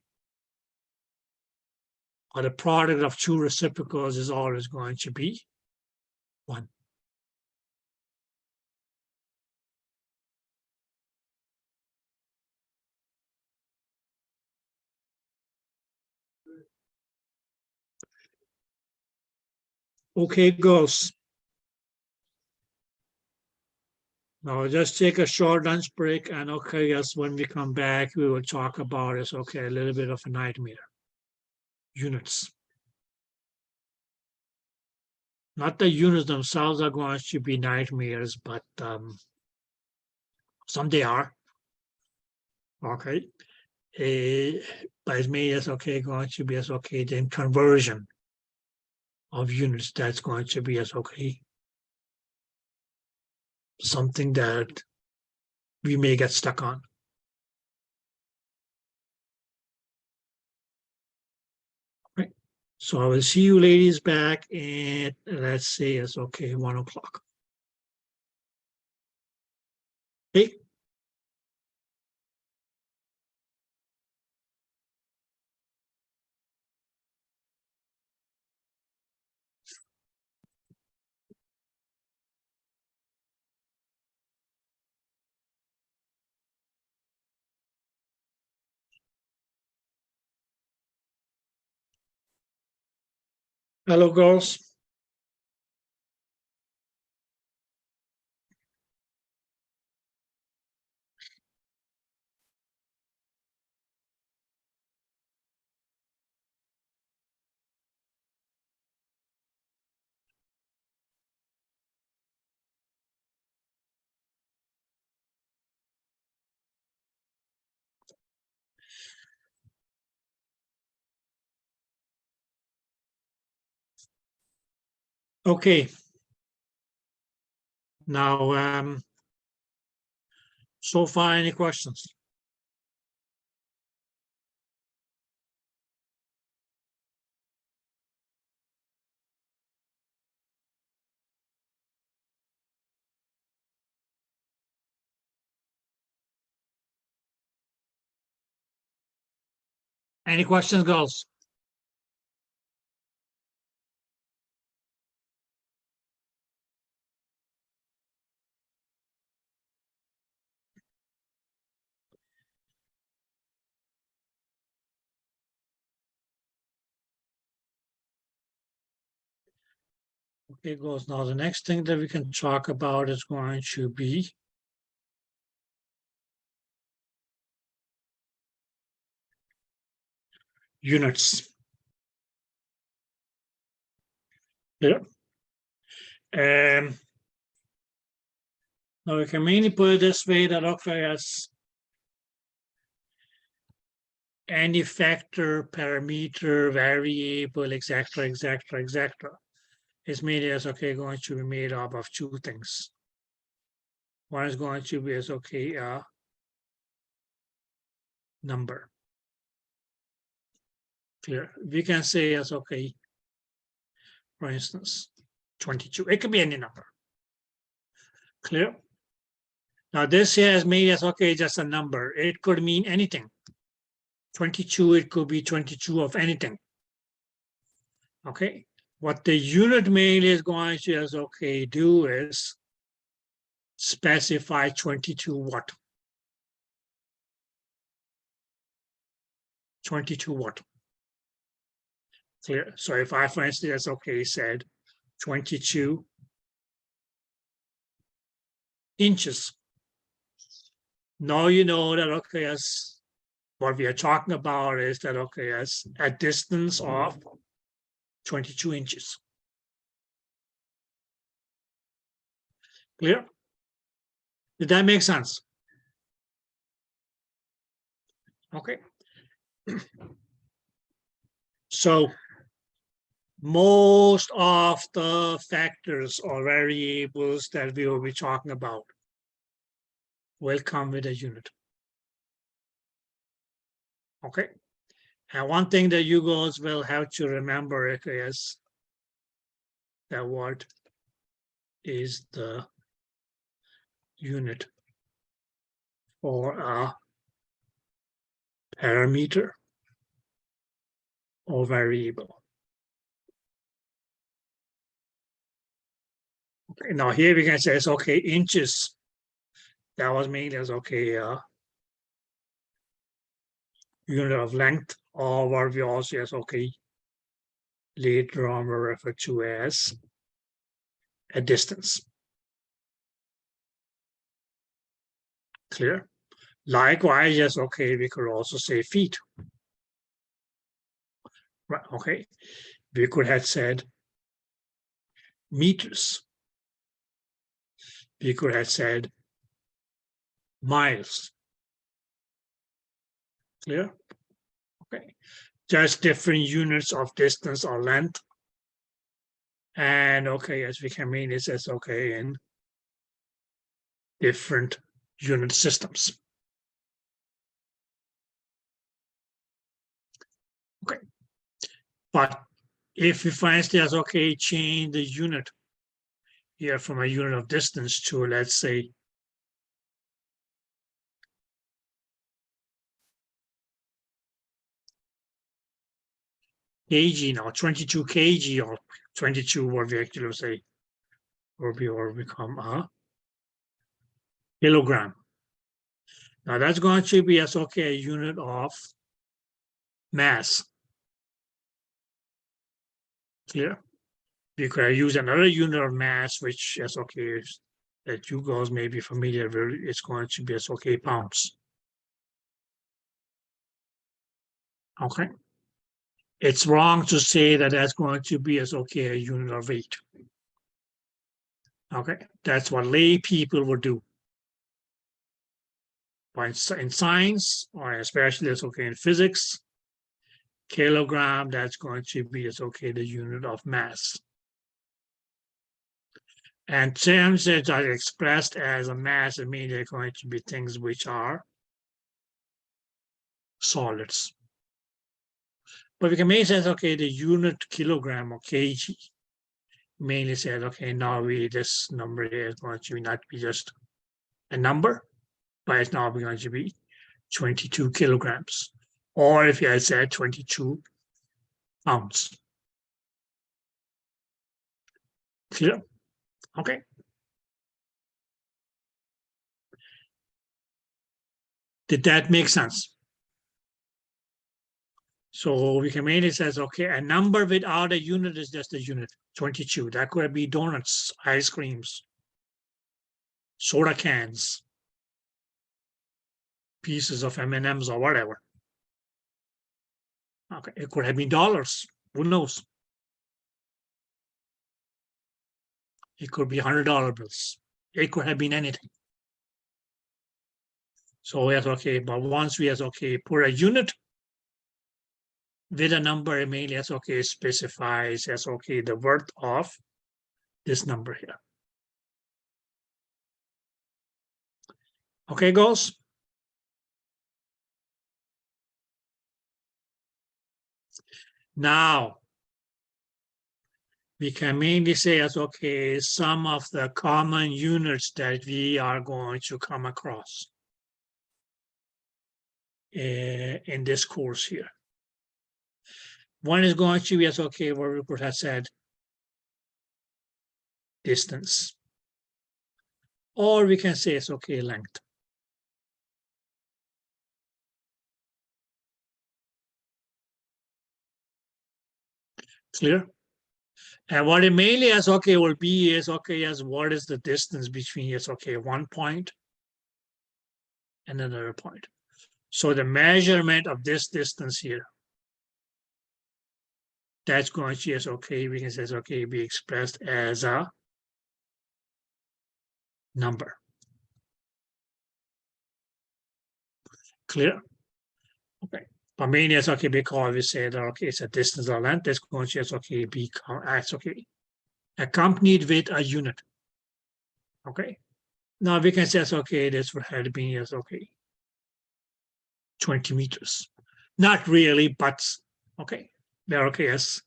Or the product of two reciprocals is always going to be 1. Okay, girls. Now just take a short lunch break, and okay, yes, when we come back, we will talk about is okay, a little bit of a nightmare. Units. Not the units themselves are going to be nightmares, but some they are. Okay. But it's made as okay, going to be as okay, then conversion of units, that's going to be as okay. Something that we may get stuck on. Right. So I will see you ladies back at, let's say it's okay, 1 o'clock. Hey. Hello, girls. Okay. Now, so far, any questions? Any questions, girls? Okay, girls. Now the next thing that we can talk about is going to be units. Yeah. Now we can mainly put it this way, that okay, as any factor, parameter, variable, etc., is made as okay, going to be made up of two things. One is going to be as okay, number. Clear. We can say as okay, for instance, 22. It could be any number. Clear. Now this here is made as okay, just a number. It could mean anything. 22, it could be 22 of anything. Okay. What the unit mail is going to as okay do is specify 22 what? 22 what? Clear. So if I, for instance, okay, said 22 inches. Now you know that okay, as what we are talking about is that okay, as a distance of 22 inches. Clear? Did that make sense? Okay. So most of the factors or variables that we will be talking about will come with a unit. Okay. And one thing that you guys will have to remember is that what is the unit for a parameter or variable. Okay, now here we can say it's okay, inches. That was mainly as okay, unit of length, or what we also as okay, later on we refer to as a distance. Clear? Likewise, yes, okay, we could also say feet. Right, okay. We could have said meters. We could have said miles. Clear? Okay. Just different units of distance or length. And okay, as we can mean it says okay in different unit systems. Okay. But if we find this okay, change the unit here from a unit of distance to, let's say, kg now, 22 kg or 22, what we actually say, or become a kilogram. Now that's going to be as okay a unit of mass. Clear? We could use another unit of mass, which is okay, that you guys may be familiar with. It's going to be as okay pounds. Okay. It's wrong to say that that's going to be as okay a unit of weight. Okay, that's what lay people would do. But in science, or especially as okay in physics, kilogram, that's going to be as okay the unit of mass. And terms that are expressed as a mass, I mean they're going to be things which are solids. But we can make sense, okay, the unit kilogram or kg mainly says, okay, now this number here is going to not be just a number, but it's now going to be 22 kilograms. Or if you had said 22 pounds. Clear? Okay. Did that make sense? So we can mainly say, okay, a number without a unit is just a unit, 22. That could be donuts, ice creams, soda cans, pieces of M&Ms or whatever. Okay, it could have been dollars. Who knows? It could be $100 bills. It could have been anything. So yes, okay, but once we okay, put a unit with a number, it mainly okay specifies as okay the worth of this number here. Okay, girls. Now we can mainly say as okay some of the common units that we are going to come across in this course here. One is going to be as okay where we could have said distance, or we can say it's okay length. Clear? And what it mainly as okay will be is okay as what is the distance between is okay one point and another point. So the measurement of this distance here, that's going to is okay, we can say okay be expressed as a number. Clear? Okay. But mainly it's okay because we say that okay it's a distance or length, that's going to is okay be okay accompanied with a unit. Okay. Now we can say okay this would have been as okay 20 meters. Not really, but okay. There okay as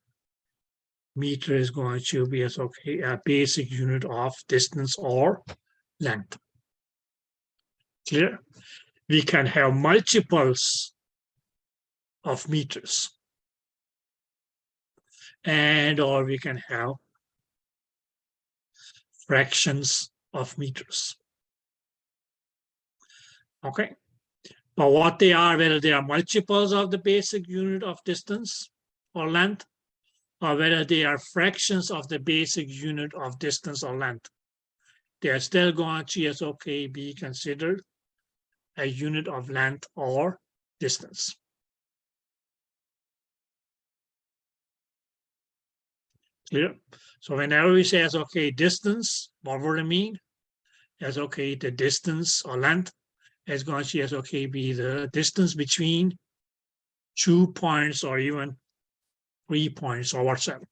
meter is going to be as okay a basic unit of distance or length. Clear? We can have multiples of meters, and or we can have fractions of meters. Okay, but what they are, whether they are multiples of the basic unit of distance or length, or whether they are fractions of the basic unit of distance or length, they are still going to, yes, okay, be considered a unit of length or distance. Clear? So whenever we say, okay, distance, what would it mean? As okay, the distance or length is going to, as okay, be the distance between 2 points or even 3 points or whatsoever.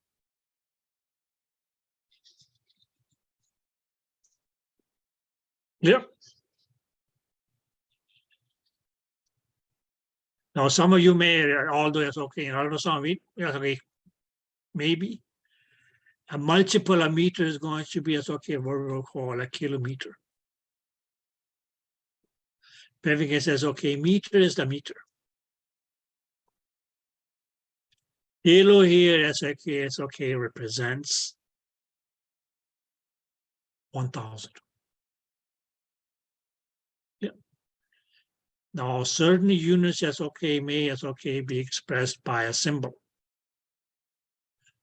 Yep. Now, some of you may, although it's okay, in ultrasound, yes, okay, maybe a multiple of meter is going to be as okay, what we will call a kilometer. Peving says, okay, meter is the meter. Kilo here, it's okay, represents 1,000. Yeah. Now, certain units, as okay, may as okay be expressed by a symbol.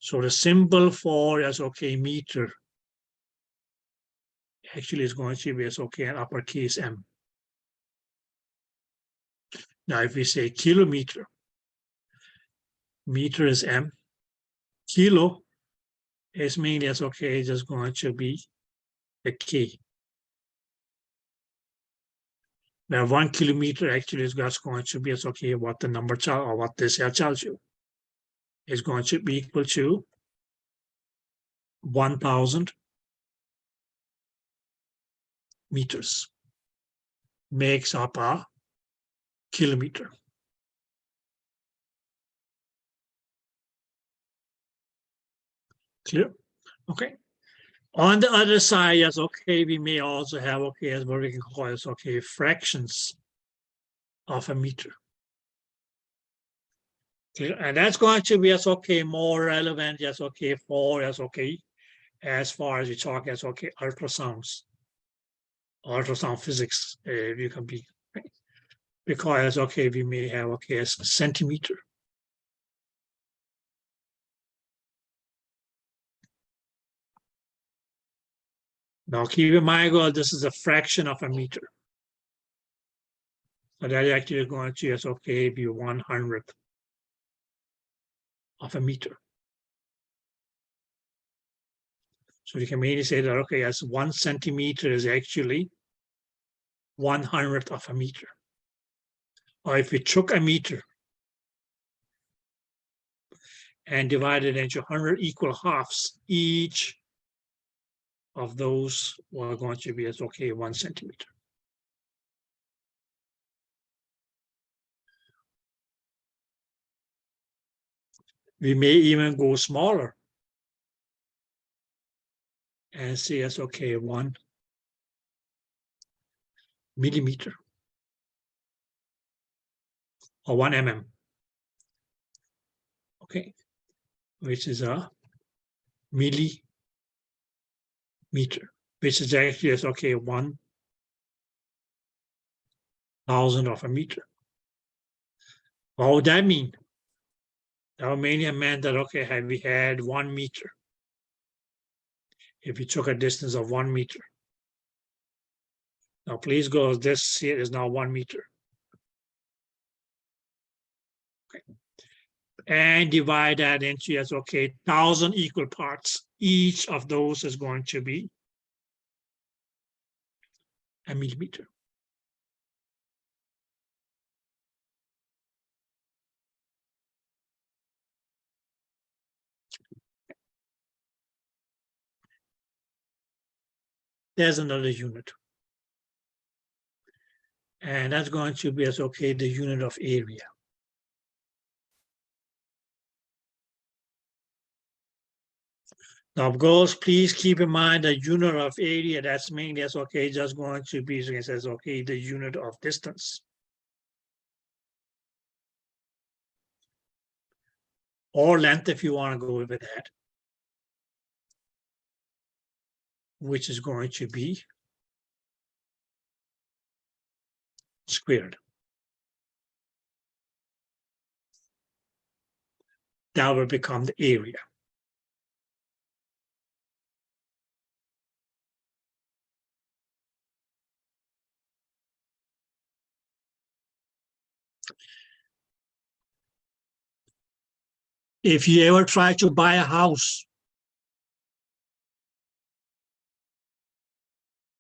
So the symbol for as okay meter actually is going to be as okay an uppercase M. Now, if we say kilometer, meter is M, kilo is mainly as okay, just going to be the K. Now, 1 kilometer actually is just going to be as okay what the number tells or what this here tells you is going to be equal to 1,000 meters. Makes up a kilometer. Clear? Okay. On the other side, yes, okay, we may also have, okay, as what we can call it, okay, fractions of a meter. Clear? And that's going to be, yes, okay, more relevant, yes, okay, for, yes, okay, as far as we talk, yes, okay, ultrasounds, ultrasound physics, you can be, right? Because, okay, we may have, okay, a centimeter. Now, keep in mind, well, this is a fraction of a meter. So that actually is going to, yes, okay, be 1/100th of a meter. So you can mainly say that, okay, as 1 centimeter is actually 1/100th of a meter. Or if we took a meter and divided into 100 equal halves, each of those were going to be as, okay, 1 centimeter. We may even go smaller and say as, okay, 1 millimeter or 1 mm. Okay, which is a millimeter, which is actually as, okay, 1,000th of a meter. What would that mean? That would mainly have meant that, okay, had we had 1 meter, if you took a distance of 1 meter. Now, please go, this here is now 1 meter. Okay. And divide that into, yes, okay, 1,000 equal parts. Each of those is going to be a millimeter. There's another unit. And that's going to be as, okay, the unit of area. Now, girls, please keep in mind the unit of area, that's mainly as, okay, just going to be, so it says, okay, the unit of distance. Or length if you want to go with that, which is going to be squared. That will become the area. If you ever try to buy a house,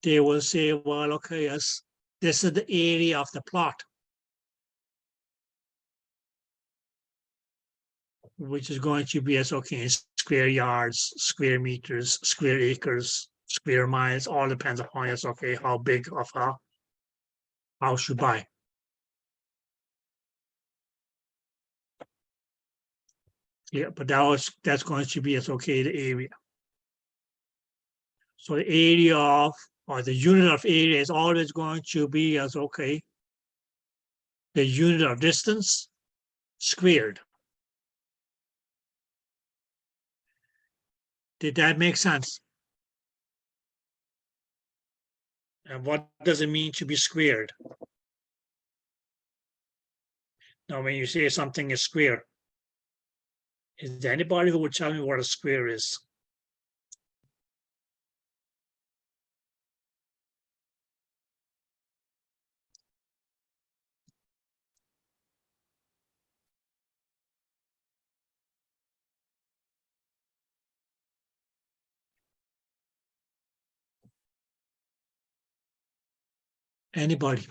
they will say, well, okay, yes, this is the area of the plot, which is going to be as okay in square yards, square meters, square acres, square miles, all depends upon yes, okay, how big of a house you buy. Yeah, but that's going to be as okay the area. So the area of, or the unit of area is always going to be as okay, the unit of distance squared. Did that make sense? And what does it mean to be squared? Now, when you say something is square, is there anybody who would tell me what a square is? Anybody?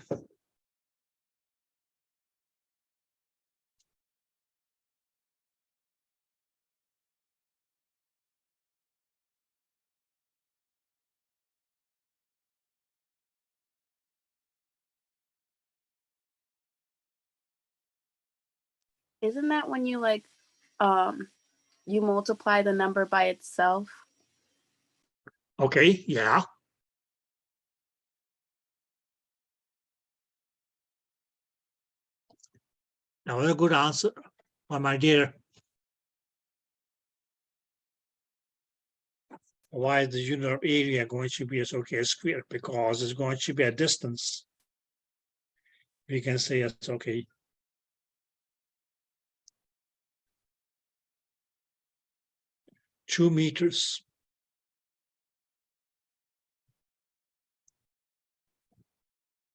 Isn't that when you like, you multiply the number by itself? Okay, yeah. That was a good answer, my dear. Why is the unit of area going to be as okay as square? Because it's going to be a distance. We can say it's okay. $2 meters.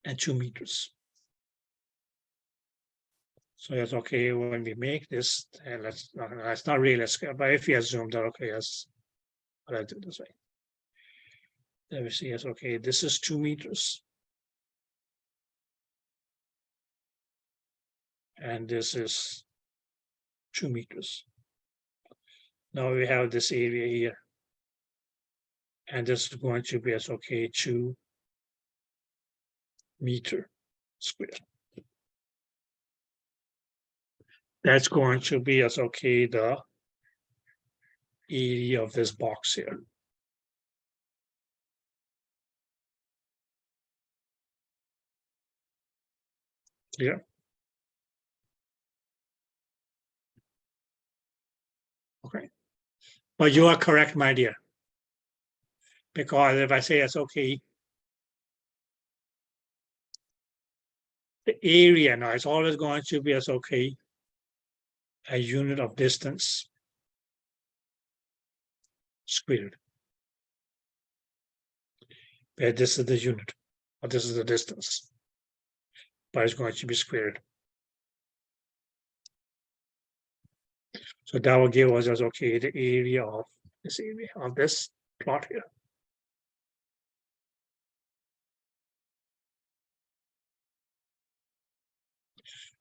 And 2 meters. So that's okay when we make this, and let's not really a scale, but if you assume that okay, yes, what I do this way. Then we see yes, okay, this is 2 meters. And this is 2 meters. Now we have this area here. And this is going to be as okay, 2 meters squared. That's going to be as okay, the area of this box here. Clear? Okay. But you are correct, my dear. Because if I say it's okay, the area now is always going to be as okay, a unit of distance squared. Where this is the unit, or this is the distance, but it's going to be squared. So that will give us as okay the area of this plot here.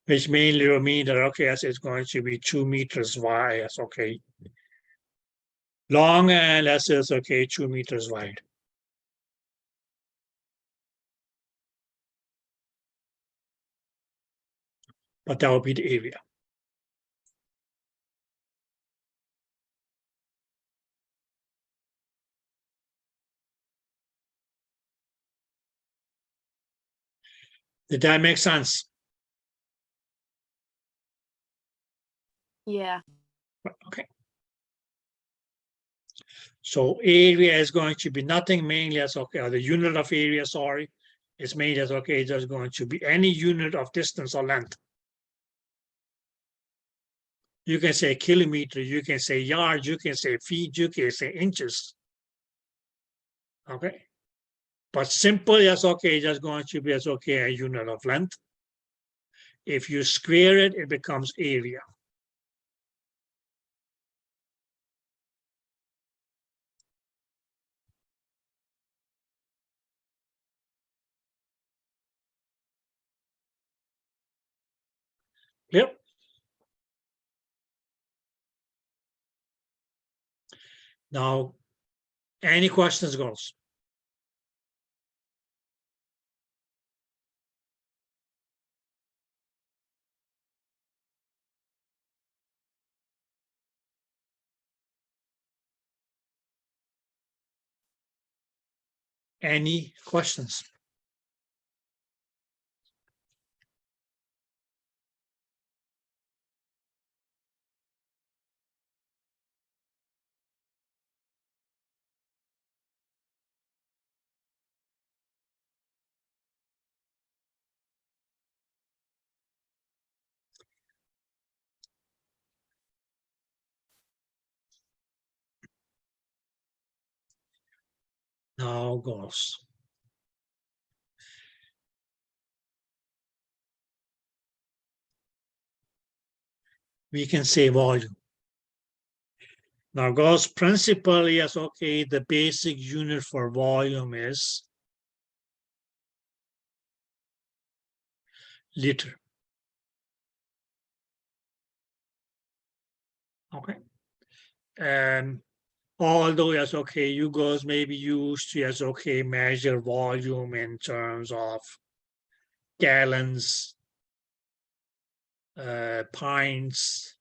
Which mainly will mean that okay, as it's going to be 2 meters wide, as okay. Long and as is okay, 2 meters wide. But that will be the area. Did that make sense? Yeah. Okay. So area is going to be nothing mainly as okay, or the unit of area, sorry, is made as okay, just going to be any unit of distance or length. You can say kilometer, you can say yards, you can say feet, you can say inches. Okay. But simple as okay, just going to be as okay, a unit of length, If you square it, it becomes area. Yep. Now, any questions, girls? Any questions? Now, girls. We can say volume. Now, girls, principle, yes, okay, the basic unit for volume is liter. Okay. And although, yes, okay, you girls may be used to, yes, okay, measure volume in terms of gallons, pints,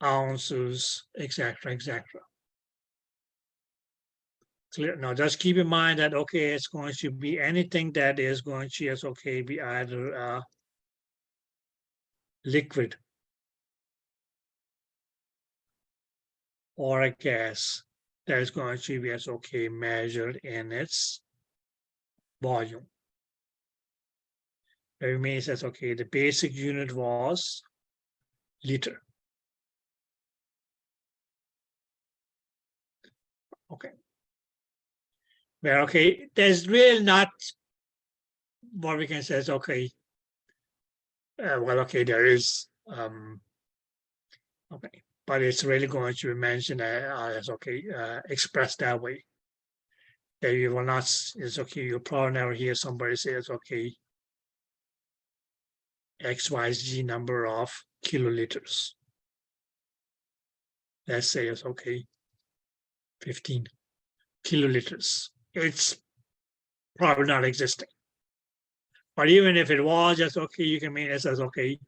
ounces, etc., etc. Clear. Now, just keep in mind that, okay, it's going to be anything that is going to, yes, okay, be either liquid or a gas that is going to be, yes, okay, measured in its volume. That means that, okay, the basic unit was liter. Okay. Well, okay, there's really not what we can say is, okay, well, okay, there is, okay, but it's really going to be mentioned as, okay, expressed that way. That you will not, it's okay, you'll probably never hear somebody say it's okay, XYZ number of kiloliters. Let's say it's okay, 15 kiloliters. It's probably not existing. But even if it was just okay, you can mean it as okay,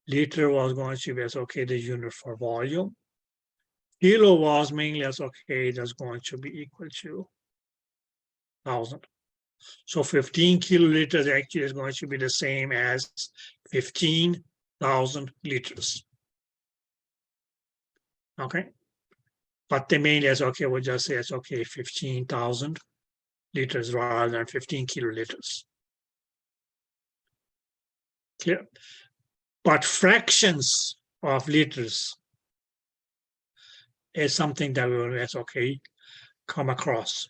liter was going to be as okay, the unit for volume. Kilo was mainly as okay, that's going to be equal to 1,000. So 15 kiloliters actually is going to be the same as 15,000 liters. Okay. But the mainly as okay, we'll just say it's okay, 15,000 liters rather than 15 kiloliters. Clear? But fractions of liters is something that we will, as okay, come across.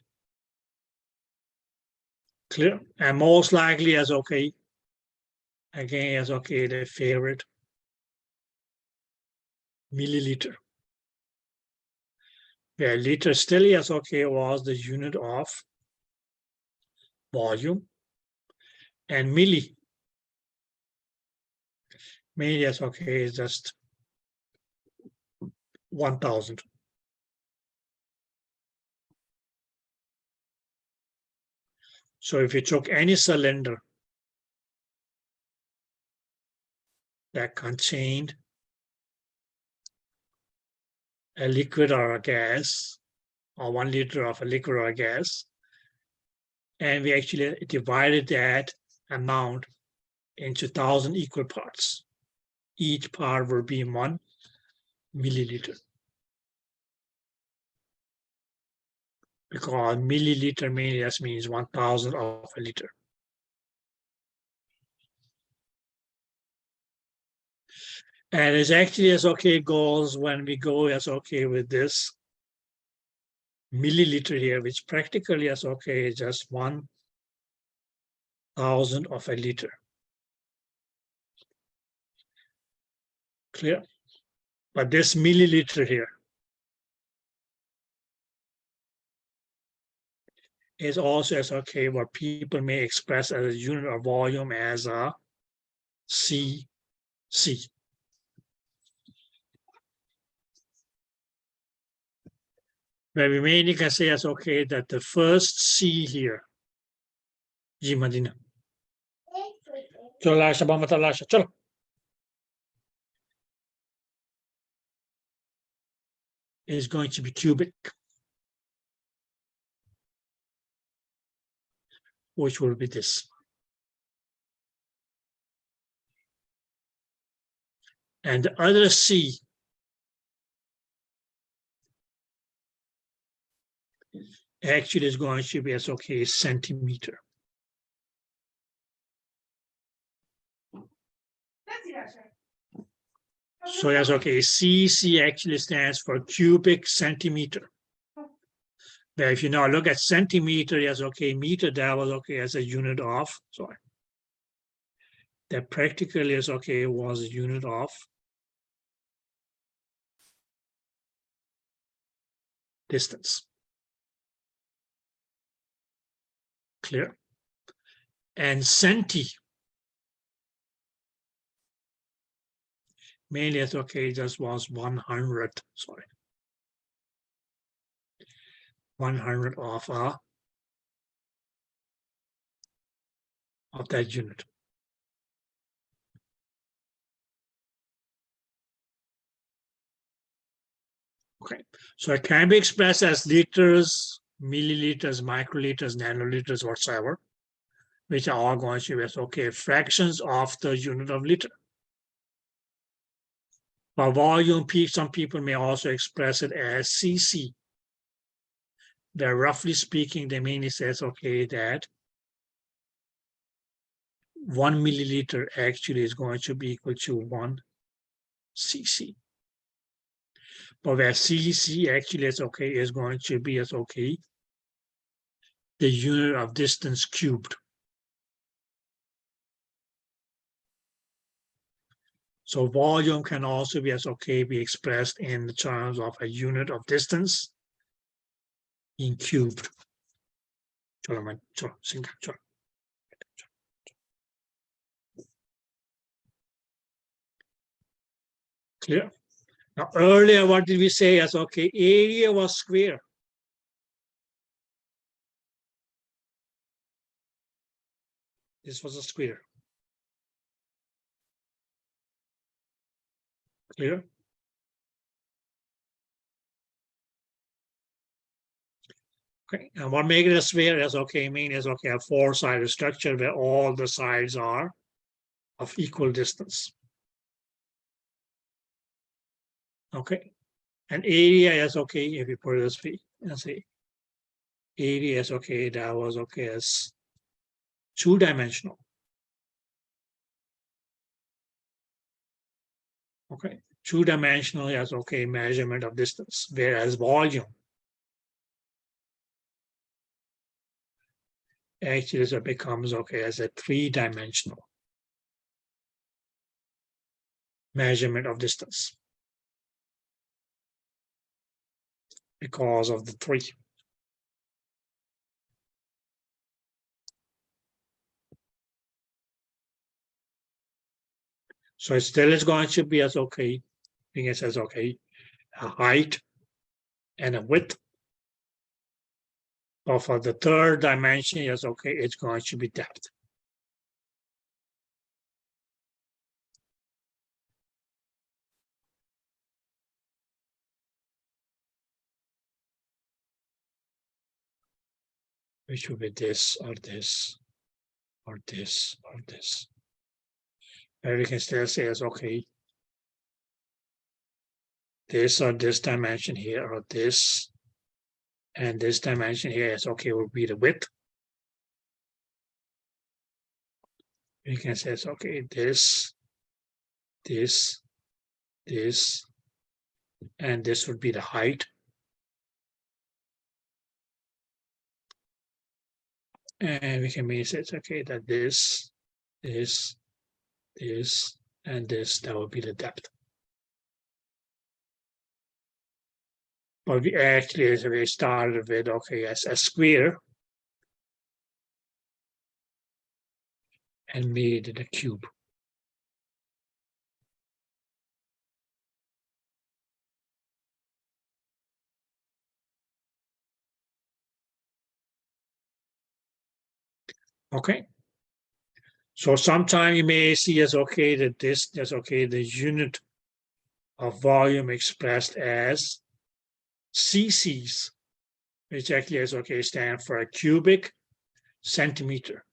Clear? And most likely as okay, again, as okay, the favorite milliliter. Where liter still as okay was the unit of volume, and milli as okay is just 1,000. So if you took any cylinder that contained a liquid or a gas, or 1 liter of a liquid or a gas, and we actually divided that amount into 1,000 equal parts. Each part will be 1 milliliter. Because milliliter mainly just means 1,000 of a liter. And it's actually as okay goes when we go as okay with this milliliter here, which practically as okay is just 1,000 of a liter. Clear? But this milliliter here is also as okay what people may express as a unit of volume as a cc. Where we mainly can say as okay that the first C here, G Madina. Chalo Lasha, Bamata Lasha, chalo. Is going to be cubic, which will be this. And the other C actually is going to be as okay centimeter. So that's okay. CC actually stands for cubic centimeter. But if you now look at centimeter, yes, okay, meter, that was okay as a unit of, sorry. That practically is okay was a unit of distance. Clear? And centi mainly as okay, just was 100, sorry. 100 of that unit. Okay, so it can be expressed as liters, milliliters, microliters, nanoliters, whatsoever, which are all going to be as okay fractions of the unit of liter. For volume, some people may also express it as cc. They're roughly speaking, they mainly says okay that 1 milliliter actually is going to be equal to 1 cc. But where cc actually is okay is going to be as okay the unit of distance cubed. So volume can also be as okay be expressed in the terms of a unit of distance in cubed. Clear? Now earlier, what did we say as okay? Area was square. This was a square. Clear? Okay, and what makes it a sphere is okay, mean is okay, a four-sided structure where all the sides are of equal distance. Okay, and area is okay if you put it this way, let's see. Area is okay, that was okay as two-dimensional. Okay, two-dimensional is okay measurement of distance, whereas volume actually so it becomes okay as a three-dimensional measurement of distance because of the three. So it still is going to be as okay, being it says okay, a height and a width. But for the third dimension, yes, okay, it's going to be depth. Which will be this or this or this or this. And we can still say as okay, this or this dimension here or this and this dimension here is okay, will be the width. We can say it's okay, this, and this would be the height. And we can say it's okay that this, and this, that would be the depth. But we actually, as we started with, okay, as a square and made it a cube. Okay. So sometime you may see as okay that this is okay, the unit of volume expressed as cc's, which actually is okay, stand for a cubic centimeter,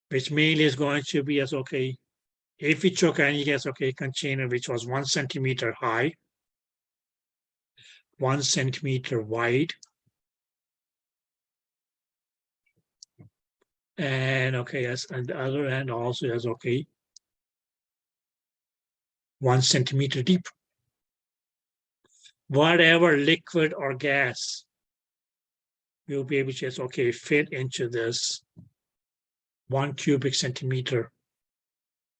which mainly is going to be as okay, if we took any as okay container which was 1 centimeter high, 1 centimeter wide, and okay, yes, and the other end also is okay, 1 centimeter deep. Whatever liquid or gas will be able to just okay fit into this 1 cubic centimeter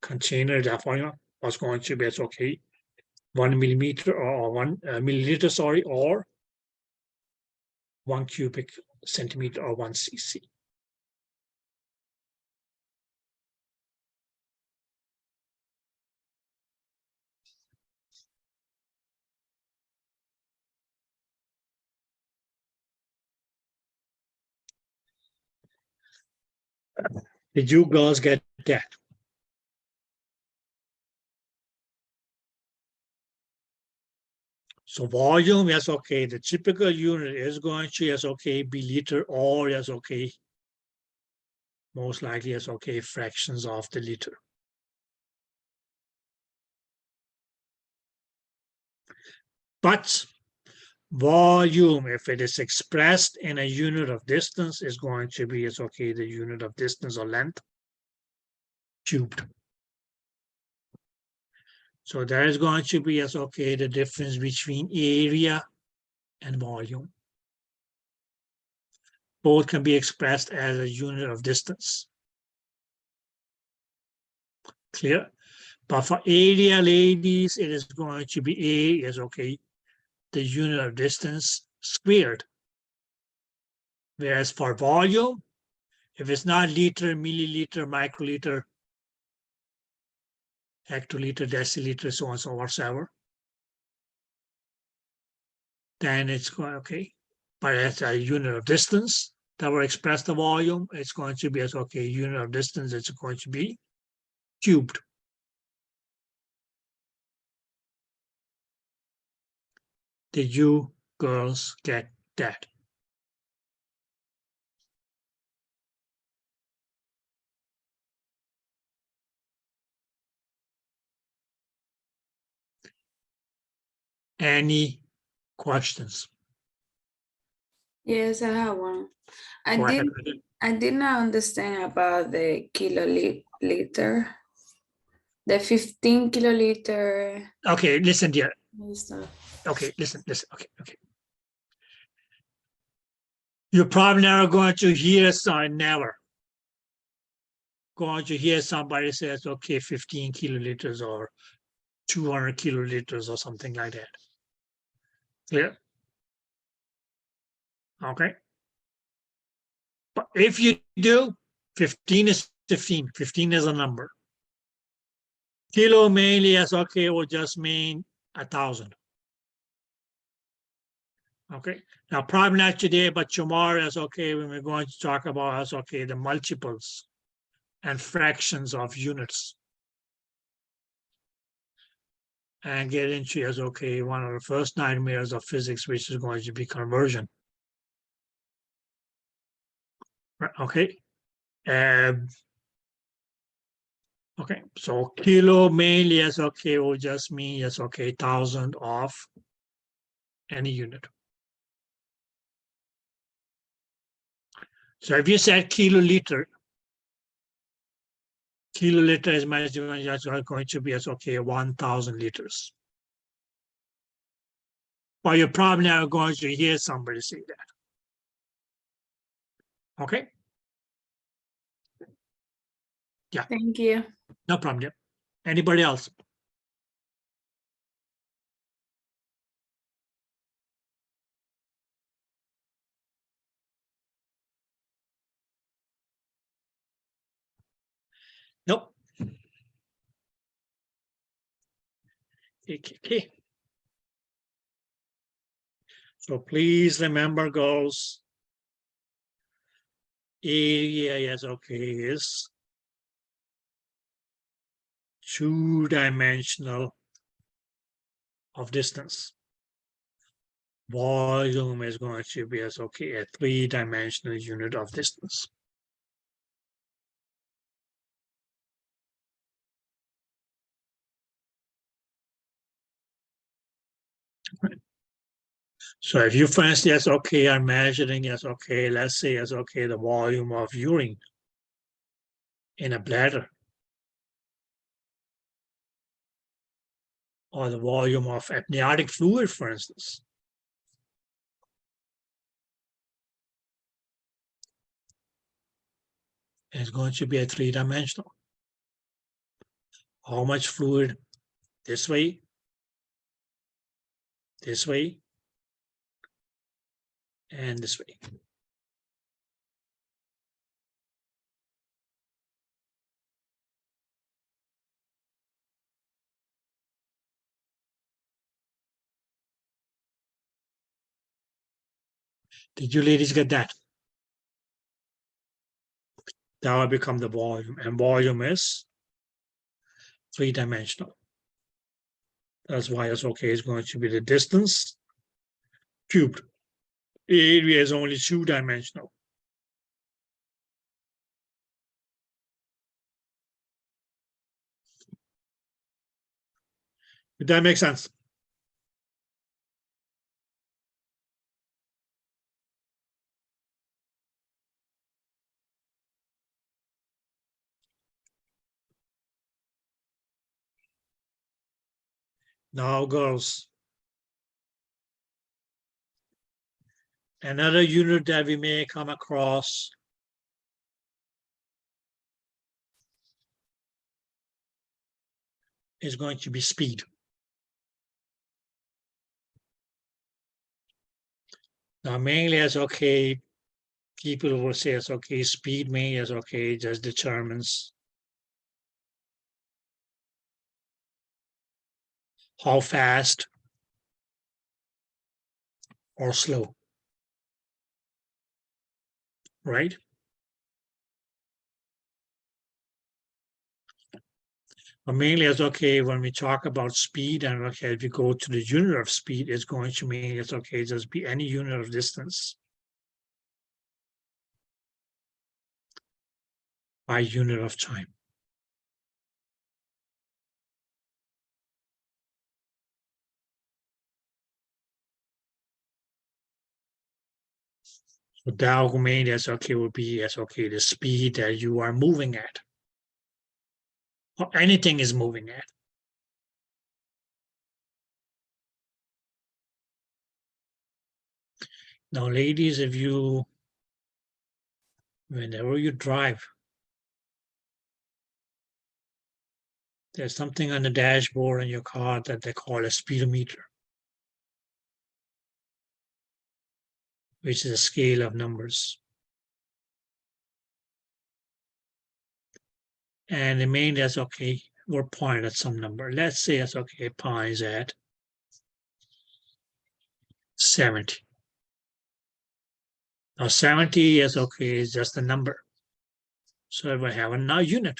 container. Therefore, was going to be as okay 1 millimeter or 1 milliliter, sorry, or 1 cubic centimeter or 1 cc. Did you girls get that? So volume, yes, okay. The typical unit is going to, yes, okay, be liter or, yes, okay, most likely, yes, okay, fractions of the liter. But volume, if it is expressed in a unit of distance, is going to be, yes, okay, the unit of distance or length cubed. So there is going to be, yes, okay, the difference between area and volume. Both can be expressed as a unit of distance. Clear? But for area, ladies, it is going to be A is okay, the unit of distance squared. Whereas for volume, if it's not liter, milliliter, microliter, hectoliter, deciliter, so on, so whatsoever, then it's going, okay. But as a unit of distance that will express the volume, it's going to be as okay, unit of distance, it's going to be cubed. Did you girls get that? Any questions? Yes, I have one. I Go ahead. did not understand about the kiloliter, the 15 kiloliter Okay, listen, dear. stuff. Okay, listen. Okay. You're probably never going to hear never going to hear somebody says, okay, 15 kiloliters or 200 kiloliters or something like that. Clear? Okay. But if you do, 15 is 15. 15 is a number. Kilo mainly as okay will just mean 1,000. Okay. Now probably not today, but tomorrow is okay when we're going to talk about as okay the multiples and fractions of units. And get into as okay one of the first nightmares of physics, which is going to be conversion. Okay. Okay, so kilo mainly as okay will just mean as okay 1,000 of any unit. So if you said kiloliter is measured as going to be as okay 1,000 liters. Well, you're probably never going to hear somebody say that. Okay. Yeah. Thank you. No problem. Anybody else? Okay. So please remember, girls, area, yes, okay, is two-dimensional of distance. Volume is going to be as okay, a three-dimensional unit of distance. So if you, for instance, yes, okay, are measuring, yes, okay, let's say, yes, okay, the volume of urine in a bladder, or the volume of amniotic fluid, for instance. It's going to be a three-dimensional. How much fluid this way, and this way. Did you ladies get that? That will become the volume, and volume is three-dimensional. That's why it's okay, it's going to be the distance cubed. The area is only two-dimensional. Did that make sense? Now, girls, another unit that we may come across is going to be speed. Now, mainly as okay, people will say it's okay, speed mainly as okay, just determines how fast or slow, right? But mainly as okay, when we talk about speed, and okay, if you go to the unit of speed, it's going to mean it's okay, just be any unit of distance by unit of time. So that will mean as okay will be as okay the speed that you are moving at, or anything is moving at. Now, ladies, if you, whenever you drive, there's something on the dashboard in your car that they call a speedometer, which is a scale of numbers. And the main that's okay, we're pointing at some number. Let's say it's okay, points at 70. Now 70 is okay, is just a number. So if I have a now unit,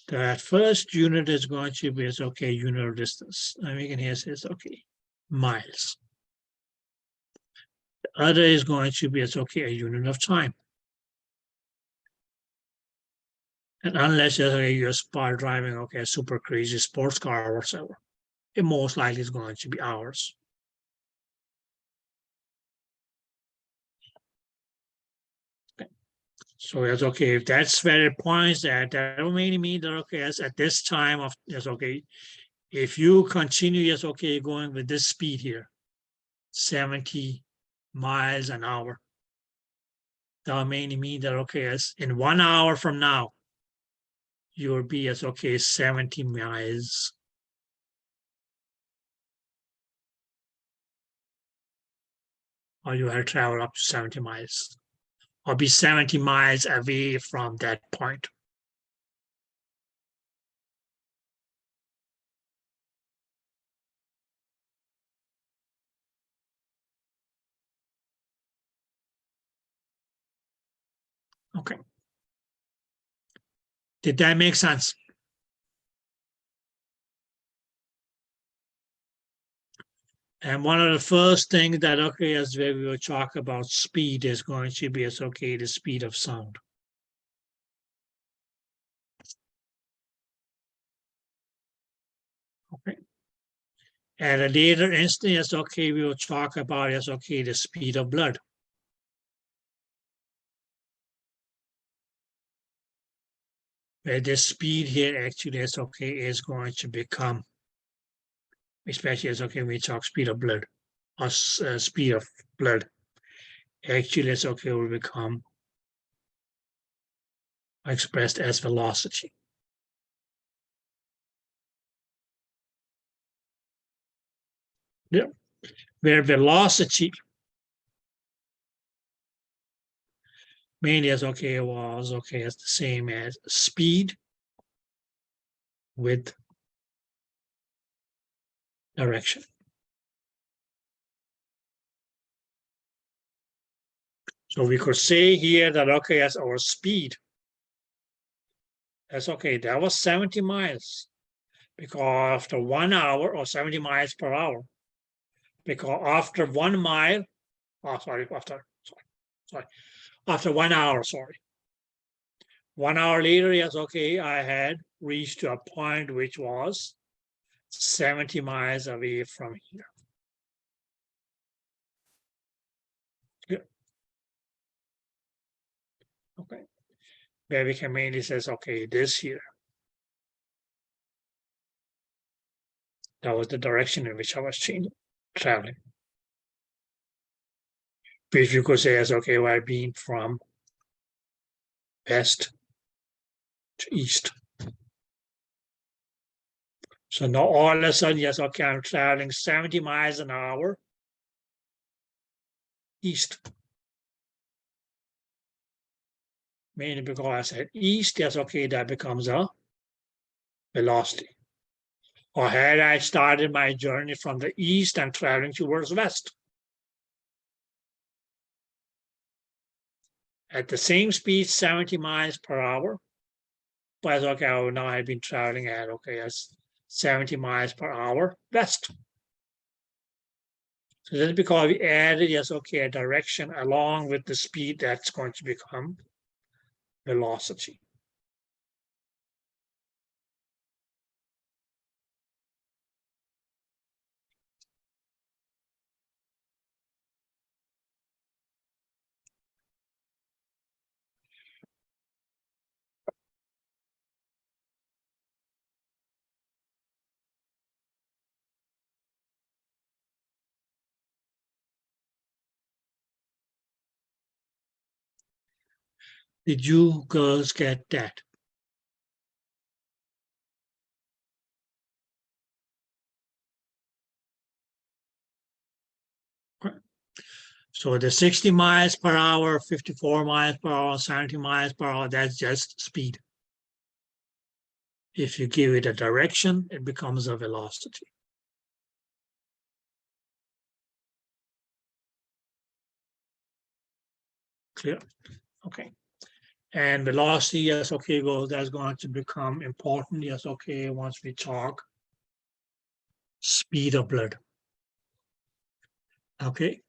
that first unit is going to be it's okay, unit of distance. And we can here say it's okay, miles. The other is going to be it's okay, a unit of time. And unless you're spot driving, okay, a super crazy sports car or whatever, it most likely is going to be hours. Okay. So that's okay. If that's where it points at, that will mainly mean that okay, as at this time of that's okay. If you continue, yes, okay, going with this speed here, 70 miles an hour, that will mainly mean that okay, as in 1 hour from now, you'll be as okay 70 miles. Or you have traveled up to 70 miles, or be 70 miles away from that point. Okay. Did that make sense? And one of the first things that, okay, as we will talk about speed is going to be, is okay, the speed of sound. Okay. At a later instance, okay, we will talk about, is okay, the speed of blood. Where the speed here actually is okay, is going to become, especially as okay, we talk speed of blood or speed of blood. Actually, it's okay, will become expressed as velocity. Yeah. Where velocity mainly as okay was okay as the same as speed with direction. So we could say here that okay, as our speed, that's okay, that was 70 miles because after 1 hour or 70 miles per hour, because after 1 mile, after 1 hour, sorry. 1 hour later, yes, okay, I had reached to a point which was 70 miles away from here. Yeah. Okay. Where we can mainly says, okay, this here. That was the direction in which I was traveling. Which you could say as, okay, well, I've been from west to east. So now all of a sudden, yes, okay, I'm traveling 70 miles an hour east. Mainly because I said east, yes, okay, that becomes a velocity. Or had I started my journey from the east and traveling towards west. At the same speed, 70 miles per hour. But okay, oh, now I've been traveling at, okay, as 70 miles per hour west. So that's because we added, yes, okay, a direction along with the speed that's going to become velocity. Did you girls get that? So the 60 miles per hour, 54 miles per hour, 70 miles per hour, that's just speed. If you give it a direction, it becomes a velocity. Clear? Okay. And velocity, yes, okay, well, that's going to become important. Yes, okay, once we talk speed of blood. Okay,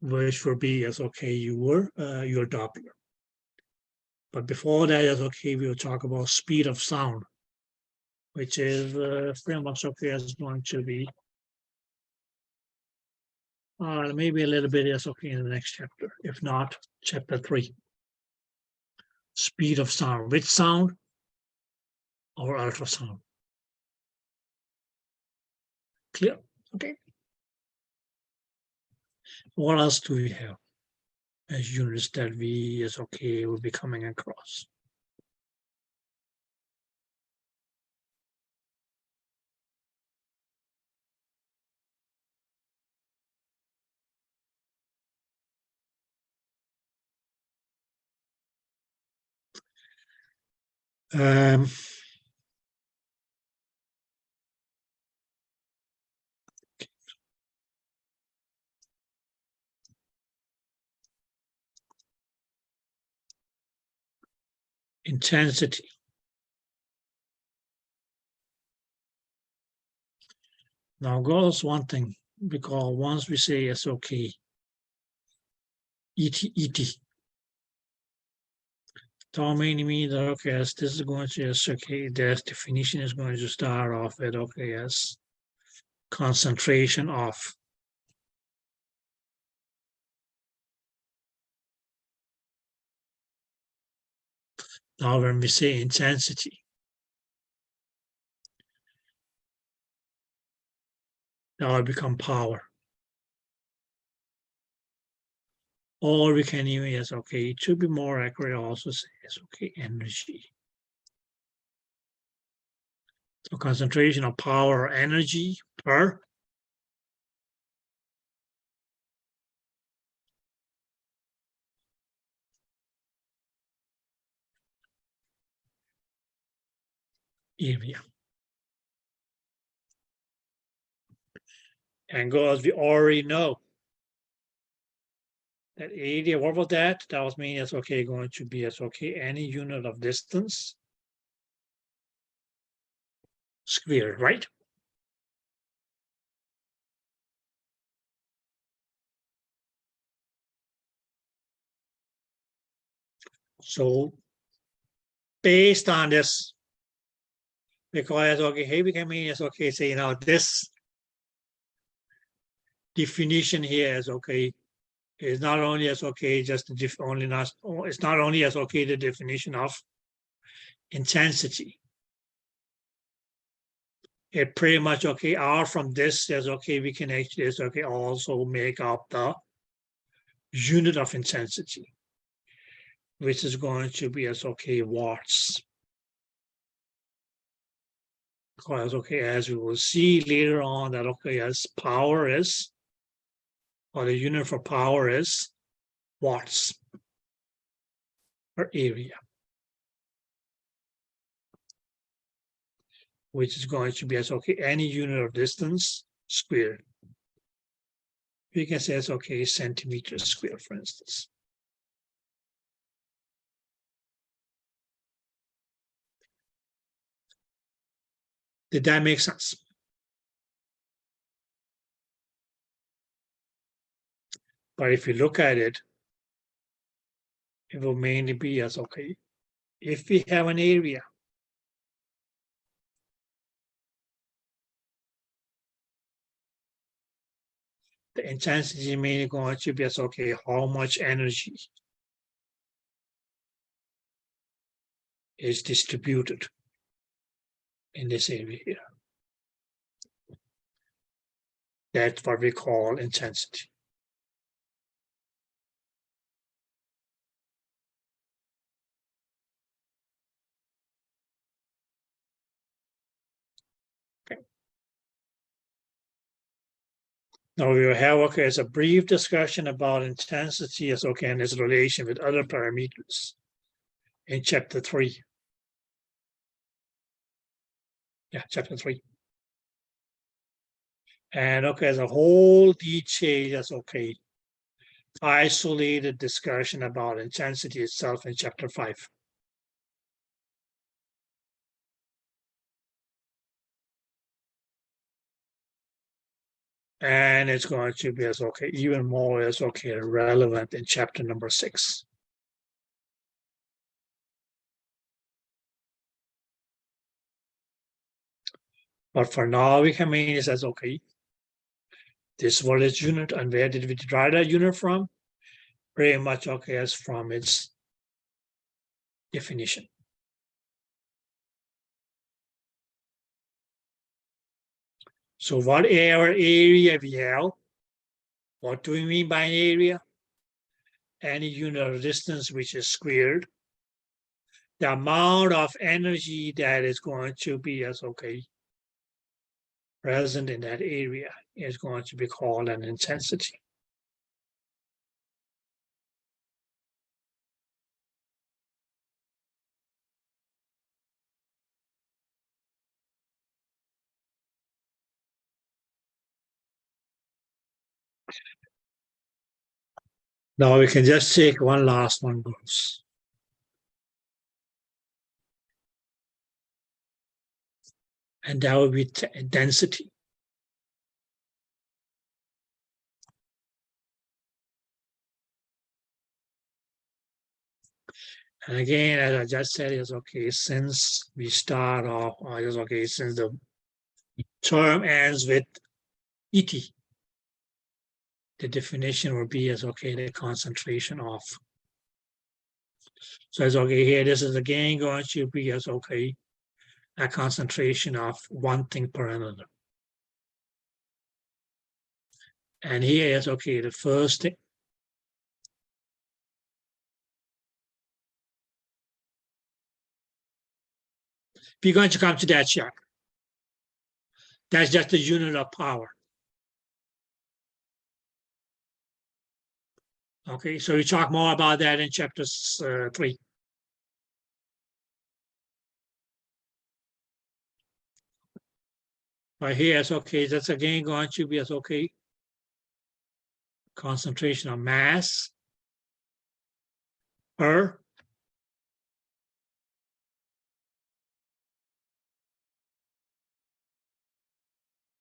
which will be, yes, okay, your Doppler. But before that, yes, okay, we'll talk about speed of sound, which is pretty much okay, is going to be maybe a little bit, yes, okay, in the next chapter. If not, chapter 3. Speed of sound. Which sound? Or ultrasound. Clear? Okay. What else do we have as units that we, is okay, will be coming across? Um, intensity. Now goes one thing, because once we say yes, okay, ET, don't mean that, okay, yes, this is going to, yes, okay, this definition is going to start off with, okay, yes, concentration of. Now when we say intensity, that will become power. Or we can even, yes, okay, to be more accurate, also say, yes, okay, energy. So concentration of power or energy per area. And as we already know, that area, what was that? That was mean as okay, going to be as okay, any unit of distance squared, right? So based on this, because okay, here we can mean as okay, say now this definition here is okay, is not only as okay, just the only not, it's not only as okay the definition of intensity. It pretty much okay, out from this says okay, we can actually is okay also make up the unit of intensity, which is going to be as okay watts. Because okay, as we will see later on that okay, as power is, or the unit for power is watts per area, which is going to be as okay, any unit of distance squared. We can say it's okay, centimeters squared, for instance. Did that make sense? But if you look at it, it will mainly be as okay, if we have an area, the intensity is mainly going to be as okay, how much energy is distributed in this area here. That's what we call intensity. Okay. Now we will have okay as a brief discussion about intensity as okay and its relation with other parameters in chapter 3. Yeah, chapter 3. And okay, as a whole detail, that's okay. Isolated discussion about intensity itself in chapter 5. And it's going to be as okay, even more as okay, relevant in chapter number 6. But for now, we can mean it as okay. This was its unit, and where did we derive that unit from? Pretty much okay, as from its definition. So what area we have? What do we mean by an area? Any unit of distance which is squared. The amount of energy that is going to be as okay present in that area is going to be called an intensity. Now we can just take one last one, girls. And that would be density. And again, as I just said, is okay, since we start off, is okay, since the term ends with ET, the definition will be as okay, the concentration of. So it's okay here, this is again going to be as okay, a concentration of one thing per another. And here is okay, the first thing. We're going to come to that check. That's just the unit of power. Okay, so we talk more about that in chapter 3. But here it's okay, that's again going to be as okay, concentration of mass per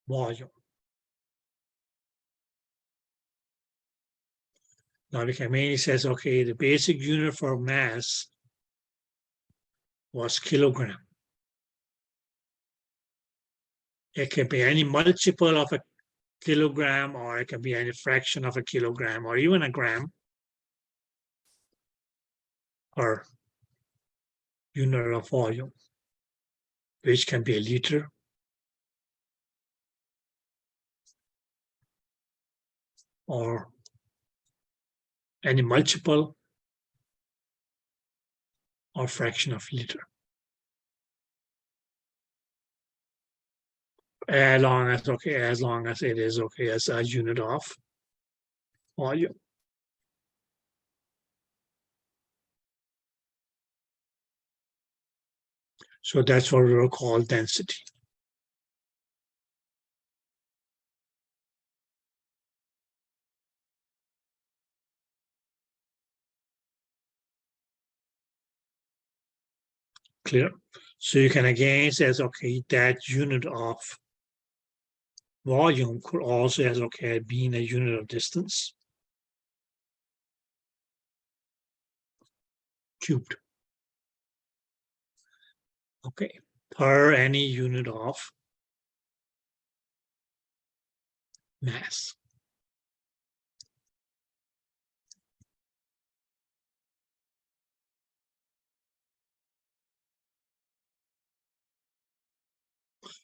volume. Now the Khamenei says, okay, the basic unit for mass was kilogram. It can be any multiple of a kilogram, or it can be any fraction of a kilogram, or even a gram per unit of volume, which can be a liter, or any multiple or fraction of liter. As long as it is okay as a unit of volume. So that's what we'll call density. Clear? So you can again say, okay, that unit of volume could also as okay being a unit of distance cubed. Okay, per any unit of mass.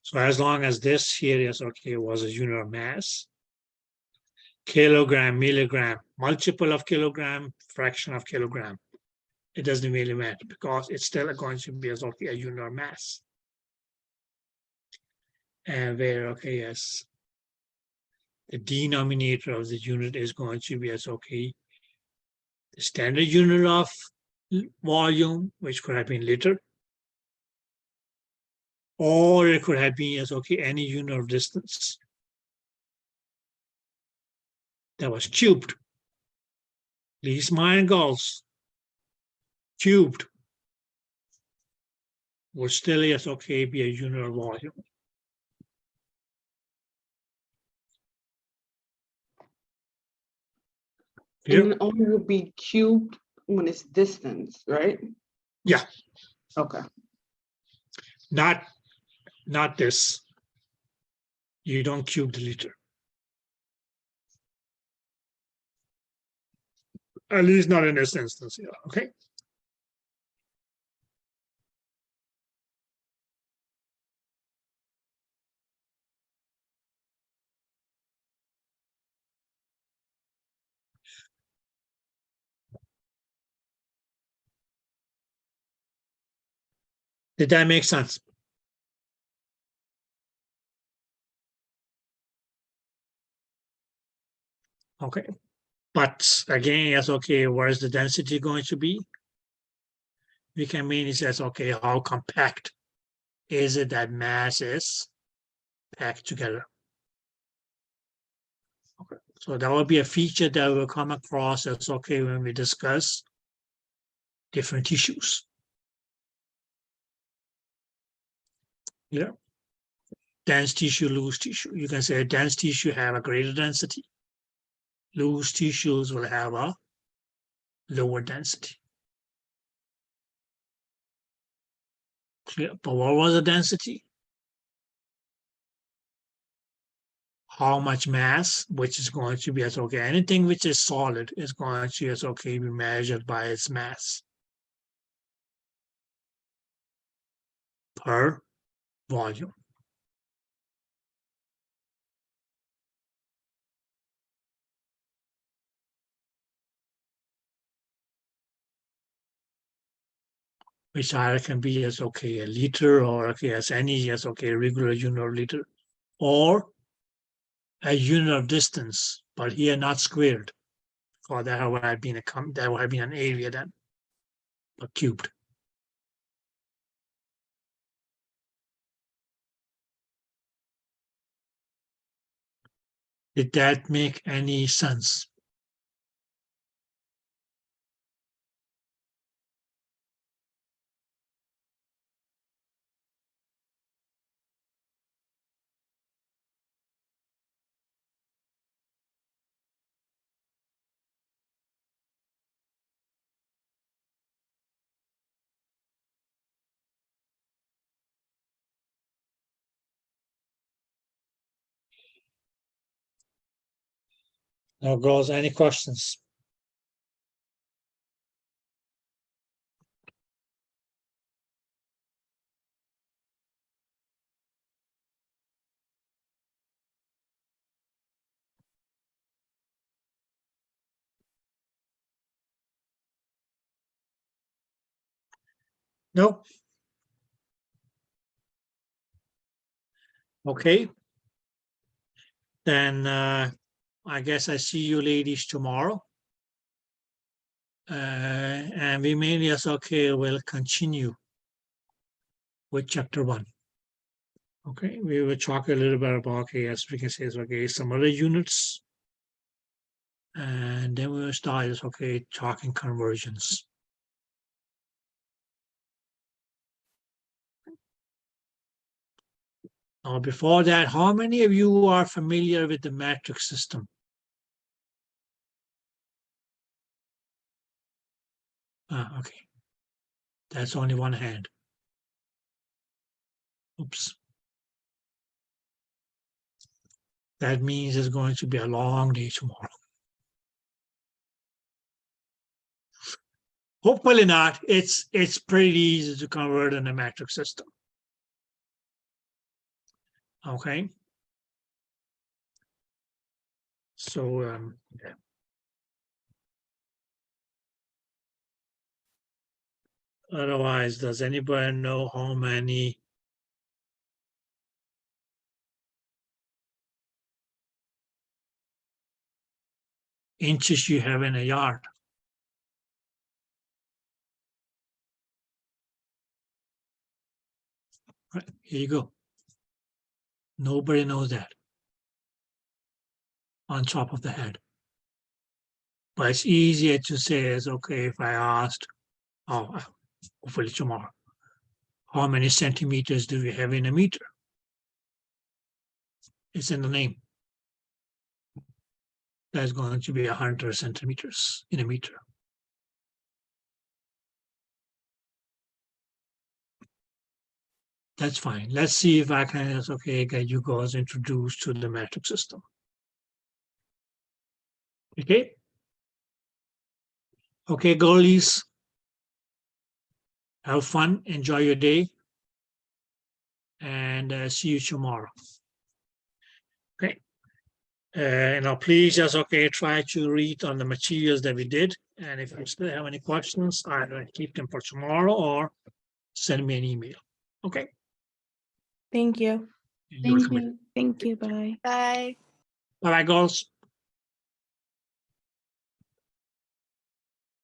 So as long as this here is okay was a unit of mass, kilogram, milligram, multiple of kilogram, fraction of kilogram, it doesn't really matter because it's still going to be as okay a unit of mass. And where okay, yes, the denominator of the unit is going to be as okay the standard unit of volume, which could have been liter, or it could have been as okay any unit of distance that was cubed. These mind goals cubed would still as okay be a unit of volume. And it only will be cubed when it's distance, right? Yeah. Okay. Not this. You don't cube the liter. At least not in this instance here, okay? Did that make sense? Okay. But again, yes, okay, where is the density going to be? We can mean it says, okay, how compact is it that mass is packed together? Okay. So that will be a feature that will come across as okay when we discuss different tissues. Yeah. dense tissue, loose tissue. You can say dense tissue have a greater density. Loose tissues will have a lower density. Clear. But what was the density? How much mass, which is going to be as okay. Anything which is solid is going to as okay be measured by its mass per volume. Which either can be as okay a liter or okay as any as okay regular unit of liter, or a unit of distance, but here not squared. Or that would have been an area then, but cubed. Did that make any sense? Now, girls, any questions? No? Okay. Then I guess I see you ladies tomorrow. And we may yes, okay, will continue with chapter 1. Okay, we will talk a little bit about, okay, as we can say, okay, some other units. And then we will start, okay, talking conversions. Now, before that, how many of you are familiar with the metric system? Okay. That's only one hand. Oops. That means it's going to be a long day tomorrow. Hopefully not. It's pretty easy to convert in a metric system. Okay. So yeah. Otherwise, does anybody know how many inches you have in a yard? Right, here you go. Nobody knows that on top of the head. But it's easier to say is okay if I asked, hopefully tomorrow, how many centimeters do we have in a meter? It's in the name. That's going to be 100 centimeters in a meter. That's fine. Let's see if I can, okay, get you guys introduced to the metric system. Okay? Okay, girlies. Have fun, enjoy your day, and see you tomorrow. Okay. Now please just, okay, try to read on the materials that we did. And if you still have any questions, either keep them for tomorrow or send me an email. Okay? Thank you. You're welcome. Thank you. Bye. Bye. Bye-bye, girls.